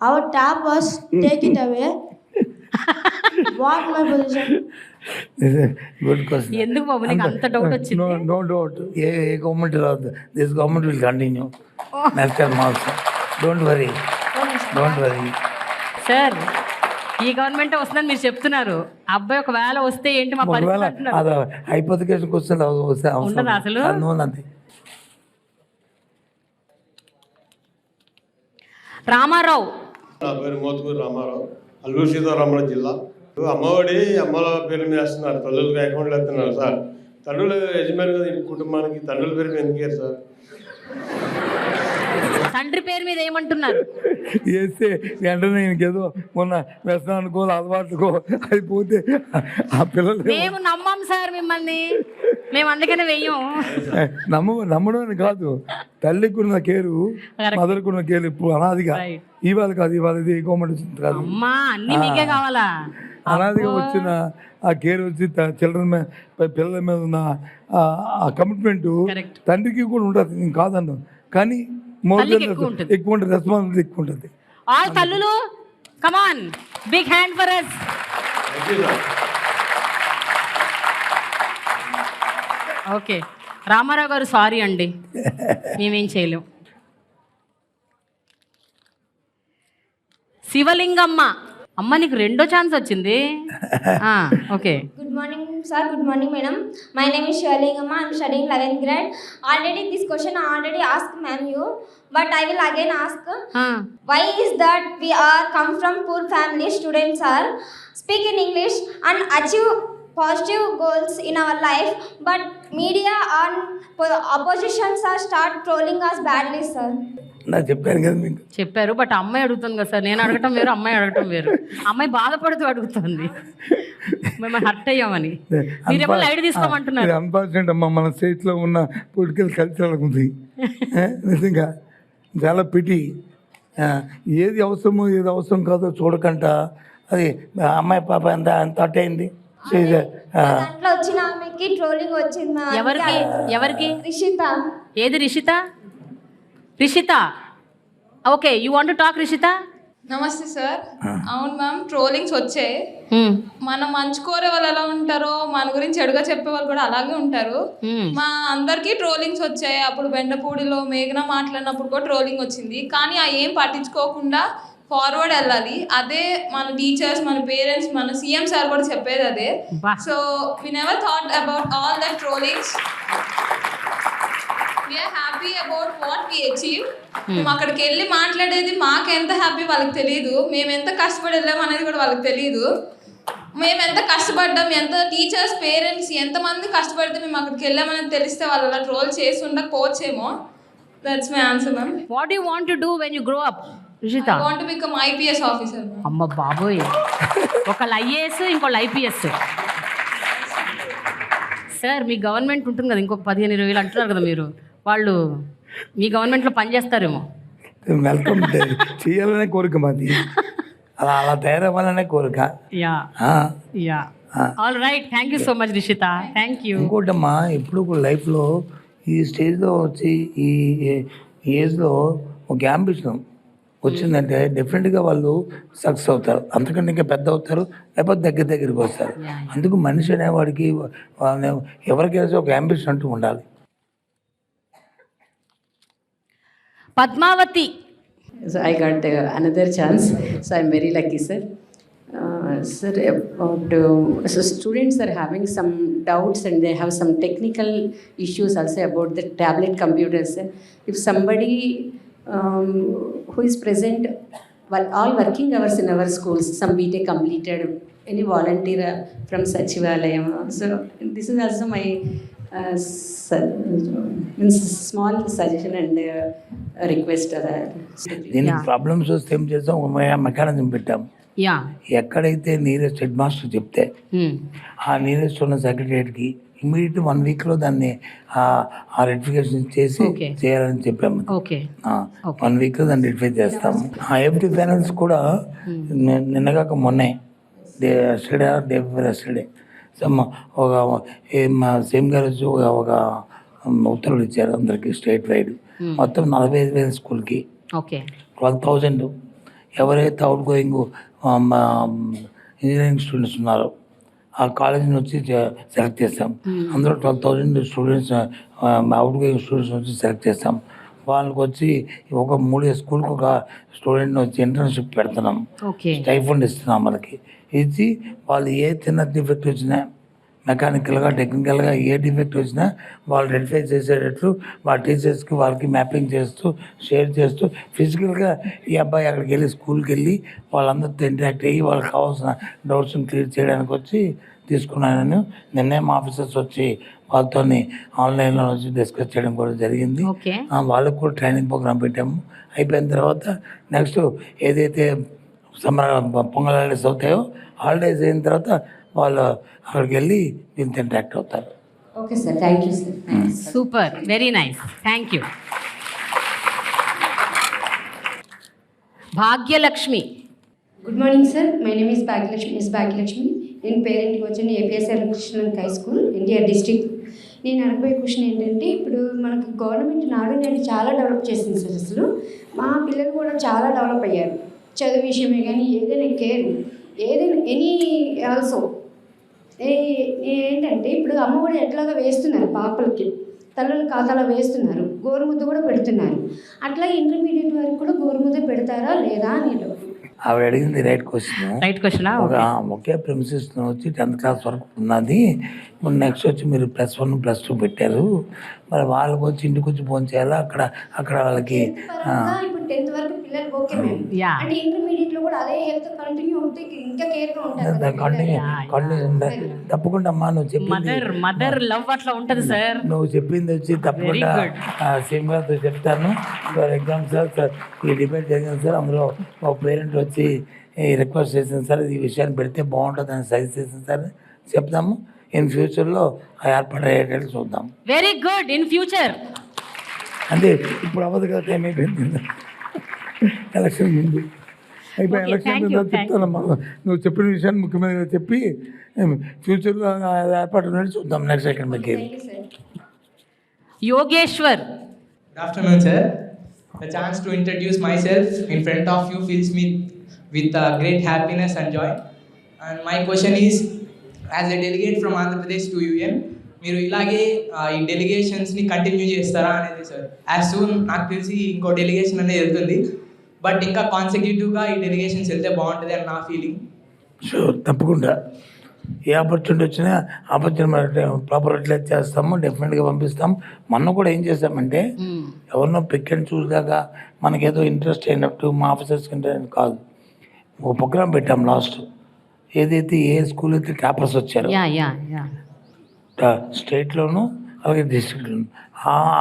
our TAP was take it away. What my position? Good question. ఎందుకు బాబు నీకు అంత doubt వచ్చింది? No doubt. ఏ government రాదు, this government will continue next time also. Don't worry. Sir, ఈ government వస్తుందని మీరు చెప్తున్నారు. అబ్బాయి ఒకవేళ వస్తే ఏంటి మా పరిస్థితి? అది హైపోథికేషన్ క్వశ్చన్ వస్తే ఉండదు అసలు. అంతే. రామారావు. నా పేరు మోతుకూరు రామారావు, అల్లూరు సీతారామరాజు జిల్లా. అమ్మఒడి అమ్మల పేరు మీద వేస్తున్నారు, తల్లులకు అకౌంట్లు వేస్తున్నారు సార్. తండ్రుల యజమాని కదా కుటుంబానికి, తండ్రుల పేరు మీద ఎందుకు సార్? తండ్రి పేరు మీద ఏమంటున్నారు? వేస్తే వెంటనే ఇంకేదో మొన్న వ్యసనానికో అలవాటుకో అయిపోతే ఆ పిల్లలు. మేము నమ్మం సార్ మిమ్మల్ని, మేము అందుకనే వెయ్యం. నమ్మడం అని కాదు, తల్లికి ఉన్న కేరు మదర్కి ఉన్న కేరు ఇప్పుడు అనాదిగా ఇవాళ కాదు, ఇవాళ ఇది గవర్నమెంట్ కాదు. అమ్మా అన్ని మీకే కావాలా? అనాదిగా వచ్చిన ఆ కేర్ వచ్చి చిల్డ్రన్ మీద, పిల్లల మీద ఉన్న ఆ కమిట్మెంట్ తండ్రికి కూడా ఉంటుంది, నేను కాదన్నాను. కానీ ఎక్కువ ఉంటుంది, రెస్పాన్సిబిలిటీ ఎక్కువ ఉంటుంది. ఆల్ తల్లులు come on, big hand for us. Okay Ramarao garu, sorry అండి, మేమేం చేయలేం. శివలింగమ్మ. అమ్మ నీకు రెండో ఛాన్స్ వచ్చింది. Okay. Good morning sir. Good morning, madam. My name is Shirlingama. I'm studying 11th grade. Already this question I already asked ma'am you, but I will again ask. Why is that we are come from poor family students are speak in English and achieve positive goals in our life, but media and oppositions are start trolling us badly, sir. నాకు చెప్పాను కదా మీకు. చెప్పారు, but అమ్మాయి అడుగుతుంది కదా sir. నేను అడగటం వేరు, అమ్మాయి అడగటం వేరు. అమ్మాయి బాధపడుతూ అడుగుతుంది, మేము హర్ట్ అయ్యామని. మీరేమో లైట్ తీసుకోమంటున్నారు. అన్ఫార్చునేట్ అమ్మా, మన స్టేట్లో ఉన్న పొలిటికల్ కల్చర్ ఉంది నిజంగా చాలా పిటి. ఏది అవసరమో ఏది అవసరం కాదో చూడకుండా అది అమ్మాయి పాప ఎంత అంత అట్ అయింది. దాంట్లో వచ్చిన ఆమెకి ట్రోలింగ్ వచ్చింది. ఎవరికి? రిషిత. ఏది Rishitha? Rishitha, okay, you want to talk Rishitha? నమస్తే సార్. అవును మ్యామ్, ట్రోలింగ్స్ వచ్చాయి. మనం మంచి కోరే వాళ్ళు ఎలా ఉంటారో మన గురించి చెడుగా చెప్పే వాళ్ళు కూడా అలాగే ఉంటారు. మా అందరికీ ట్రోలింగ్స్ వచ్చాయి. అప్పుడు బెండపూడిలో మేఘన మాట్లాడినప్పుడు కూడా ట్రోలింగ్ వచ్చింది. కానీ ఆ ఏం పట్టించుకోకుండా ఫార్వర్డ్ వెళ్ళాలి. అదే మన టీచర్స్, మన పేరెంట్స్, మన సీఎం సార్ కూడా చెప్పేది అదే. So we never thought about all that trollings. We're happy about what we achieve. మేము అక్కడికి వెళ్ళి మాట్లాడేది మాకు ఎంత హ్యాపీ వాళ్ళకి తెలియదు. మేము ఎంత కష్టపడి వెళ్ళాము అనేది కూడా వాళ్ళకి తెలియదు. మేము ఎంత కష్టపడ్డాం, ఎంత టీచర్స్, పేరెంట్స్ ఎంతమంది కష్టపడితే మేము అక్కడికి వెళ్ళామనేది తెలిస్తే వాళ్ళు అలా ట్రోల్ చేసి ఉండకపోవచ్చేమో. That's my answer ma'am. What you want to do when you grow up Rishita? I want to become IPS officer. అమ్మ బాబోయ్, ఒకళ్ళు ఐఏఎస్, ఇంకోళ్ళు ఐపీఎస్. సార్, మీ గవర్నమెంట్ ఉంటుంది కదా, ఇంకొక 15-20 అంటున్నారు కదా మీరు, వాళ్ళు మీ గవర్నమెంట్లో పనిచేస్తారేమో. వెల్కమ్ చేయాలనే కోరిక మాది, అలా అలా తయారవ్వాలనే కోరిక. Yeah all right, thank you so much Rishita, thank you. ఇంకోటమ్మా, ఎప్పుడు లైఫ్లో ఈ స్టేజ్లో వచ్చి ఈ ఏజ్లో ఒక యాంబిషన్ వచ్చిందంటే డెఫినెట్గా వాళ్ళు సక్సెస్ అవుతారు. అంతకంటే ఇంకా పెద్ద అవుతారు, లేకపోతే దగ్గరికి వస్తారు. అందుకు మనిషి అనేవాడికి ఎవరికైనా ఒక యాంబిషన్ అంటూ ఉండాలి. Padmavati. So I got another chance, so I'm very lucky, sir. Sir, about so students are having some doubts and they have some technical issues also about the tablet computers. If somebody who is present while all working hours in our schools, some BTech completed, any volunteer from Sachivalayam. So this is also my small suggestion and request. దీనికి problems వస్తే ఏం చేస్తాం, ఒక mechanism పెట్టాం. ఎక్కడైతే nearest head master చెప్తే ఆ nearest ఉన్న సెక్రటరియట్కి ఇమీడియట్ 1 వీక్లో దాన్ని ఆ రెక్టిఫికేషన్ చేసి చేయాలని చెప్పాము. 1 వీక్లో దాన్ని రెక్టిఫై చేస్తాము. ఆ ఎఫ్టీ ఫైనాన్స్ కూడా నిన్నగాక మొన్నే ఎస్టర్డే ఒక సేమ్ గారు వచ్చి ఒక ఉత్తర్వులు ఇచ్చారు అందరికి స్టేట్ వైడ్. మొత్తం 45,000 స్కూల్కి 12,000 ఎవరైతే అవుట్ గోయింగ్ ఇంజనీరింగ్ స్టూడెంట్స్ ఉన్నారో ఆ కాలేజీ నుంచి సెలెక్ట్ చేస్తాం. అందులో 12,000 స్టూడెంట్స్ అవుట్ గోయింగ్ స్టూడెంట్స్ నుంచి సెలెక్ట్ చేస్తాం. వాళ్ళకి వచ్చి ఒక 3 స్కూల్కి ఒక స్టూడెంట్ వచ్చి ఇంటర్న్షిప్ పెడుతున్నాం, స్టైఫండ్ ఇస్తున్నాం. వాళ్ళకి ఇచ్చి వాళ్ళు ఏ చిన్న డిఫెక్ట్ వచ్చినా, మెకానికల్గా టెక్నికల్గా ఏ డిఫెక్ట్ వచ్చినా వాళ్ళు రెక్టిఫై చేసేటట్లు వాళ్ళ టీచర్స్కి వాళ్ళకి మ్యాపింగ్ చేస్తూ షేర్ చేస్తూ ఫిజికల్గా ఈ అబ్బాయి అక్కడికి వెళ్ళి స్కూల్కి వెళ్ళి వాళ్ళందరితో ఇంటరాక్ట్ అయ్యి వాళ్ళకి కావాల్సిన డౌట్స్ని క్లియర్ చేయడానికి వచ్చి తీసుకున్నాను. నిన్నే మా ఆఫీసర్స్ వచ్చి వాళ్ళతో ఆన్లైన్లో వచ్చి డిస్కస్ చేయడం కూడా జరిగింది. వాళ్ళకు కూడా ట్రైనింగ్ ప్రోగ్రామ్ పెట్టాము. అయిపోయిన తర్వాత నెక్స్ట్ ఏదైతే సమ్మర్ పొంగల్ హాలిడేస్ అవుతాయో హాలిడేస్ అయిన తర్వాత వాళ్ళు అక్కడికి వెళ్ళి దీంతో ఇంటరాక్ట్ అవుతారు. Okay sir, thank you sir. Super, very nice, thank you. Bhagyalakshmi. Good morning sir, my name is Bhagyalakshmi. నేను పేరెంట్కి వచ్చాను APSR Krishna high school, NTR district. నేను అడగబోయే క్వశ్చన్ ఏంటంటే, ఇప్పుడు మనకు గవర్నమెంట్ నాడు నేడు చాలా డెవలప్ చేసింది సార్. అసలు మా పిల్లలు కూడా చాలా డెవలప్ అయ్యారు, చదువు విషయమే కానీ ఏదైనా కేర్ ఏదైనా ఎనీ ఆల్సో ఏంటంటే ఇప్పుడు అమ్మఒడి ఎట్లాగా వేస్తున్నారు పాపలకి, తల్లుల ఖాతాలో వేస్తున్నారు, గోరుముద్ద కూడా పెడుతున్నారు. అట్లా ఇంటర్మీడియట్ వరకు కూడా గోరుముద్ద పెడతారా లేదా అని. ఆవిడ అడిగింది రైట్ క్వశ్చన్. రైట్ క్వశ్చనా? ఒకే ప్రిమిసెస్ వచ్చి 10th క్లాస్ వరకు ఉన్నది. ఇప్పుడు నెక్స్ట్ వచ్చి మీరు +1 +2 పెట్టారు, మరి వాళ్ళకి వచ్చి ఇంటికి వచ్చి ఫోన్ చేయాలా? అక్కడ వాళ్ళకి ఇప్పుడు 10th వరకు పిల్లలు ఓకే మ్యామ్. అంటే ఇంటర్మీడియట్ లో కూడా అదే హెల్త్ కంటిన్యూ ఉంటే ఇంకా కేర్ గా ఉంటారు. కంటిన్యూ తప్పకుండా అమ్మా నువ్వు చెప్పింది మదర్ లవ్ అట్లా ఉంటది సార్. నువ్వు చెప్పింది వచ్చి తప్పకుండా సేమ్ గారితో చెప్తాను. ఫర్ ఎగ్జాంపుల్ సార్ ఈ డిబేట్ జరిగింది సార్, అందులో ఒక పేరెంట్ వచ్చి రిక్వెస్ట్ చేసింది సార్, ఈ విషయాన్ని పెడితే బాగుంటుంది అని సజెస్ట్ చేసింది సార్. చెప్తాము ఇన్ ఫ్యూచర్లో ఏర్పడేటట్టు చూద్దాం. Very good. ఇన్ ఫ్యూచర్ అంటే ఇప్పుడు అవ్వదు కదా, టైం అయిపోయింది, ఎలక్షన్ ముందు అయిపోయి ఎలక్షన్ చెప్తానమ్మా. నువ్వు చెప్పిన విషయాన్ని ముఖ్యమంత్రిగా చెప్పి ఫ్యూచర్లో ఏర్పాటు చూద్దాం next academic year. Yogeshwar. Good afternoon, sir. The chance to introduce myself in front of you fills me with great happiness and joy. And my question is, as a delegate from Andhra Pradesh to UN, మీరు ఇలాగే ఈ డెలిగేషన్స్ని continue చేస్తారా అనేది sir. As soon నాకు తెలిసి ఇంకో delegation అనేది వెళ్తుంది, బట్ ఇంకా కాన్సెక్యూటివ్గా ఈ డెలిగేషన్స్ వెళ్తే బాగుంటుంది అని నా ఫీలింగ్. షూర్, తప్పకుండా ఏ ఆపర్చునిటీ వచ్చినా ఆపర్చునిటీ ప్రాపర్ యూటిలైజ్ చేస్తాము, డెఫినెట్గా పంపిస్తాం. మొన్న కూడా ఏం చేస్తామంటే ఎవరినో పిక్ అండ్ చూస్ దాకా మనకేదో ఇంట్రెస్ట్ అయినట్టు మా ఆఫీసర్స్కి ఇంట్రెస్ట్ కాదు, ఒక ప్రోగ్రామ్ పెట్టాం లాస్ట్. ఏదైతే ఏ స్కూల్ అయితే టాపర్స్ వచ్చారో స్టేట్లోను అలాగే డిస్ట్రిక్ట్లోను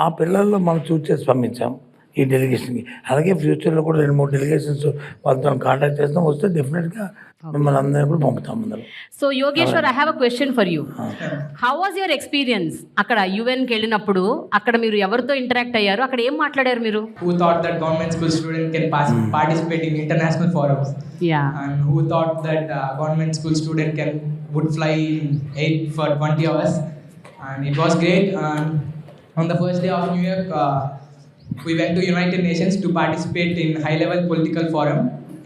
ఆ పిల్లల్లో మనం చూస్ చేసి పంపించాం ఈ డెలిగేషన్కి. అలాగే ఫ్యూచర్లో కూడా 2-3 డెలిగేషన్స్ వాళ్ళతో కాంటాక్ట్ చేస్తాం, వస్తే డెఫినెట్గా మిమ్మల్ని అందరినీ కూడా పంపుతాం అందరూ. So Yogeshwar, I have a question for you. How was your experience అక్కడ యుఎన్కి వెళ్ళినప్పుడు? అక్కడ మీరు ఎవరితో ఇంటరాక్ట్ అయ్యారు? అక్కడ ఏం మాట్లాడారు మీరు? Who thought that government school student can participate in international forums? And who thought that government school student would fly in 8 for 20 hours? And it was great. And on the first day of New York, we went to United Nations to participate in high-level political forum,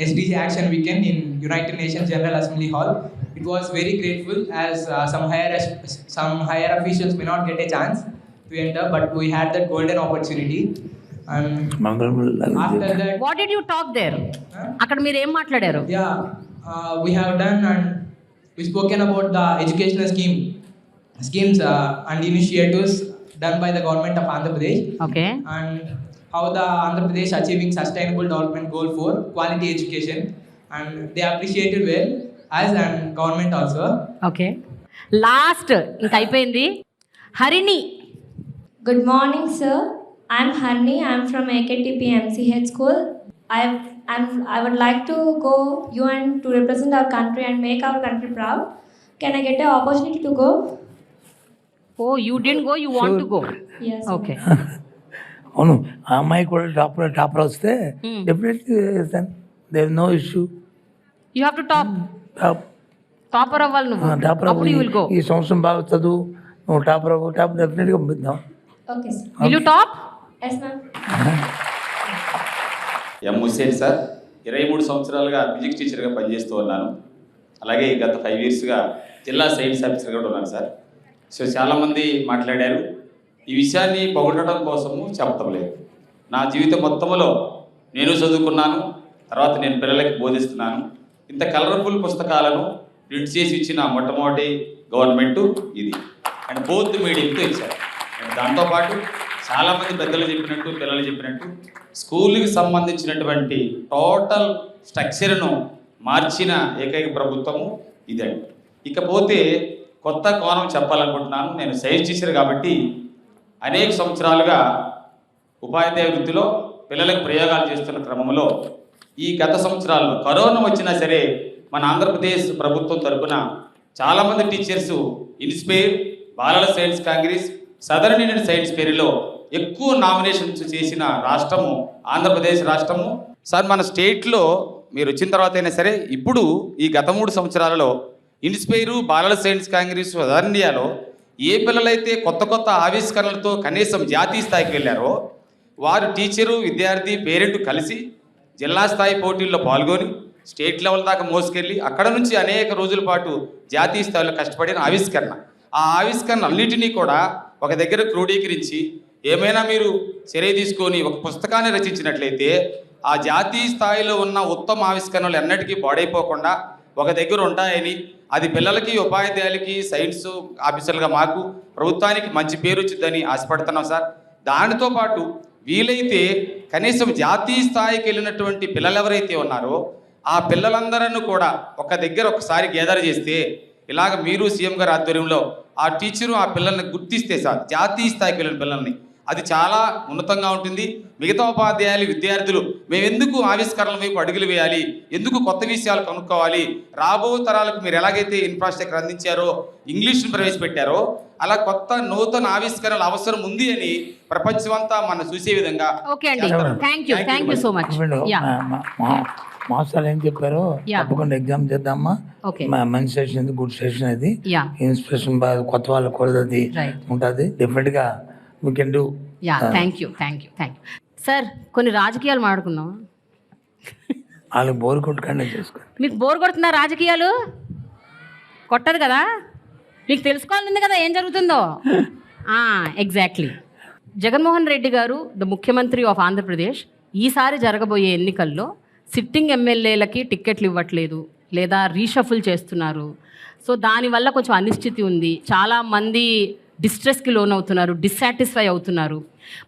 SDG Action Weekend in United Nations General Assembly Hall. It was very grateful as some higher officials may not get a chance to enter, but we had that golden opportunity. And after that, what did you talk there? అక్కడ మీరు ఏం మాట్లాడారు? we have done and we spoken about the educational schemes and initiatives done by the government of Andhra Pradesh. Okay. And how the Andhra Pradesh achieving sustainable development goal for quality education, and they appreciated well as and government also. Okay. Last ఇంకా అయిపోయింది. Harini. Good morning, sir. I'm Harni. I'm from AKTP MCH school. I would like to go UN to represent our country and make our country proud. Can I get an opportunity to go? Oh, you didn't go, you want to go? Yes. Okay. అవును, ఆ అమ్మాయి కూడా topper వస్తే definitely there no issue. You have to topper అవ్వాలి నువ్వు. Topper అప్పుడు you will go. ఈ సంవత్సరం బాగా చదువు, నువ్వు టాపర్ డెఫినెట్గా పంపిద్దాం. Okay, sir. Will you top? Yes, ma'am. M Hussain sir, 23 సంవత్సరాలుగా ఫిజిక్స్ టీచర్గా పనిచేస్తూ ఉన్నాను. అలాగే గత 5 yearsగా జిల్లా సైన్స్ ఆఫీసర్గా కూడా ఉన్నాను సార్. సో చాలామంది మాట్లాడారు, ఈ విషయాన్ని పొగడటం కోసము చెప్పటం లేదు. నా జీవితం మొత్తంలో నేను చదువుకున్నాను, తర్వాత నేను పిల్లలకి బోధిస్తున్నాను. ఇంత కలర్ఫుల్ పుస్తకాలను ప్రింట్ చేసి ఇచ్చిన మొట్టమొదటి గవర్నమెంటు ఇది, అండ్ బోత్ మీడియంతో ఇచ్చారు. అండ్ దాంతోపాటు చాలామంది పెద్దలు చెప్పినట్టు, పిల్లలు చెప్పినట్టు స్కూల్కి సంబంధించినటువంటి టోటల్ స్ట్రక్చర్ను మార్చిన ఏకైక ప్రభుత్వము ఇదండి. ఇకపోతే కొత్త కోణం చెప్పాలనుకుంటున్నాను. నేను సైన్స్ టీచర్ కాబట్టి అనేక సంవత్సరాలుగా ఉపాధ్యాయ వృత్తిలో పిల్లలకు ప్రయోగాలు చేస్తున్న క్రమంలో ఈ గత సంవత్సరాల్లో కరోనా వచ్చినా సరే మన ఆంధ్రప్రదేశ్ ప్రభుత్వం తరఫున చాలామంది టీచర్స్ ఇన్స్పైర్, బాలల science congress, southern Indian science ఫెయిర్లో ఎక్కువ నామినేషన్స్ చేసిన రాష్ట్రము ఆంధ్రప్రదేశ్ రాష్ట్రము. సార్, మన స్టేట్లో మీరు వచ్చిన తర్వాత అయినా సరే ఇప్పుడు ఈ గత 3 సంవత్సరాలలో ఇన్స్పైరు, బాలల సైన్స్ కాంగ్రెస్, సదరన్ ఇండియాలో ఏ పిల్లలైతే కొత్త కొత్త ఆవిష్కరణలతో కనీసం జాతీయ స్థాయికి వెళ్ళారో వారు టీచరు, విద్యార్థి, పేరెంట్ కలిసి జిల్లా స్థాయి పోటీల్లో పాల్గొని స్టేట్ లెవెల్ దాకా మోసుకెళ్ళి అక్కడ నుంచి అనేక రోజుల పాటు జాతీయ స్థాయిలో కష్టపడిన ఆవిష్కరణ. ఆ ఆవిష్కరణ అన్నిటినీ కూడా ఒక దగ్గర క్రోడీకరించి ఏమైనా మీరు చర్య తీసుకొని ఒక పుస్తకాన్ని రచించినట్లయితే ఆ జాతీయ స్థాయిలో ఉన్న ఉత్తమ ఆవిష్కరణలు ఎన్నటికీ పాడైపోకుండా ఒక దగ్గర ఉంటాయని, అది పిల్లలకి, ఉపాధ్యాయులకి, సైన్స్ ఆఫీసర్లుగా మాకు ప్రభుత్వానికి మంచి పేరు వచ్చిందని ఆశపడుతున్నాం సార్. దానితో పాటు వీలైతే కనీసం జాతీయ స్థాయికి వెళ్ళినటువంటి పిల్లలు ఎవరైతే ఉన్నారో ఆ పిల్లలందరూ కూడా ఒక దగ్గర ఒకసారి గ్యాదర్ చేస్తే, ఇలాగ మీరు సీఎం గారి ఆధ్వర్యంలో ఆ టీచరు ఆ పిల్లల్ని గుర్తిస్తే సార్, జాతీయ స్థాయికి వెళ్ళిన పిల్లల్ని, అది చాలా ఉన్నతంగా ఉంటుంది. మిగతా ఉపాధ్యాయులు, విద్యార్థులు మేము ఎందుకు ఆవిష్కరణల వైపు అడుగులు వేయాలి, ఎందుకు కొత్త విషయాలు కనుక్కోవాలి, రాబో తరాలకు మీరు ఎలాగైతే ఇన్ఫ్రాస్ట్రక్చర్ అందించారో, ఇంగ్లీష్ను ప్రవేశపెట్టారో, అలా కొత్త నూతన ఆవిష్కరణల అవసరం ఉంది అని ప్రపంచమంతా మనం చూసే విధంగా. ఓకే అండి, thank you so much. Master ఏం చెప్పారో తప్పకుండా ఎగ్జామ్ చేద్దామా. మంచి సెషన్ ఇది, గుడ్ సెషన్ ఇది, ఇన్స్పిరేషన్ కొత్త వాళ్ళకి కూడా అది ఉంటుంది. డెఫినెట్ గా we can do. Thank you sir. కొన్ని రాజకీయాలు మాట్లాడుకుందాం. వాళ్ళకి బోర్ కొట్టుకుండా చేసుకో. మీకు బోర్ కొడుతున్నా రాజకీయాలు? కొట్టదు కదా, మీకు తెలుసుకోవాలని కదా ఏం జరుగుతుందో. ఎగ్జాక్ట్లీ. జగన్మోహన్ రెడ్డి గారు ద ముఖ్యమంత్రి ఆఫ్ ఆంధ్రప్రదేశ్ ఈసారి జరగబోయే ఎన్నికల్లో సిట్టింగ్ ఎమ్మెల్యేలకి టిక్కెట్లు ఇవ్వట్లేదు లేదా రీషఫుల్ చేస్తున్నారు. సో దానివల్ల కొంచెం అనిశ్చితి ఉంది. చాలామంది డిస్ట్రెస్కి లోన్ అవుతున్నారు, డిస్సాటిస్ఫై అవుతున్నారు.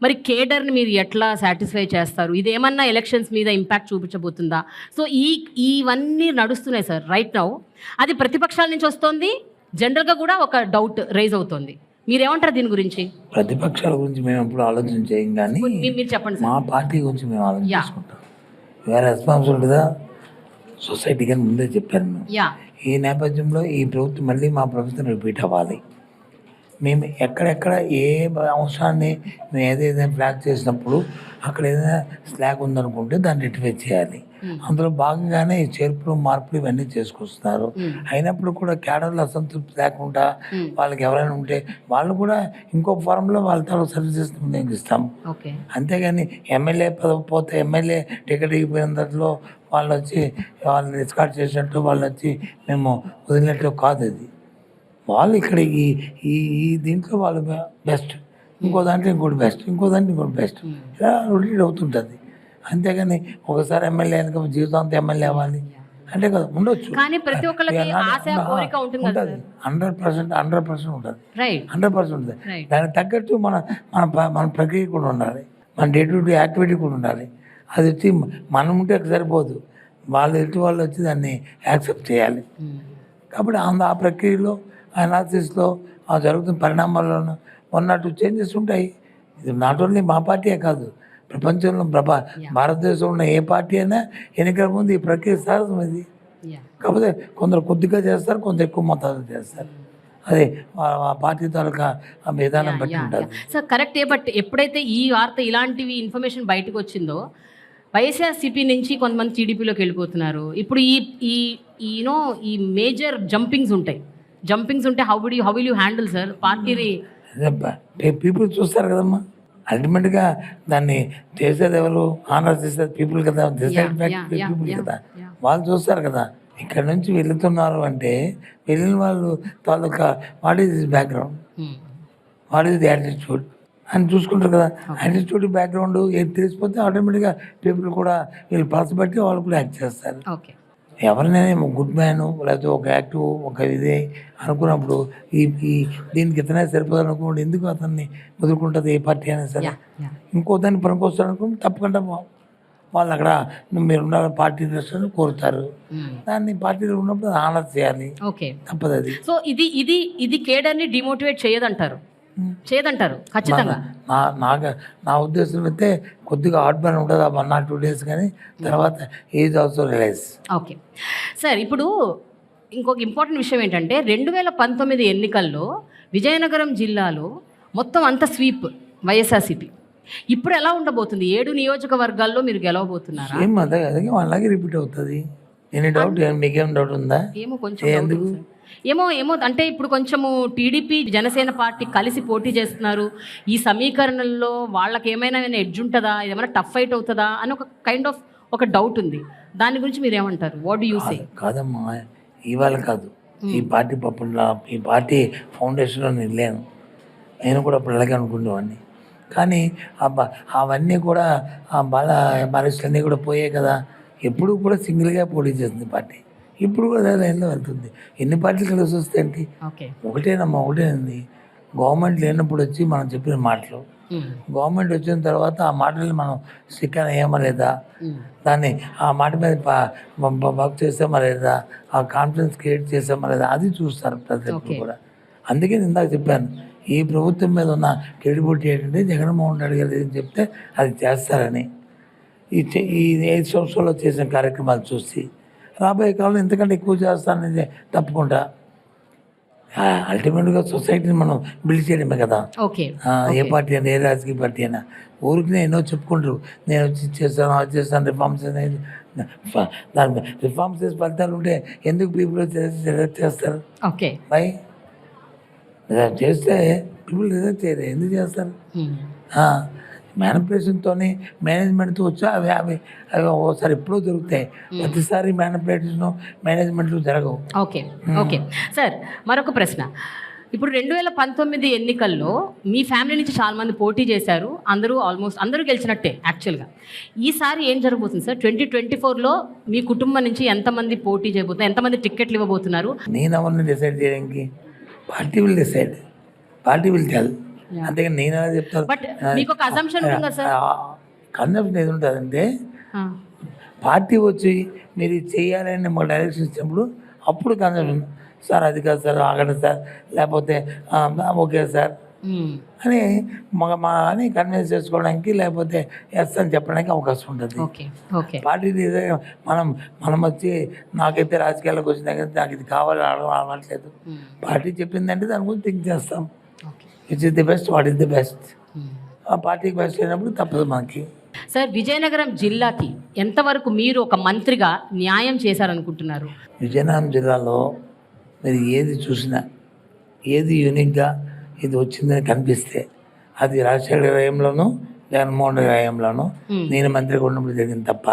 మరి కేడర్ని మీరు ఎట్లా సాటిస్ఫై చేస్తారు? ఇదేమన్నా ఎలక్షన్స్ మీద ఇంపాక్ట్ చూపించబోతుందా? సో ఇవన్నీ నడుస్తున్నాయి సార్ రైట్ నౌ. అది ప్రతిపక్షాల నుంచి వస్తుంది, జనరల్గా కూడా ఒక డౌట్ రైజ్ అవుతుంది. మీరేమంటారు దీని గురించి? ప్రతిపక్షాల గురించి మేము ఎప్పుడు ఆలోచన చేయం, కానీ మీరు చెప్పండి. మా పార్టీ గురించి మేము ఆలోచన చేసుకుంటాం. వేరే రెస్పాన్సిబిలిటీగా సొసైటీ కానీ ముందే చెప్పాను మేము. ఈ నేపథ్యంలో ఈ ప్రభుత్వం మళ్ళీ మా ప్రభుత్వం రిపీట్ అవ్వాలి. మేము ఎక్కడెక్కడ ఏ అంశాన్ని మేము ఏదైనా ఫ్లాగ్ చేసినప్పుడు అక్కడ ఏదైనా స్లాగ్ ఉందనుకుంటే దాన్ని రెక్టిఫై చేయాలి. అందులో భాగంగానే ఈ చేర్పులు, మార్పులు ఇవన్నీ చేసుకొస్తున్నారు. అయినప్పుడు కూడా క్యాడర్లో అసంతృప్తి లేకుండా వాళ్ళకి ఎవరైనా ఉంటే వాళ్ళు కూడా ఇంకో ఫారంలో వాళ్ళతో సర్వీసెస్ వినియోగిస్తాం. అంతేగాని ఎమ్మెల్యే పదవి పోతే ఎమ్మెల్యే టికెట్ ఇగిపోయిన దాంట్లో వాళ్ళు వచ్చి వాళ్ళని ఎస్కార్ట్ చేసినట్టు వాళ్ళు వచ్చి మేము వదిలినట్టు కాదు. అది వాళ్ళు ఇక్కడ ఈ దీంట్లో వాళ్ళు బెస్ట్, ఇంకో దాంట్లో ఇంకోటి బెస్ట్, ఇంకో దాంట్లో ఇంకోటి బెస్ట్, ఇలా రొటేట్ అవుతుంటుంది. అంతేగాని ఒకసారి ఎమ్మెల్యే అయినాక జీవితాంతం ఎమ్మెల్యే అవ్వాలి అంటే కదా ఉండొచ్చు. కానీ ప్రతి ఒక్కరికి ఆశ, కోరిక ఉంటుంది. 100% ఉంటుంది. 100% ఉంటుంది. దానికి తగ్గట్టు మన ప్రక్రియ కూడా ఉండాలి, మన డే టు డే యాక్టివిటీ కూడా ఉండాలి. అది వచ్చి మనం ఉంటే సరిపోదు, వాళ్ళు ఎటు వాళ్ళు వచ్చి దాన్ని యాక్సెప్ట్ చేయాలి. కాబట్టి ఆ ప్రక్రియలో, అనాలిసిస్లో, ఆ జరుగుతున్న పరిణామాల్లోనూ 1 or 2 చేంజెస్ ఉంటాయి. ఇది నాట్ ఓన్లీ మా పార్టీయే కాదు, ప్రపంచంలో భారతదేశంలో ఉన్న ఏ పార్టీ అయినా ఎన్నికల ముందు ఈ ప్రక్రియ సహజం ఇది. కాకపోతే కొందరు కొద్దిగా చేస్తారు, కొందరు ఎక్కువ మొత్తాలు చేస్తారు. అదే ఆ పార్టీ తాలూకా ఆ విధానం బట్టి ఉంటుంది. సార్ కరెక్టే. బట్ ఎప్పుడైతే ఈ వార్త, ఇలాంటివి ఇన్ఫర్మేషన్ బయటకు వచ్చిందో, వైఎస్ఆర్సీపీ నుంచి కొంతమంది టీడీపీలోకి వెళ్ళిపోతున్నారు. ఇప్పుడు ఈ మేజర్ జంపింగ్స్ ఉంటాయి. How will you handle sir party? People చూస్తారు కదమ్మా, అల్టిమేట్గా దాన్ని చేసేది ఎవరు? ఆనర్ చేసేది పీపుల్ కదా, పీపుల్ కదా, వాళ్ళు చూస్తారు కదా. ఇక్కడ నుంచి వెళుతున్నారు అంటే వెళ్ళిన వాళ్ళు తాలూకా what is this background, what is the attitude అని చూసుకుంటారు కదా. యాటిట్యూడ్, బ్యాక్గ్రౌండ్ ఏది తెలిసిపోతే ఆటోమేటిక్గా పీపుల్ కూడా వీళ్ళు పర్స్ బట్టి వాళ్ళు కూడా యాక్ట్ చేస్తారు. ఎవరినైనా గుడ్ మ్యాన్ లేకపోతే ఒక యాక్టివ్ ఒక ఇదే అనుకున్నప్పుడు దీనికి ఇతనే సరిపోదు అనుకోండి, ఎందుకు అతన్ని వదులుకుంటుంది ఏ పార్టీ అయినా సరే. ఇంకో దాన్ని పనికొస్తారు అనుకుంటే తప్పకుండా వాళ్ళు అక్కడ మీరున్న పార్టీ దృష్టిని కోరుతారు. దాన్ని పార్టీలో ఉన్నప్పుడు ఆనర్ చేయాలి, తప్పదు అది. సో ఇది కేడర్ని డిమోటివేట్ చేయదంటారు ఖచ్చితంగా. నా ఉద్దేశం అయితే కొద్దిగా హార్ట్ బర్న్ ఉంటుంది 1 or 2 days, కానీ తర్వాత age also realise. Okay sir. ఇప్పుడు ఇంకొక ఇంపార్టెంట్ విషయం ఏంటంటే 2019 ఎన్నికల్లో విజయనగరం జిల్లాలో మొత్తం అంత స్వీప్ వైఎస్ఆర్సీపీ. ఇప్పుడు ఎలా ఉండబోతుంది? 7 నియోజకవర్గాల్లో మీరు గెలవబోతున్నారా? ఏం అదే అలాగే రిపీట్ అవుతుంది. Any doubt? మీకేం డౌట్ ఉందా? ఏమో కొంచెం ఏమో అంటే ఇప్పుడు కొంచెము టీడీపీ, జనసేన పార్టీ కలిసి పోటీ చేస్తున్నారు. ఈ సమీకరణల్లో వాళ్ళకి ఏమైనా ఎడ్జ్ ఉంటుందా, ఏమైనా టఫ్ ఫైట్ అవుతుందా అని ఒక కైండ్ ఆఫ్ ఒక డౌట్ ఉంది. దాని గురించి మీరు ఏమంటారు? What do you say? కాదమ్మా, ఇవాళ కాదు, ఈ పార్టీ ఈ పార్టీ ఫౌండేషన్లో నేను లేను. నేను కూడా అప్పుడు అలాగే అనుకునేవాడిని. కానీ అవన్నీ కూడా బాలస్టులన్నీ కూడా పోయాయి కదా. ఎప్పుడు కూడా సింగిల్గా పోటీ చేస్తుంది పార్టీ, ఇప్పుడు కూడా అదే లైన్లో వెళ్తుంది. ఎన్ని పార్టీలు కలిసి వస్తాయండి? ఒకటేనమ్మా, ఒకటేనండి. గవర్నమెంట్ లేనప్పుడు వచ్చి మనం చెప్పిన మాటలు, గవర్నమెంట్ వచ్చిన తర్వాత ఆ మాటలు మనం స్టిక్కర్ అయ్యామా లేదా, దాన్ని ఆ మాట మీద వర్క్ చేసామా లేదా, ఆ కాన్ఫిడెన్స్ క్రియేట్ చేసామా లేదా, అది చూస్తారు ప్రతి ఒక్కరు కూడా. అందుకే నేను ఇందాక చెప్పాను, ఈ ప్రభుత్వం మీద ఉన్న క్రెడిబిలిటీ ఏంటంటే జగన్మోహన్ రెడ్డి గారు ఏం చెప్తే అది చేస్తారని. ఈ 5 సంవత్సరాల్లో చేసిన కార్యక్రమాలు చూసి రాబోయే కాలంలో ఎంతకంటే ఎక్కువ చేస్తానని తప్పకుండా. అల్టిమేట్గా సొసైటీని మనం బిల్డ్ చేయడమే కదా. ఏ పార్టీ అయినా, ఏ రాజకీయ పార్టీ అయినా ఊరికి ఎన్నో చెప్పుకుంటారు, నేను వచ్చి చేస్తాను, అది చేస్తాను, రిఫార్మ్స్ అనేది. దాని రిఫార్మ్స్ చేసే ఫలితాలు ఉంటే ఎందుకు పీపుల్ చేస్తారు? బై చేస్తే పీపుల్ రిజెక్ట్ చేయరు, ఎందుకు చేస్తారు? మ్యానిపులేషన్తో మేనేజ్మెంట్తో వచ్చా అవి అవి అవి ఒకసారి ఎప్పుడో జరుగుతాయి, ప్రతిసారి మ్యానిపులేషన్ మేనేజ్మెంట్లు జరగవు. ఓకే సార్, మరొక ప్రశ్న. ఇప్పుడు 2019 ఎన్నికల్లో మీ ఫ్యామిలీ నుంచి చాలా మంది పోటీ చేశారు, ఆల్మోస్ట్ అందరూ గెలిచినట్టే యాక్చువల్గా. ఈసారి ఏం జరగబోతుంది సార్? 2024లో మీ కుటుంబం నుంచి ఎంతమంది పోటీ చేయబోతున్నారు, ఎంతమంది టికెట్లు ఇవ్వబోతున్నారు? నేను ఎవరిని డిసైడ్ చేయడానికి, party will decide, party will tell. అంతేగాని నేను ఎలా చెప్తాను? బట్ మీకు ఒక అసంప్షన్ ఉంటుంది కదా సార్? కన్సెప్షన్ ఏది ఉంటుందంటే, పార్టీ వచ్చి మీరు చేయాలని మాకు డైరెక్షన్ ఇచ్చినప్పుడు అప్పుడు కన్సెప్షన్, సార్ అది కాదు సార్, ఆగండి సార్, లేకపోతే ఓకే సార్ అని అని కన్విన్స్ చేసుకోవడానికి, లేకపోతే ఎస్ అని చెప్పడానికి అవకాశం ఉంటుంది. పార్టీ మనం వచ్చి నాకైతే రాజకీయాల్లోకి వచ్చిన నాకు ఇది కావాలి అడగట్లేదు. పార్టీ చెప్పిందంటే దాని గురించి థింక్ చేస్తాం. Which is the best, what is the best. ఆ పార్టీకి బెస్ట్ అయినప్పుడు తప్పదు మనకి. సార్, విజయనగరం జిల్లాకి ఎంతవరకు మీరు ఒక మంత్రిగా న్యాయం చేశారనుకుంటున్నారు? విజయనగరం జిల్లాలో మీరు ఏది చూసినా, ఏది యూనిక్గా ఇది వచ్చిందని కనిపిస్తే అది రాజశేఖర హయాంలోనూ జగన్మోహన్ రెడ్డి హయాంలోనూ నేను మంత్రిగా ఉన్నప్పుడు జరిగింది తప్ప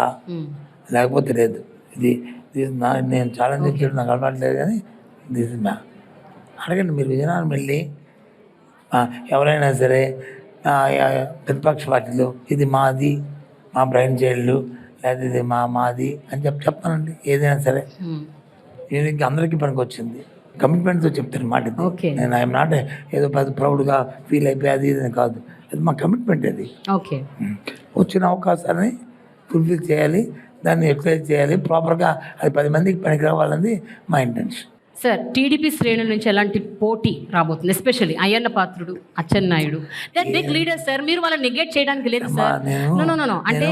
లేకపోతే లేదు. ఇది నేను ఛాలెంజ్ చేయడం నాకు అలవాట్లేదు, కానీ దిస్ ఇస్ అడగండి మీరు. విజయనగరం వెళ్ళి ఎవరైనా సరే ప్రతిపక్ష పార్టీలో ఇది మాది, మా బ్రైన్ చైల్డ్, లేదా ఇది మాది అని చెప్పానండి. ఏదైనా సరే దీనికి అందరికీ పనికి వచ్చింది. కమిట్మెంట్తో చెప్తాను మాట. నేను ఐఎమ్ నాట్ ఏదో పెద్ద ప్రౌడ్గా ఫీల్ అయిపోయి అది ఇది కాదు, అది మా కమిట్మెంట్. అది వచ్చిన అవకాశాన్ని ఫుల్ఫిల్ చేయాలి, దాన్ని యూటిలైజ్ చేయాలి ప్రాపర్గా, అది 10 మందికి పనికి రావాలన్నది మా ఇంటెన్షన్. సార్, టీడీపీ శ్రేణుల నుంచి ఎలాంటి పోటీ రాబోతుంది? Especially Ayyanna Patrudu, Atchannaidu, they big leaders sir. మీరు వాళ్ళని నెగ్లెక్ట్ చేయడానికి లేదు సార్. అంటే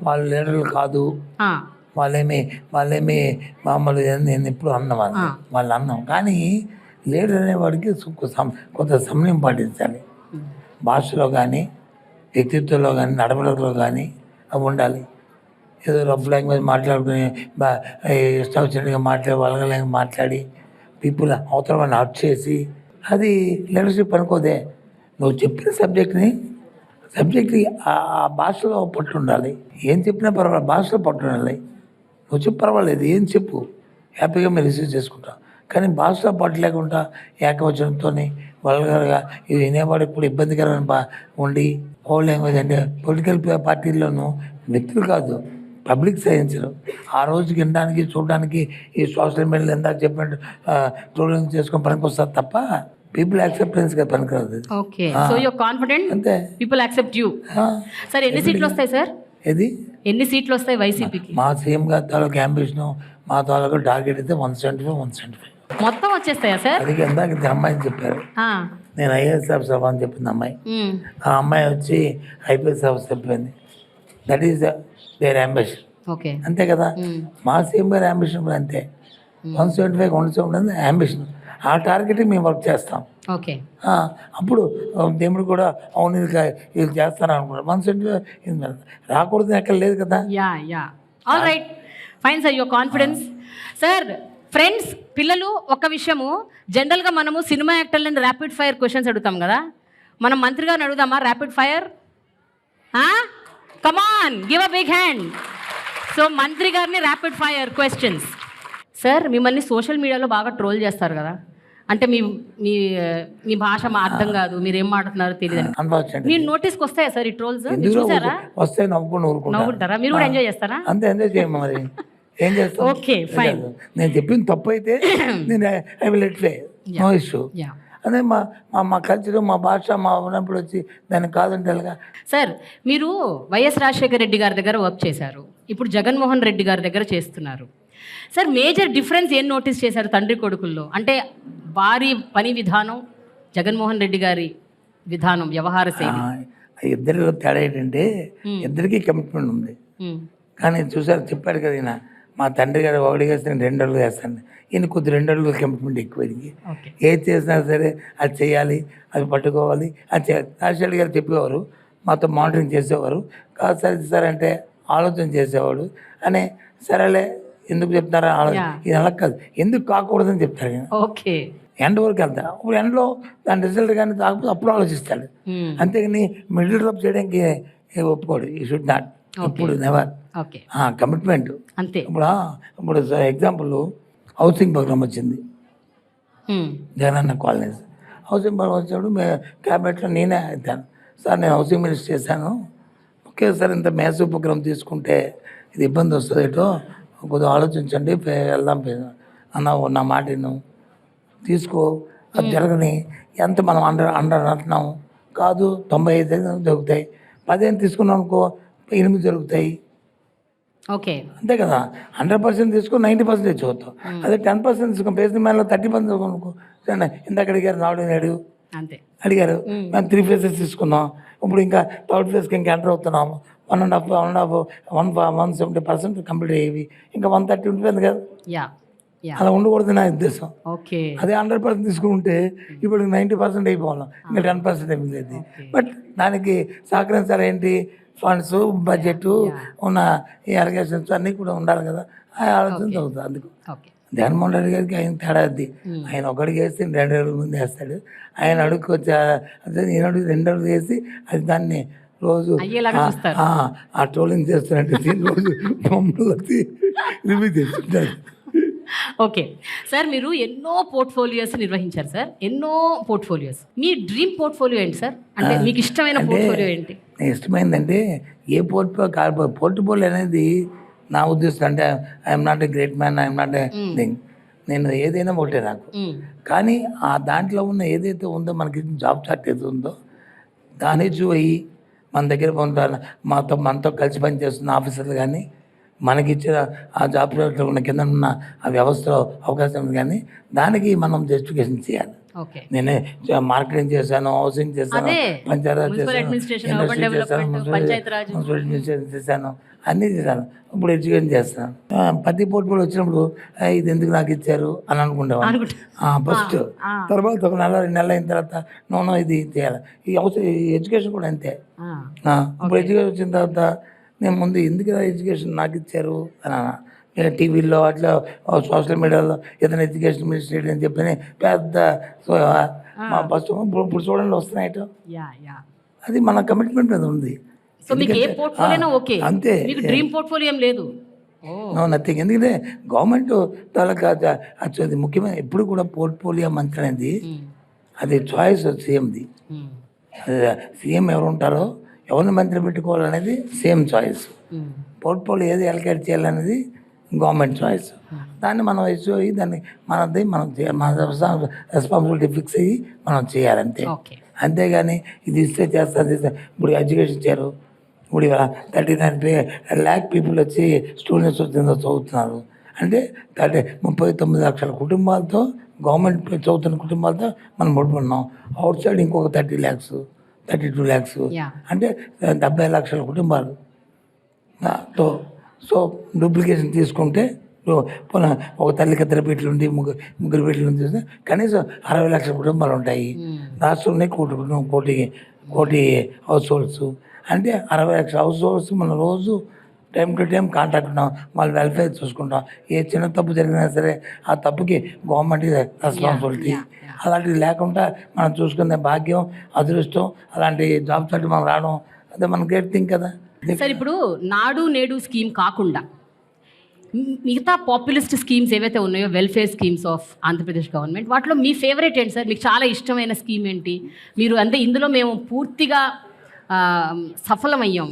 వాళ్ళు లీడర్లు కాదు, వాళ్ళేమి మామూలు నేను ఎప్పుడు అన్న వాళ్ళు అన్నాం. కానీ లీడర్ అనేవాడికి కొంత సమయం పాటించాలి. భాషలో కానీ, వ్యక్తిత్వంలో కానీ, నడవడిలో కానీ అవి ఉండాలి. ఏదో రఫ్ లాంగ్వేజ్ మాట్లాడుకుని ఇష్టం వచ్చినట్టుగా వల్గర్ మాట్లాడి పీపుల్ అవతల వాళ్ళని హర్ట్ చేసి అది లీడర్షిప్ అనుకోదే. నువ్వు చెప్పిన సబ్జెక్ట్కి ఆ భాషలో పట్టు ఉండాలి. ఏం చెప్పినా పర్వాలేదు, భాషలో పట్టు ఉండాలి. నువ్వు చెప్పు పర్వాలేదు, ఏం చెప్పు, హ్యాపీగా మేము రిసీవ్ చేసుకుంటాం. కానీ భాషలో పట్టు లేకుండా ఏకవచనంతో వల్గర్గా ఇది వినేవాడికి కూడా ఇబ్బందికరమైన ఉండి ఓల్డ్ లాంగ్వేజ్ అంటే పొలిటికల్ పార్టీల్లోనూ వ్యక్తులు కాదు, పబ్లిక్ సైన్స్లు ఆ రోజుకి వినడానికి చూడడానికి ఈ సోషల్ మీడియాలో ఎందాక చెప్పినట్టు ట్రోలింగ్ చేసుకొని పనికి వస్తారు తప్ప పీపుల్ యాక్సెప్టెన్స్ గా పనికిరాదు. Okay, so you are confident అంతే, పీపుల్ యాక్సెప్ట్ యు. సార్, ఎన్ని సీట్లు వస్తాయి సార్? ఎన్ని సీట్లు వస్తాయి వైసీపీకి? మా సీఎం గారి తాలూకు అంబిషన్, మా తాలూకు టార్గెట్ అయితే 175 మొత్తం వచ్చేస్తాయా సార్? అది ఎందాక అమ్మాయిని చెప్పారు, నేను ఐఏఎస్ ఆఫీసర్ అవ్వని చెప్పింది అమ్మాయి. ఆ అమ్మాయి వచ్చి ఐపీఎస్ ఆఫీసర్ చెప్పింది. That is their ambition. అంతే కదా, మా సీఎం గారి అంబిషన్ కూడా అంతే. 175 అంబిషన్. ఆ టార్గెట్ మేము వర్క్ చేస్తాం. అప్పుడు దేవుడు కూడా అవును ఇది చేస్తాను అనుకుంటారు. 175 రాకూడదు ఎక్కడ లేదు కదా. All right, fine sir, your confidence. Sir, friends, పిల్లలు, ఒక విషయము, జనరల్గా మనము సినిమా యాక్టర్లను ర్యాపిడ్ ఫైర్ క్వశ్చన్స్ అడుగుతాం కదా, మనం మంత్రి గారిని అడుగుదామా rapid fire? Come on, give a big hand. So మంత్రి గారిని ర్యాపిడ్ ఫైర్ క్వశ్చన్స్. సార్, మిమ్మల్ని సోషల్ మీడియాలో బాగా ట్రోల్ చేస్తారు కదా, అంటే మీ మీ మీ భాష మా అర్థం కాదు, మీరు ఏం మాట్లాడుతున్నారో తెలియదు. మీరు నోటీస్కి వస్తాయా సార్ ఈ ట్రోల్స్? చూసారా? వస్తే నవ్వుకుంటారా? మీరు కూడా ఎంజాయ్ చేస్తారా? అంతే, ఎంజాయ్ చేయము మరి ఏం చేస్తాం. Okay fine. నేను చెప్పింది తప్పు అయితే నేను I will let play, no issue. అదే మా కల్చర్, మా భాష, మా ఉన్నప్పుడు వచ్చి దాన్ని కాదంటే ఎలాగా? సార్, మీరు వైఎస్ రాజశేఖర రెడ్డి గారి దగ్గర వర్క్ చేశారు, ఇప్పుడు జగన్మోహన్ రెడ్డి గారి దగ్గర చేస్తున్నారు. సార్, మేజర్ డిఫరెన్స్ ఏం నోటీస్ చేశారు తండ్రి కొడుకుల్లో? అంటే వారి పని విధానం, జగన్మోహన్ రెడ్డి గారి విధానం, వ్యవహార శైలి. ఇద్దరిలో తేడా ఏంటంటే ఇద్దరికీ కమిట్మెంట్ ఉంది. కానీ చూసారు, చెప్పాడు కదా ఈయన, మా తండ్రి గారు ఒకటి చేస్తాను 2 అడుగులు చేస్తాను, ఈయన కొద్ది 2 అడుగులు కమిట్మెంట్ ఎక్కువ. ఏది చేసినా సరే అది చేయాలి, అది పట్టుకోవాలి, అది చేయాలి. రాజశేఖర్ గారు చెప్పేవారు, మాతో మానిటరింగ్ చేసేవారు. కాదు సార్ అంటే ఆలోచన చేసేవాడు. అని సరేలే ఎందుకు చెప్తారా ఆలోచన, ఇది అలా కాదు, ఎందుకు కాకూడదని చెప్తారు. ఓకే, ఎండ్ వరకు వెళ్తా, ఇప్పుడు ఎండ్లో దాని రిజల్ట్ కానీ కాకపోతే అప్పుడు ఆలోచిస్తాడు. అంతేగాని మిడిల్ డ్రాప్ చేయడానికి ఒప్పుకోడు. ఈ షుడ్ నాట్, ఇప్పుడు నెవర్. కమిట్మెంట్ అంతే. ఇప్పుడు ఎగ్జాంపుల్ హౌసింగ్ ప్రోగ్రామ్ వచ్చింది, జగనన్న కాలనీస్ హౌసింగ్ ప్రోగ్రామ్ వచ్చినప్పుడు క్యాబినెట్లో నేనే అవుతాను. సార్ నేను హౌసింగ్ మినిస్టర్ చేశాను, ఓకే సార్ ఇంత మ్యాసివ్ ప్రోగ్రామ్ తీసుకుంటే ఇది ఇబ్బంది వస్తుంది, ఏటో కొద్దిగా ఆలోచించండి, వెళ్దాం అన్న, నా మాట తీసుకో, అది జరగని. ఎంత మనం అండర్ అంటున్నాము కాదు, 95 జరుగుతాయి. 10 తీసుకున్నాం అనుకో, 8 జరుగుతాయి. ఓకే, అంతే కదా. 100% తీసుకో, 90% తెచ్చుకోతాం. అదే 10% తీసుకుని పేసిన మేలో 30% అనుకో. ఇందాక అడిగారు, నాడు అంతే అడిగారు, మేము 3 phases తీసుకున్నాం. ఇప్పుడు ఇంకా 3rd phase ఇంకా ఎంటర్ అవుతున్నాము. 170% కంప్లీట్ అయ్యేవి, ఇంకా 130 ఉంటుంది కదా. అలా ఉండకూడదు నా ఉద్దేశం. అదే 100% తీసుకుంటే ఇప్పుడు 90% అయిపోవాలి, ఇంకా 10% అయిపోయింది. బట్ దానికి సహకరించాలి ఏంటి, ఫండ్స్, బడ్జెట్, ఉన్న ఈ అలిగేషన్స్ అన్నీ కూడా ఉండాలి కదా. ఆ ఆలోచన చదువుతుంది. అందుకు జగన్మోహన్ రెడ్డి గారికి ఆయన తేడా అది. ఆయన ఒకటికి వేస్తే 2 అడుగుల ముందు వేస్తాడు. ఆయన అడుగుకి వచ్చి నేను అడుగు 2 అడుగులు వేసి అది దాన్ని రోజు ఆ ట్రోలింగ్ చేస్తున్నట్టు రోజు బొమ్మలు వచ్చి రివ్యూ చేస్తుంటారు. ఓకే సార్, మీరు ఎన్నో పోర్ట్ఫోలియోస్ నిర్వహించారు సార్, ఎన్నో పోర్ట్ఫోలియోస్. మీ డ్రీమ్ పోర్ట్ఫోలియో ఏంటి సార్? అంటే మీకు ఇష్టమైన పోర్ట్ఫోలియో ఏంటి? ఇష్టమైందంటే ఏ పోర్ట్ఫోలియో అనేది నా ఉద్దేశం. అంటే I'm not a great man, I'm not a thing, నేను ఏదైనా ఒకటే నాకు. కానీ ఆ దాంట్లో ఉన్న ఏదైతే ఉందో, మనకి జాబ్ చార్ట్ ఏది ఉందో దాని అయ్యి మన దగ్గర ఉంటారు, మనతో కలిసి పనిచేస్తున్న ఆఫీసర్లు కానీ, మనకిచ్చిన ఆ జాబ్ ఉన్న కింద ఉన్న ఆ వ్యవస్థలో అవకాశం కానీ దానికి మనం జస్టిఫికేషన్ చేయాలి. నేనే మార్కెటింగ్ చేశాను, హౌసింగ్ చేశాను, పంచాయత్ చేశాను, ఇండస్ట్రీ చేశాను, అడ్మినిస్ట్రేషన్ చేశాను, అన్నీ చేశాను. ఇప్పుడు ఎడ్యుకేషన్ చేస్తాను. ప్రతి పోర్ట్ఫోలియో వచ్చినప్పుడు ఇది ఎందుకు నాకు ఇచ్చారు అని అనుకుంటాను ఫస్ట్. తర్వాత 1 నెల 2 నెలలు అయిన తర్వాత నోనో ఇది చేయాలి. ఈ ఎడ్యుకేషన్ కూడా అంతే. ఇప్పుడు ఎడ్యుకేషన్ వచ్చిన తర్వాత నేను ముందు ఎందుకు ఎడ్యుకేషన్ నాకు ఇచ్చారు అని టీవీలో అట్లా సోషల్ మీడియాలో ఏదైనా ఎడ్యుకేషన్ మినిస్టర్ అని చెప్పి పెద్ద ఫస్ట్ ఇప్పుడు చూడండి వస్తున్నాయి. అది మన కమిట్మెంట్ మీద ఉంది. అంతే, నథింగ్. ఎందుకంటే గవర్నమెంట్ అది ముఖ్యమైన ఎప్పుడు కూడా పోర్ట్ఫోలియో మంత్రి అనేది అది చాయిస్ సీఎంది. సీఎం ఎవరు ఉంటారో ఎవరిని మంత్రి పెట్టుకోవాలనేది సేమ్ చాయిస్. పోర్ట్ఫోలియో ఏది అలకేట్ చేయాలనేది గవర్నమెంట్ చాయిస్. దాన్ని మనం ఇష్యూ అయ్యి దాన్ని మనం మన రెస్పాన్సిబిలిటీ ఫిక్స్ అయ్యి మనం చేయాలంతే. అంతేగాని ఇది ఇస్తే చేస్తాను. ఇప్పుడు ఎడ్యుకేషన్ ఇచ్చారు, ఇప్పుడు 39 lakh పీపుల్ వచ్చి స్టూడెంట్స్ వచ్చిందో చదువుతున్నారు. అంటే 39 లక్షల కుటుంబాలతో, గవర్నమెంట్ చదువుతున్న కుటుంబాలతో మనం ముడుపున్నాం. అవుట్ సైడ్ ఇంకొక 30 lakhs 32 lakhs అంటే 70 లక్షల కుటుంబాలు. సో డూప్లికేషన్ తీసుకుంటే ఒక తల్లికి 2 బిడ్డలు ఉండి 3 బిడ్డలు ఉండి చూస్తే కనీసం 60 లక్షల కుటుంబాలు ఉంటాయి. రాష్ట్రంలో కోటి హౌస్ హోల్డ్స్. అంటే 60 లక్షల హౌస్ హోల్డ్స్ మనం రోజు టైం టు టైం కాంటాక్ట్ ఉన్నాం, వాళ్ళ వెల్ఫేర్ చూసుకుంటాం. ఏ చిన్న తప్పు జరిగినా సరే ఆ తప్పుకి గవర్నమెంట్ రెస్పాన్సిబిలిటీ. అలాంటివి లేకుండా మనం చూసుకునే భాగ్యం, అదృష్టం, అలాంటి జాబ్ చార్ట్ మనం రావడం అదే మన గ్రేట్ థింగ్ కదా. సార్, ఇప్పుడు నాడు నేడు స్కీమ్ కాకుండా మిగతా పాపులిస్ట్ స్కీమ్స్ ఏవైతే ఉన్నాయో welfare schemes of Andhra Pradesh government, వాటిలో మీ ఫేవరెట్ ఏంటి సార్? మీకు చాలా ఇష్టమైన స్కీమ్ ఏంటి? మీరు అంటే ఇందులో మేము పూర్తిగా సఫలమయ్యాం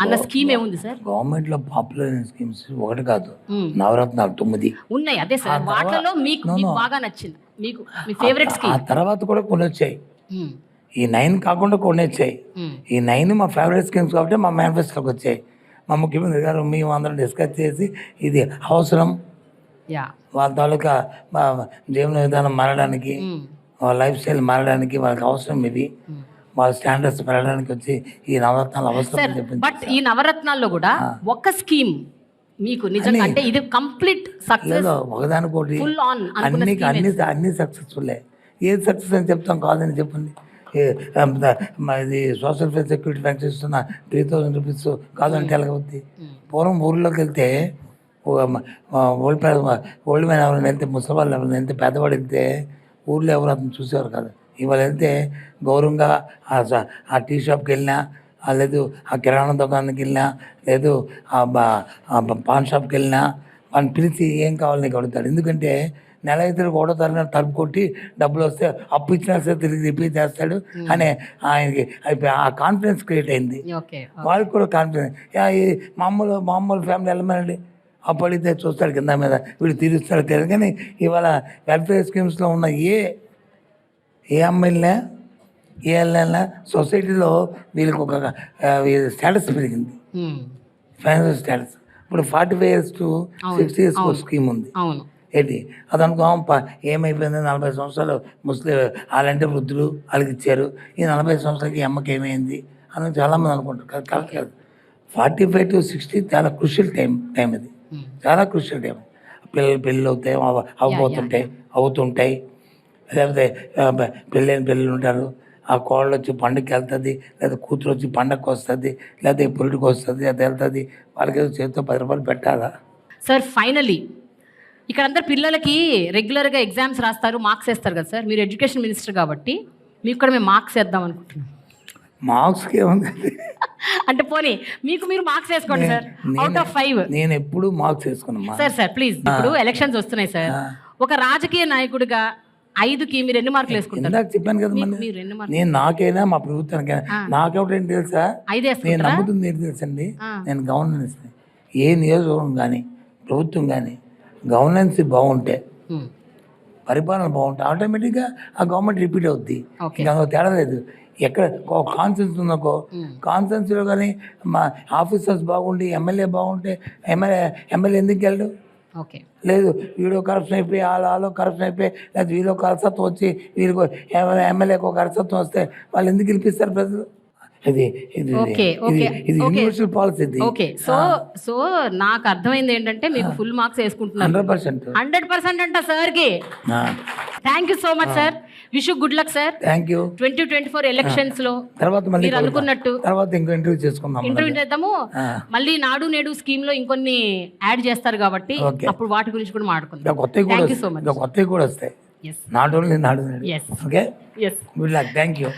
అన్న స్కీమ్ ఏముంది సార్? గవర్నమెంట్లో పాపులర్ అయిన స్కీమ్స్ ఒకటి కాదు, నవరత్నాలు 9 ఉన్నాయి. అదే సార్, వాటిలో మీకు బాగా నచ్చింది, మీకు మీ ఫేవరెట్ స్కీమ్? ఆ తర్వాత కూడా కొన్ని వచ్చాయి, ఈ 9 కాకుండా కొన్ని వచ్చాయి. ఈ 9 మా ఫేవరెట్ స్కీమ్స్ కాబట్టి మా మేనిఫెస్టోకి వచ్చాయి. మా ముఖ్యమంత్రి గారు మేము అందరం డిస్కస్ చేసి ఇది అవసరం, వాళ్ళ తాలూకా జీవన విధానం మారడానికి, వాళ్ళ లైఫ్ స్టైల్ మారడానికి వాళ్ళకి అవసరం, ఇది వాళ్ళ స్టాండర్డ్స్ పెరగడానికి వచ్చి ఈ నవరత్నాలు అవసరం చెప్పింది. బట్ ఈ నవరత్నాల్లో కూడా ఒక స్కీమ్ మీకు నిజంగా అంటే ఇది కంప్లీట్ సక్సెస్, ఒకదానికోటి అన్ని సక్సెస్ఫుల్లే. ఏది సక్సెస్ అని చెప్తాం, కాదని చెప్పండి. ఇది సోషల్ సెక్యూరిటీ పెన్షన్ ఇస్తున్న 3000 రూపీస్ కాదంటే ఎలాగవుద్ది? పూర్వం ఊళ్ళోకి వెళ్తే ఓల్డ్ మ్యాన్ ఎవరైనా వెళ్తే, ముసలి వాళ్ళు ఎవరైనా వెళ్తే, పెద్దవాడు వెళ్తే ఊళ్ళో ఎవరు అతను చూసేవారు కాదు. ఇవాళ వెళ్తే గౌరవంగా ఆ టీ షాప్కి వెళ్ళినా, లేదు ఆ కిరాణా దుకాణానికి వెళ్ళినా, లేదు ఆ పాన్ షాప్కి వెళ్ళినా వాళ్ళని పిలిచి ఏం కావాలి నీకు అడుగుతాడు. ఎందుకంటే నెల అయితే ఒకటో తారీఖున తలుపు కొట్టి డబ్బులు వస్తే అప్పు ఇచ్చినా సరే తిరిగి రిపీట్ చేస్తాడు అనే ఆయనకి ఆ కాన్ఫిడెన్స్ క్రియేట్ అయింది. వాళ్ళకి కూడా కాన్ఫిడెన్స్. మామూలు ఫ్యామిలీ వెళ్ళమనండి, అప్పు అడిగితే చూస్తాడు కింద మీద, వీడు తీరుస్తాడు తెలియదు. కానీ ఇవాళ వెల్ఫేర్ స్కీమ్స్లో ఉన్న ఏ అమ్మాయిలనే ఏ వెళ్ళినా సొసైటీలో వీళ్ళకి ఒక స్టేటస్ పెరిగింది, ఫైనాన్షియల్ స్టేటస్. ఇప్పుడు 45 years to 60 years స్కీమ్ ఉంది. ఏంటి అది అనుకో, ఏమైపోయింది 40 సంవత్సరాలు ముస్లిం వాళ్ళంటే వృద్ధులు వాళ్ళకి ఇచ్చారు, ఈ 40 సంవత్సరాలకి అమ్మకి ఏమైంది అని చాలామంది అనుకుంటారు. కరెక్ట్ కాదు. 45 to 60 చాలా క్రూషియల్ టైం ఇది, చాలా క్రూషియల్ టైం. పెళ్ళిళ్ళు అవుతాయి, అవుతుంటాయి. లేకపోతే పెళ్ళిళ్ళు ఉంటారు, ఆ కోళ్ళు వచ్చి పండుగకి వెళ్తుంది, లేదా కూతురు వచ్చి పండగకి వస్తుంది, లేకపోతే పొలిటికి వస్తుంది, అది వెళ్తుంది. వాళ్ళకి చేతితో 10 రూపాయలు పెట్టాలా సార్? ఫైనలీ ఇక్కడ అందరు పిల్లలకి రెగ్యులర్గా ఎగ్జామ్స్ రాస్తారు, మార్క్స్ వేస్తారు కదా సార్. మీరు ఎడ్యుకేషన్ మినిస్టర్ కాబట్టి మీకు కూడా మేము మార్క్స్ వేద్దాం అనుకుంటున్నాం. మార్క్స్కి ఏముందండి అంటే పోనీ మీకు మీరు మార్క్స్ వేసుకోండి సార్, అవుట్ ఆఫ్ 5. నేను ఎప్పుడు మార్క్స్ వేసుకున్నా సార్ ప్లీజ్. ఇప్పుడు ఎలక్షన్స్ వస్తున్నాయి సార్, ఒక రాజకీయ నాయకుడిగా 5కి మీరు ఎన్ని మార్కులు వేసుకుంటారు? చెప్పాను కదా, నేను నాకైనా మా ప్రభుత్వానికైనా నాకేమిటంటే తెలుసా, నేను నమ్ముతుంది ఏంటి తెలుసండి, నేను గవర్నెన్స్, ఏ నియోజకవర్గం కానీ ప్రభుత్వం కానీ గవర్నెన్స్ బాగుంటే, పరిపాలన బాగుంటే ఆటోమేటిక్గా ఆ గవర్నమెంట్ రిపీట్ అవుద్ది. ఇంకా తేడా లేదు. ఎక్కడ కాన్సెన్స్ ఉందనుకో, కాన్సెన్స్లో కానీ మా ఆఫీసర్స్ బాగుండి, ఎమ్మెల్యే బాగుంటే ఎమ్మెల్యే ఎందుకు వెళ్ళడు? లేదు వీడియో కరప్షన్ అయిపోయి వాళ్ళలో కరప్షన్ అయిపోయి, లేదా వీళ్ళు కరసత్వం వచ్చి వీళ్ళకి ఎమ్మెల్యేకి ఒక కరసత్వం వస్తే వాళ్ళు ఎందుకు గెలిపిస్తారు ప్రజలు? ఇది యూనివర్సల్ పాలసీ. ఓకే, సో నాకు అర్థమైంది ఏంటంటే మీకు ఫుల్ మార్క్స్ వేసుకుంటున్నారు 100% అంట సార్కి. Thank you so much sir, wish you good luck sir. Thank you. 2024 elections లో మీరు అనుకున్నట్టు ఇంటర్వ్యూ చేద్దాము. మళ్ళీ నాడు నేడు స్కీమ్ లో ఇంకొన్ని యాడ్ చేస్తారు కాబట్టి అప్పుడు వాటి గురించి కూడా మాట్లాడుకుందాం. Thank you so much. కొత్తవి కూడా వస్తాయి, నాట్ ఓన్లీ నాడు నేడు. Okay, good luck. Thank you.